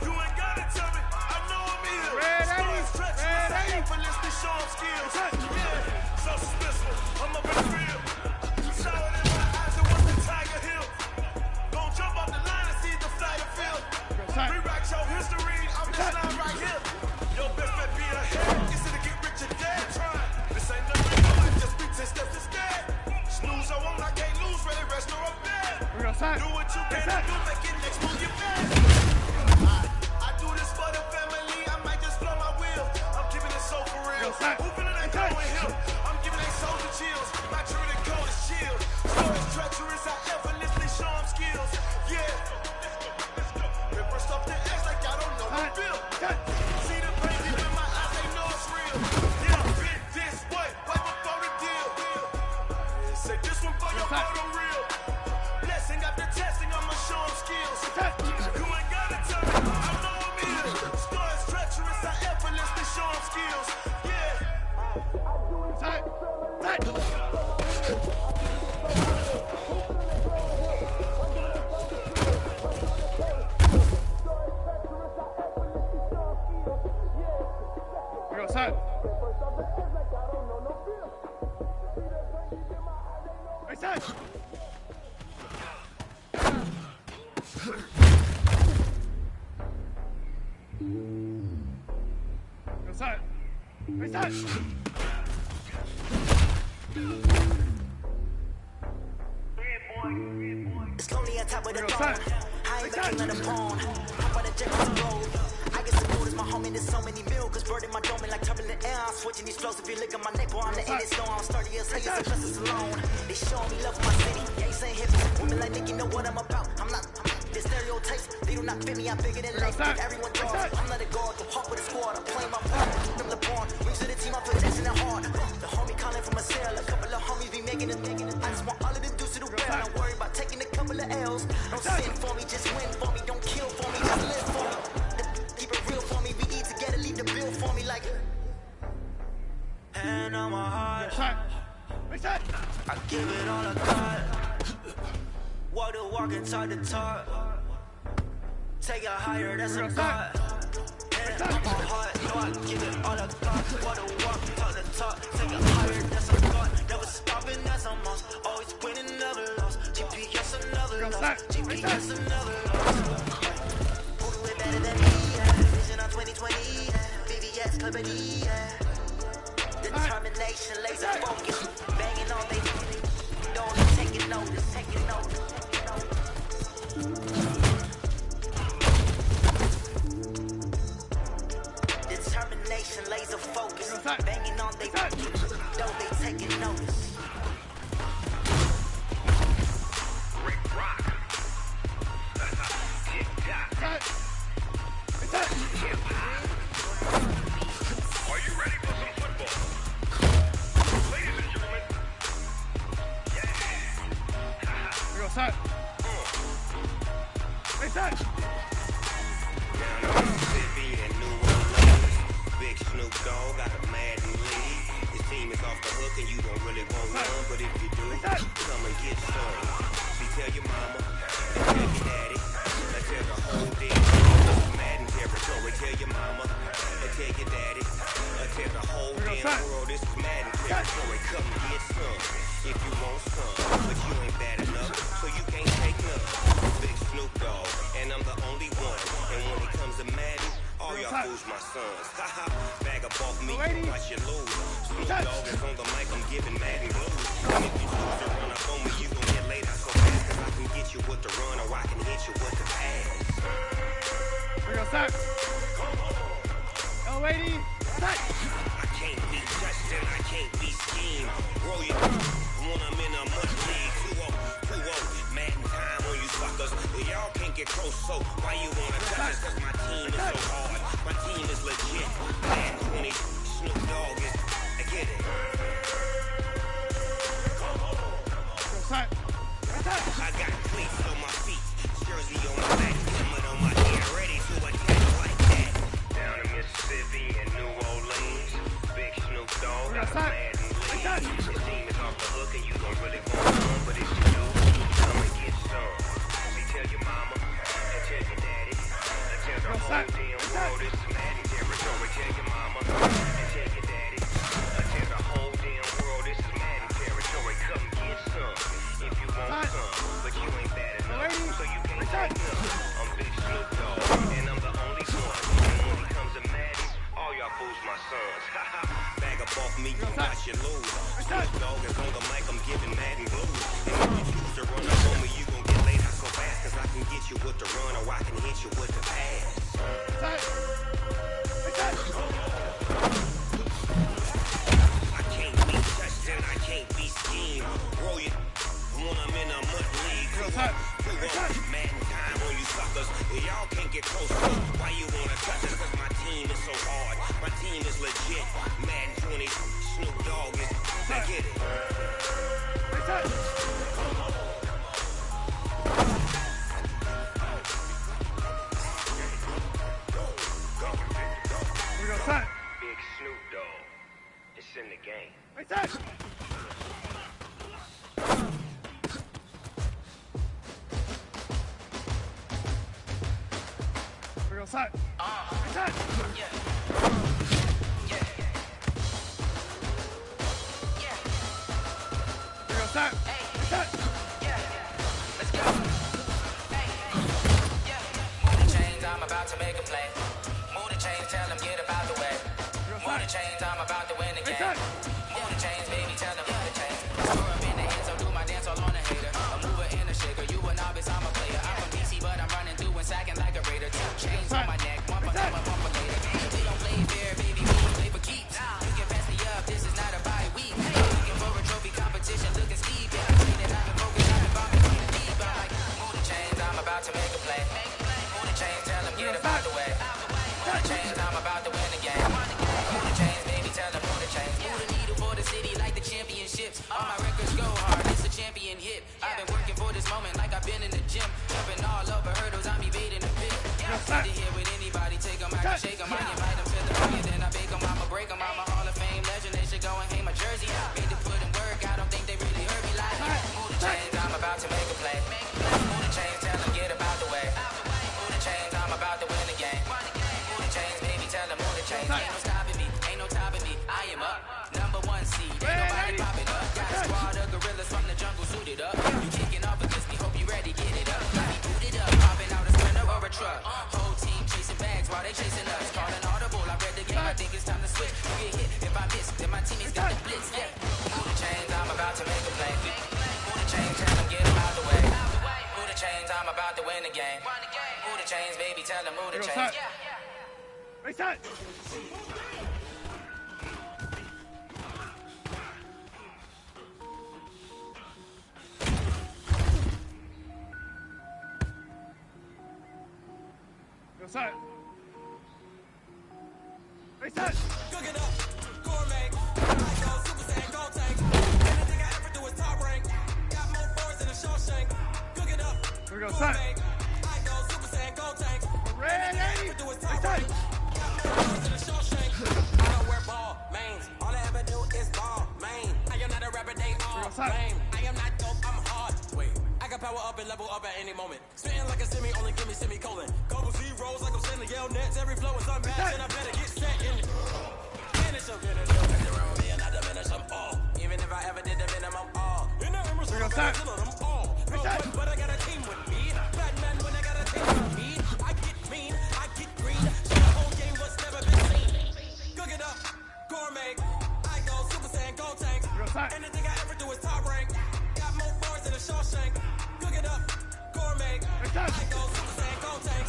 You ain't gotta tell me, I know I'm ill. Stories treacherous, I effortlessly show them skills. Yeah, so suspicious, I'm up in the field. Shower in my eyes, and what's the Tiger Hill? Gon' jump off the line and see the flight of field. Rewrite your history, I'm just lying right here. Your best bet be ahead, it's to get rich or dead. This ain't nothing new, I just be 10 steps instead. Snooze, I won't, I can't lose, ready, rest or up bed. Do what you can do, make it next move your bed. I do this for the family, I might just blow my wheel. I'm keeping it so for real. Who feeling that glowing hill? I'm giving they soldier chills. My true to code is chill. Stories treacherous, I effortlessly show them skills. Yeah. Paper stuff the edge like I don't know no bill. See the pain deep in my eyes, they know it's real. Yeah, big this way, right before the deal. Say this one for your photo real. Blessing after testing, I'ma show them skills. You ain't gotta tell me, I know I'm ill. Stories treacherous, I effortlessly show them skills. Yeah. We're gonna set. Right set. Go set. Right set. It's lonely on top of the throne. I ain't the king of the pawn. I'm on the jet on the road. I get some mood as my homie. There's so many miracles burning my dome like turbulent air. I'm switching these flows. If you look at my neck, boy, I'm the end. It's low. I'm sturdy as hell. It's just alone. They showing me love for my city. Yeah, you saying hippies. Women like Nick, you know what I'm about. I'm not. The stereotypes, they do not fit me. I figured in life, give everyone draws. I'm not a guard, the hawk with a squad. I'm playing my part. I'm LeBron. Wings to the team, I'm protecting it hard. The homie calling from a cell. A couple of homies be making it. I just want all of the dudes to do real. Don't worry about taking a couple of L's. Don't sin for me, just win for me. Don't kill for me, just live for me. Keep it real for me. We eat together, leave the bill for me like. Hand on my heart. I give it all I got. Walk the walk and talk the talk. Take it higher, that's a God. Hand on my heart, know I give it all I got. Walk the walk, talk the talk. Take it higher, that's a God. Never stopping, that's a must. Always winning, never lost. GPS another loss. GPS another loss. Who do it better than me? Vision on 2020. VVS, Clarity. Determination, laser focus. Banging on they don't taking notice, taking notice. Determination, laser focus. Banging on they don't they taking notice. Rick Rock. Tick-tock. Hip-hop. Are you ready for some football? is off the hook and you don't really want none. But if you do, come and get some. See, tell your mama, and tell your daddy, and tell the whole damn world, Madden territory. Tell your mama, and tell your daddy, and tell the whole damn world, this is Madden territory. Come and get some, if you want some. But you ain't bad enough, so you can't take none. Big Snoop Dogg, and I'm the only one. And when it comes to Madden, all y'all fools my sons. Haha, bag up off me, watch you lose. Snoop Dogg is on the mic, I'm giving Madden blues. And if you choose to run up on me, you gon' get laid out so fast. Cause I can get you with the run, or I can hit you with the pass. We're gonna start. Yo, lady, start. I can't be touched and I can't be schemed. Roll you when I'm in a mud league. 2-0, Madden time on you suckers. Y'all can't get close, so why you wanna touch us? Cause my team is so hard. My team is legit. Madden 20, Snoop Dogg is, I get it. I got cleats on my feet, jersey on my back, helmet on my head, ready to attack like that. Down in Mississippi and New Orleans, Big Snoop Dogg got a Madden lead. Your team is off the hook and you don't really want none, but if you do, come and get some. See, tell your mama and tell your daddy, and tell the whole damn world this is Madden territory. Tell your mama and tell your daddy, and tell the whole damn world this is Madden territory. Come get some if you want some, but you ain't bad enough, so you can't take none. I'm Big Snoop Dogg, and I'm the only one. And when it comes to Madden, all y'all fools my sons. Haha, bag up off me, you watch you lose. Snoop Dogg is on the mic, I'm giving Madden blues. And if you choose to run up on me, you gon' get laid out so fast. Cause I can get you with the run, or I can hit you with the pass. I can't be touched and I can't be schemed. Roll you when I'm in a mud league. 2-0, Madden time on you suckers. Y'all can't get close, so why you wanna touch us? Cause my team is so hard. My team is legit. Madden 20, Snoop Dogg is, I get it. Big Snoop Dogg, it's in the game. We're gonna start. We're gonna start. Let's go. Move the chains, I'm about to make a play. Move the chains, tell them get about the way. Move the chains, I'm about to win the game. Move the chains, baby, tell them move the chains. Score up in the end, so do my dance all on a hater. A mover and a shaker, you a novice, I'm a player. I'm from DC, but I'm running through and sacking like a raider. 2 chains on my neck, one for them, one for later. We don't play fair, baby, we play for keeps. You can pass me up, this is not a bye week. Looking for a trophy competition, looking steep. Yeah, I'm saying that I've been focused, I've been bombing from the deep. I'm like, move the chains, I'm about to make a play. Move the chains, tell them get about the way. Move the chains, I'm about to win the game. Move the chains, baby, tell them move the chains. Move the needle for the city like the championships. All my records go hard, it's a champion hit. I've been working for this moment like I've been in the gym. Jumping all over hurdles, I'm evading the pit. I'm sitting here with anybody, take them, I can shake them. I invite them to the ring, then I bake them, I'ma break them. I'm a Hall of Fame legend, they should go and hang my jersey. Made to put in work, I don't think they really heard me like move the chains, I'm about to make a play. Move the chains, tell them get about the way. Move the chains, I'm about to win the game. Move the chains, baby, tell them move the chains. Ain't no stopping me, ain't no topping me. I am up, #1 seed. Ain't nobody popping up. Got a squad of gorillas from the jungle suited up. You kicking off against me, hope you ready, get it up. Got me booted up, popping out a sprinter or a truck. Whole team chasing bags while they chasing us. Calling audible, I read the game, I think it's time to switch. You get hit, if I miss, then my teammates got the blitz. Yeah, move the chains, I'm about to make a play. Move the chains, tell them get them out the way. Move the chains, I'm about to win the game. Move the chains, baby, tell them move the chains. Reset. Reset. Reset. Cook it up, gourmet. I go Super Saiyan Gold Tank. Anything I ever do is top rank. Got more boards than a Shawshank. Cook it up, Here we go, gourmet. set. I go Super Saiyan Gold Tank. Ready? Anything I ever do is top rank. Got more boards than a Shawshank. I don't wear ball, mains. All I ever do is ball. Lame, I am not dope, I'm hard. Wait, I got power up and level up at any moment. Spitting like a semi, only give me semicolon. Couple zeros like I'm sending yell nets. Every flow is unmatched, and I better get set in. Finish them, around me and I diminish them all. Even if I ever did the minimum, all. In the Emerson, I gotta kill them all. No one, but I got a team with me. Batman, when I got a team with me. I get mean, I get green. So the whole game was never been seen. Cook it up, gourmet. I go Super Saiyan, Gold Tank. Anything I ever do is top rank. Got more bars than a Shawshank. Cook it up, gourmet. I go Super Saiyan, Gold Tank.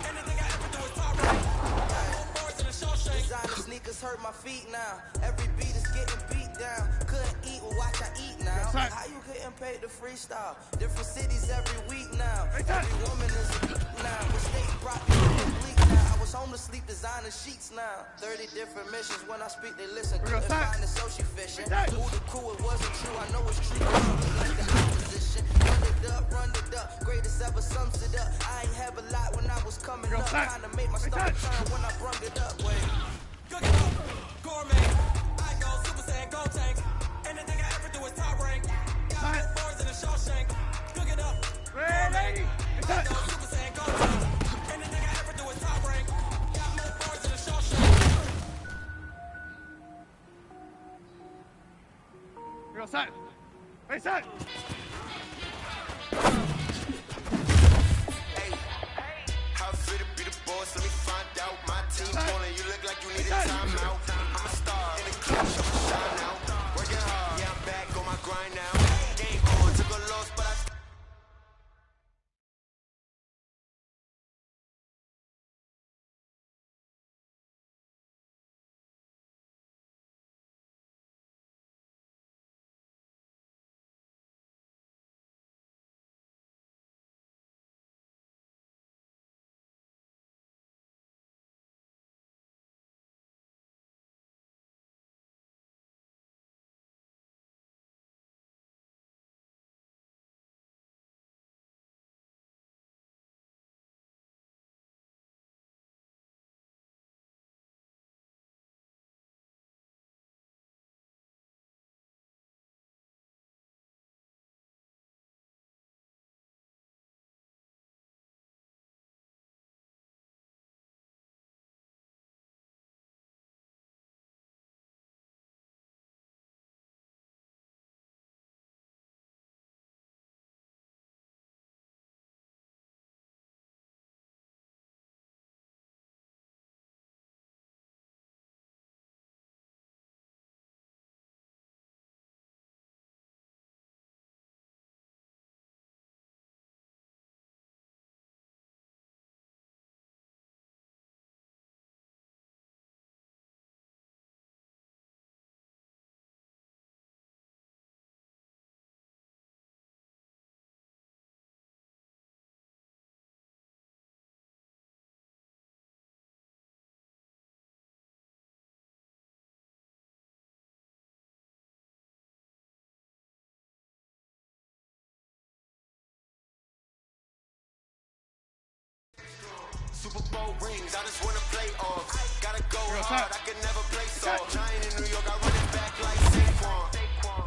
Anything I ever do is top rank. Got more bars than a Shawshank. Designer sneakers hurt my feet now. Every beat is getting beat down. Couldn't eat, well watch I eat now. How you getting paid to freestyle? Different cities every week now. Every woman is a geek now. Mistake brought me to bleak now. I was home to sleep, designer sheets now. 30 different missions. When I speak, they listen. Couldn't find the social fishing. Who the crew, it wasn't true. I know it's true. Like the opposition. Run it up. Greatest ever sums it up. I ain't have a lot when I was coming up. Trying to make my stomach turn when I brung it up. Wait. Cook it up, gourmet. I go Super Saiyan, Gold Tank. Anything I ever do is top rank. Got more bars than a Shawshank. Cook it up, gourmet. I go Super Saiyan, Gold Tank. Anything I ever do is top rank. Got more bars than a Shawshank. Real set. Hey, set. How fit to be the boss? Let me find out. My team calling. You look like you need a timeout. I'm a star in the clutch. I'm a shine out. Working hard. Yeah, I'm back on my grind now. Game on. Took a loss, but I. Super Bowl rings, I just wanna play off. Gotta go hard, I can never play soft. Giant in New York, I run it back like Saquon.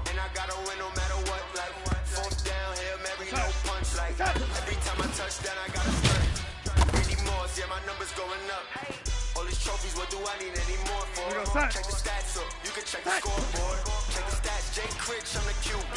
And I gotta win no matter what, like fourth down, Hail Mary, no punch. Like every time I touch down, I gotta sprint. Randy Moss, yeah, my numbers going up. All these trophies, what do I need any more for? Check the stats up, you can check the scoreboard. Check the stats, Jay Critch, I'm the QB.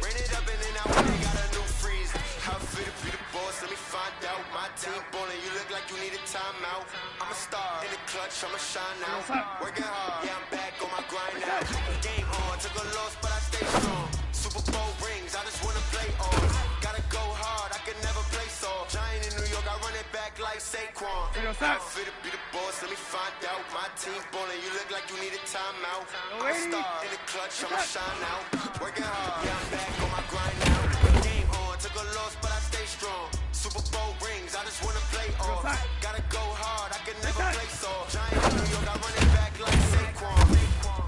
Ran it up and then I went and got a new freeze. How fit to be the boss, let me find out. My team ballin', you look like you need a timeout. I'm a star in the clutch, I'ma shine out. Working hard, yeah, I'm back on my grind now. Game on, took a loss, but I stay strong. Super Bowl rings, I just wanna play off. Gotta go hard, I can never play soft. Giant in New York, I run it back like Saquon. How fit to be the boss, let me find out. My team ballin', you look like you need a timeout. I'm a star in the clutch, I'ma shine out. Working hard, yeah, I'm back on my grind now. Game on, took a loss, but I stay strong. Super Bowl rings, I just wanna play off. Gotta go hard, I can never play soft. Giant in New York, I run it back like Saquon.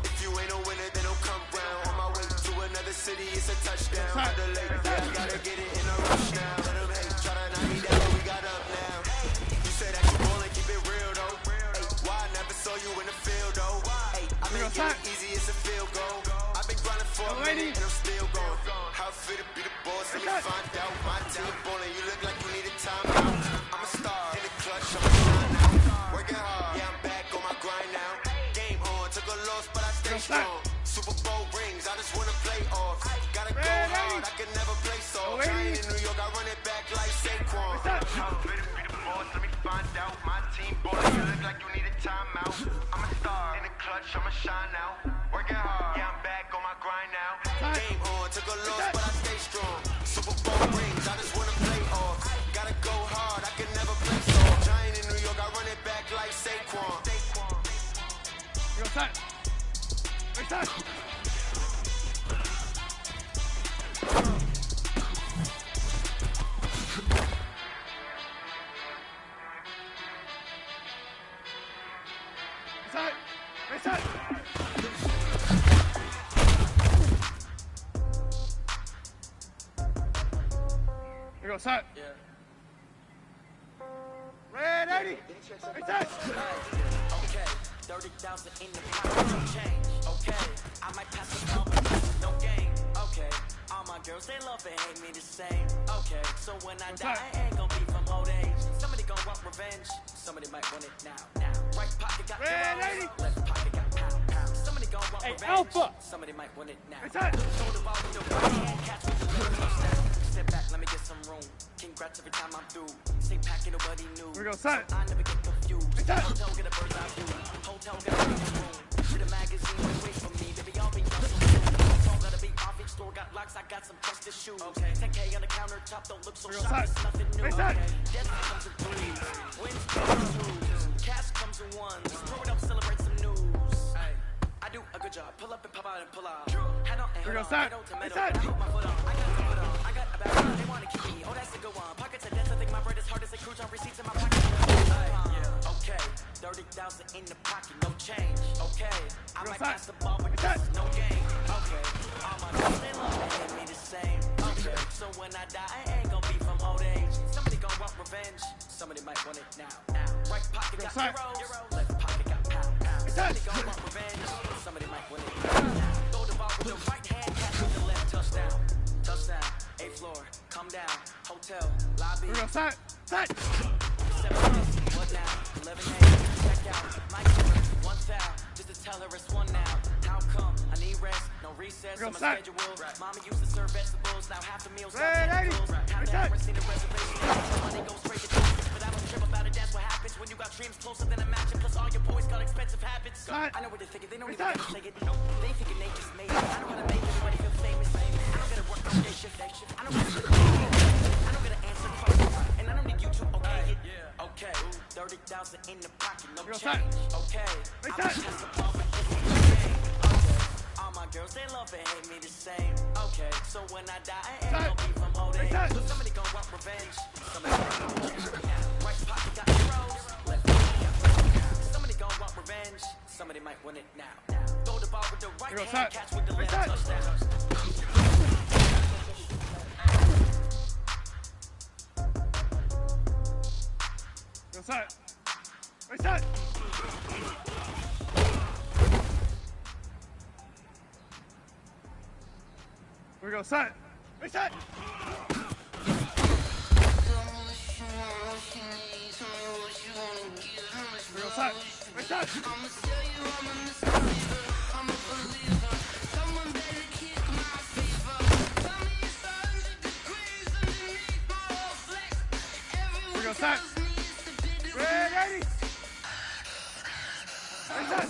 If you ain't a winner, then don't come round. On my way to another city, it's a touchdown. Under late, yeah, I gotta get it in a rush now. Let them hate, try to knock me down, but we got up now. You say that you ballin', keep it real though. Why I never saw you in the field though? I make it easy, it's a field goal. I've been grinding for a minute and I'm still going. fit to be the boss. Let me find out. My team ballin', you look like you need a timeout. I'm a star in the clutch, I'm a shine now. Working hard, yeah, I'm back on my grind now. Game on, took a loss, but I stay strong. Super Bowl rings, I just wanna play off. Gotta go hard, I can never play soft. Giant in New York, I run it back like Saquon. I'm fit to be the boss, let me find out. My team ballin', you look like you need a timeout. I'm a star in the clutch, I'm a shine now. Working hard, yeah, I'm back on my grind now. Game on, took a loss, but I stay strong. Super Bowl rings, I just wanna play off. Gotta go hard, I can never play soft. Giant in New York, I run it back like Saquon. Real time. Real time. Reset. Here we go, set. Yeah. Red 80. Reset. Okay, 30,000 in the pocket, no change. Okay, I might pass the ball, but no game. Okay, all my girls, they love and hate me the same. Okay, so when I die, I ain't gonna be from old age. Somebody gonna want revenge. Somebody might want it now. Right pocket got zeros, left pocket got pound. Somebody gonna want revenge. Alpha. Somebody might want it now. Reset. Throw the ball with the right hand, catch with the left touchdown. Step back, let me get some room. Congrats every time I'm through. Say packet, nobody knew. Here we go, set. I never get confused. Reset. Hotel, get a bird's eye view. Hotel, get a big room. To the magazine, wait for me. Baby, I'll be hustle soon. Hotel, gotta be off each store. Got locks, I got some trusted shoes. Okay. 10K on the countertop, don't look so sharp. It's nothing new. Okay. Death comes in threes. Wins comes in twos. Cash comes in ones. Throw it up, celebrate some news. Hey. I do a good job. Pull up and pop out and pull out. Head on and head on. Tomato, tomato. I put my foot on. I got the foot on. I got a bag. They wanna keep me. Oh, that's a good one. Pockets are dense. I think my bread is hard as a cruise on receipts in my pocket. Okay. 30,000 in the pocket, no change. Okay. I might pass the ball, but this is no game. Okay. All my girls, they love and hate me the same. Okay. So when I die, I ain't gonna be from old age. Somebody gonna want revenge. Somebody might want it now. Right pocket got zeros. Left pocket got pound. Somebody gonna want revenge. Somebody might want it now. Throw the ball with the right hand, catch with the left touchdown. Touchdown. 8th floor. Come down. Hotel. Lobby. Here we go, set. Set. 7 minutes. What now? 11 a.m. Check out. My camera. 1 foul. Just to tell her it's 1 now. How come? I need rest. No recess. I'm a schedule. Mama used to serve vegetables. Now half the meals are vegetables. I've never seen a reservation. Money goes straight to business, but I don't trip about it. That's what happens when you got dreams closer than a match. And plus all your boys got expensive habits. I know what they're thinking. They don't even have to say it. They thinking they just made it. I know how to make everybody feel famous. I don't gotta work on day shift. I don't gotta answer questions. And I don't need you to okay it. Okay. 30,000 in the pocket, no change. Okay. I'm just a ball with this game. Okay. All my girls, they love and hate me the same. Okay. So when I die, I ain't gonna be from old age. Somebody gonna want revenge. Somebody right pocket got zeros. Left pocket got pound. Somebody gonna want revenge. Somebody might win it now. Throw the ball with the right hand, catch with the left touchdown. Reset. Reset. Here we go, set. Reset. Real set. Reset. Here we go, set. Red 80. Reset.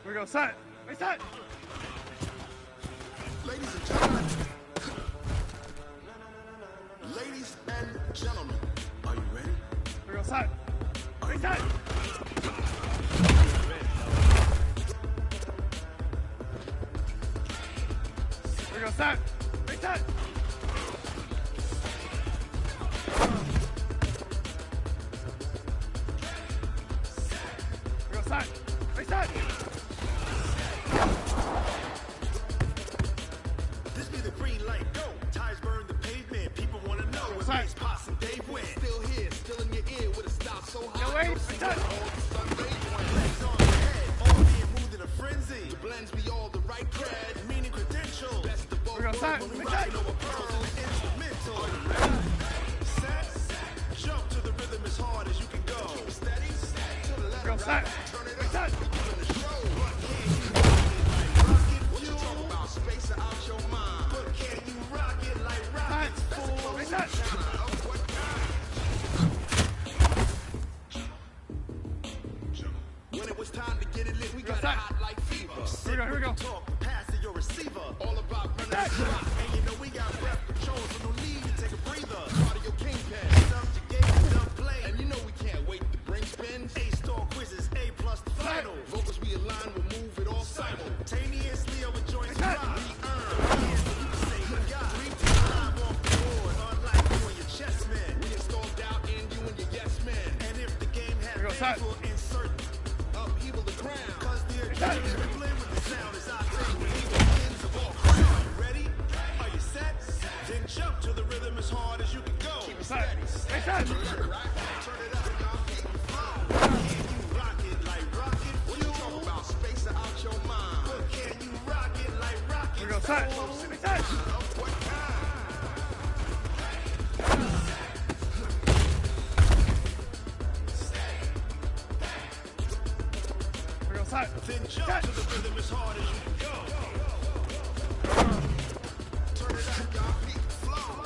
We go set. We set. Ladies and gentlemen. Ladies and gentlemen. Are you ready? We go set. We set. We go set. We set. We go set. We set. This be the green light, go. Tires burn the pavement. People want to know what makes Pops and Dave win. Still here, still in your ear with a stop so high. No way. Legs on your head, all being moved in a frenzy. The blends be all the right cred, meaning credentials. Best of both worlds when we rockin' over pearls and the instrumental. Set, jump to the rhythm as hard as you can go. Steady, to the left, right, turn it up. You in the show, but can you rock it? What you talking about? Space out your mind. But can you rock it like rockets, fool? What kind? When it was time to get it lit, we got it hot like fever. Here we go. Talk, pass to your receiver. All about running the clock. And you know we got breath control, so no need to take a breather. Cardio kingpin, stuff to gauge, dumb play. And you know we can't wait to bring spins. A-star quizzes, A+ the final. Vocals we align, we'll move it all simultaneously over joints and rock. We earn, yeah, so you can say we got 3 live off the board, unlike you and your chess men. We installed doubt in you and your yes men. And if the game has fans, we'll insert upheaval the ground. Cause the adrenaline we blend with the sound is our thing. We leave the ends of all crown. Are you ready? Are you set? Then jump to the rhythm as hard as you can go. Keep it steady. Stay set. Turn it up, y'all. Keep it flow. Can you rock it like rocket? What you talking about? Space out your mind. But can you rock it like rocket? We go set. We set. What kind? We go set. Then jump to the rhythm as hard as you can go. Turn it up, y'all. Keep it flow.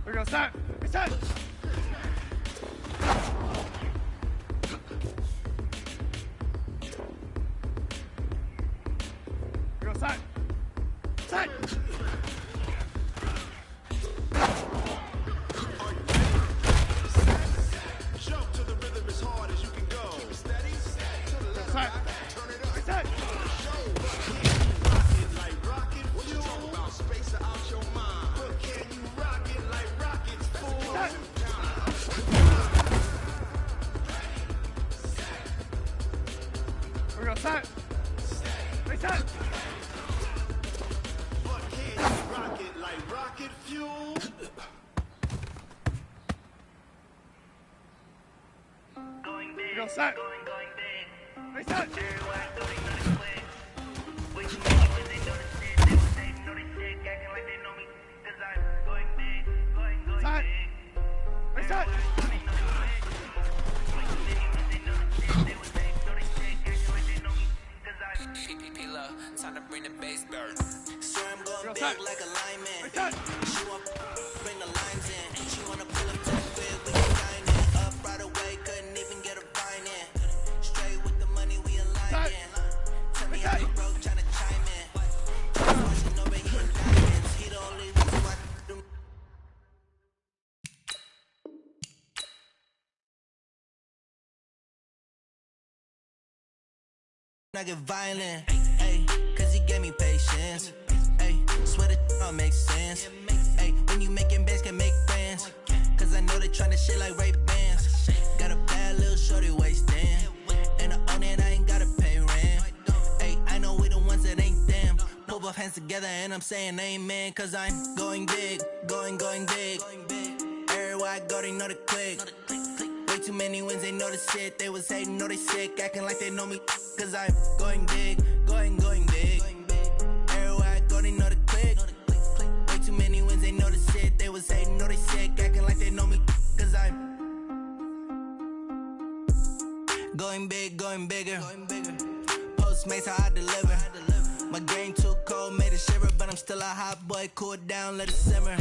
We go set. We set. We go set. Set. Jump to the rhythm as hard as you can go. Keep it steady. To the left, right. Turn it up. We set. Show. Can you rock it like rocket? What you talking about? Space out your mind. But can you rock it like rockets? Fool. We go set. We set. But can you rock it like rocket fuel? We go set. We set. Set. We set. Time to bring the bass burn. Swear I'm going big like a lineman. She want bring the lines in. She wanna pull up to the bed, we can dine in. Up right away, couldn't even get a vine in. Straight with the money we align in. Tell me how you broke, tryna chime in. Watching over here in diamonds. He the only reason why I do. I get violent, ayy, cause he gave me patience, ayy, swear that don't make sense, ayy, when you making bands can make friends, cause I know they tryna shit like Ray-Bans, got a bad little shorty wasting, and I own it, I ain't gotta pay rent, ayy, I know we the ones that ain't them, put both hands together and I'm saying amen, cause I'm going big, going big, everywhere I go they know the click. Way too many wins, they know the shit. They was hating, know they sick, acting like they know me. Cause I'm going big, going big. Everywhere I go, they know the click. Way too many wins, they know the shit. They was hating, know they sick, acting like they know me. Going big, going bigger. Postmates how I deliver. My game too cold, made it shiver, but I'm still a hot boy. Cool it down, let it simmer.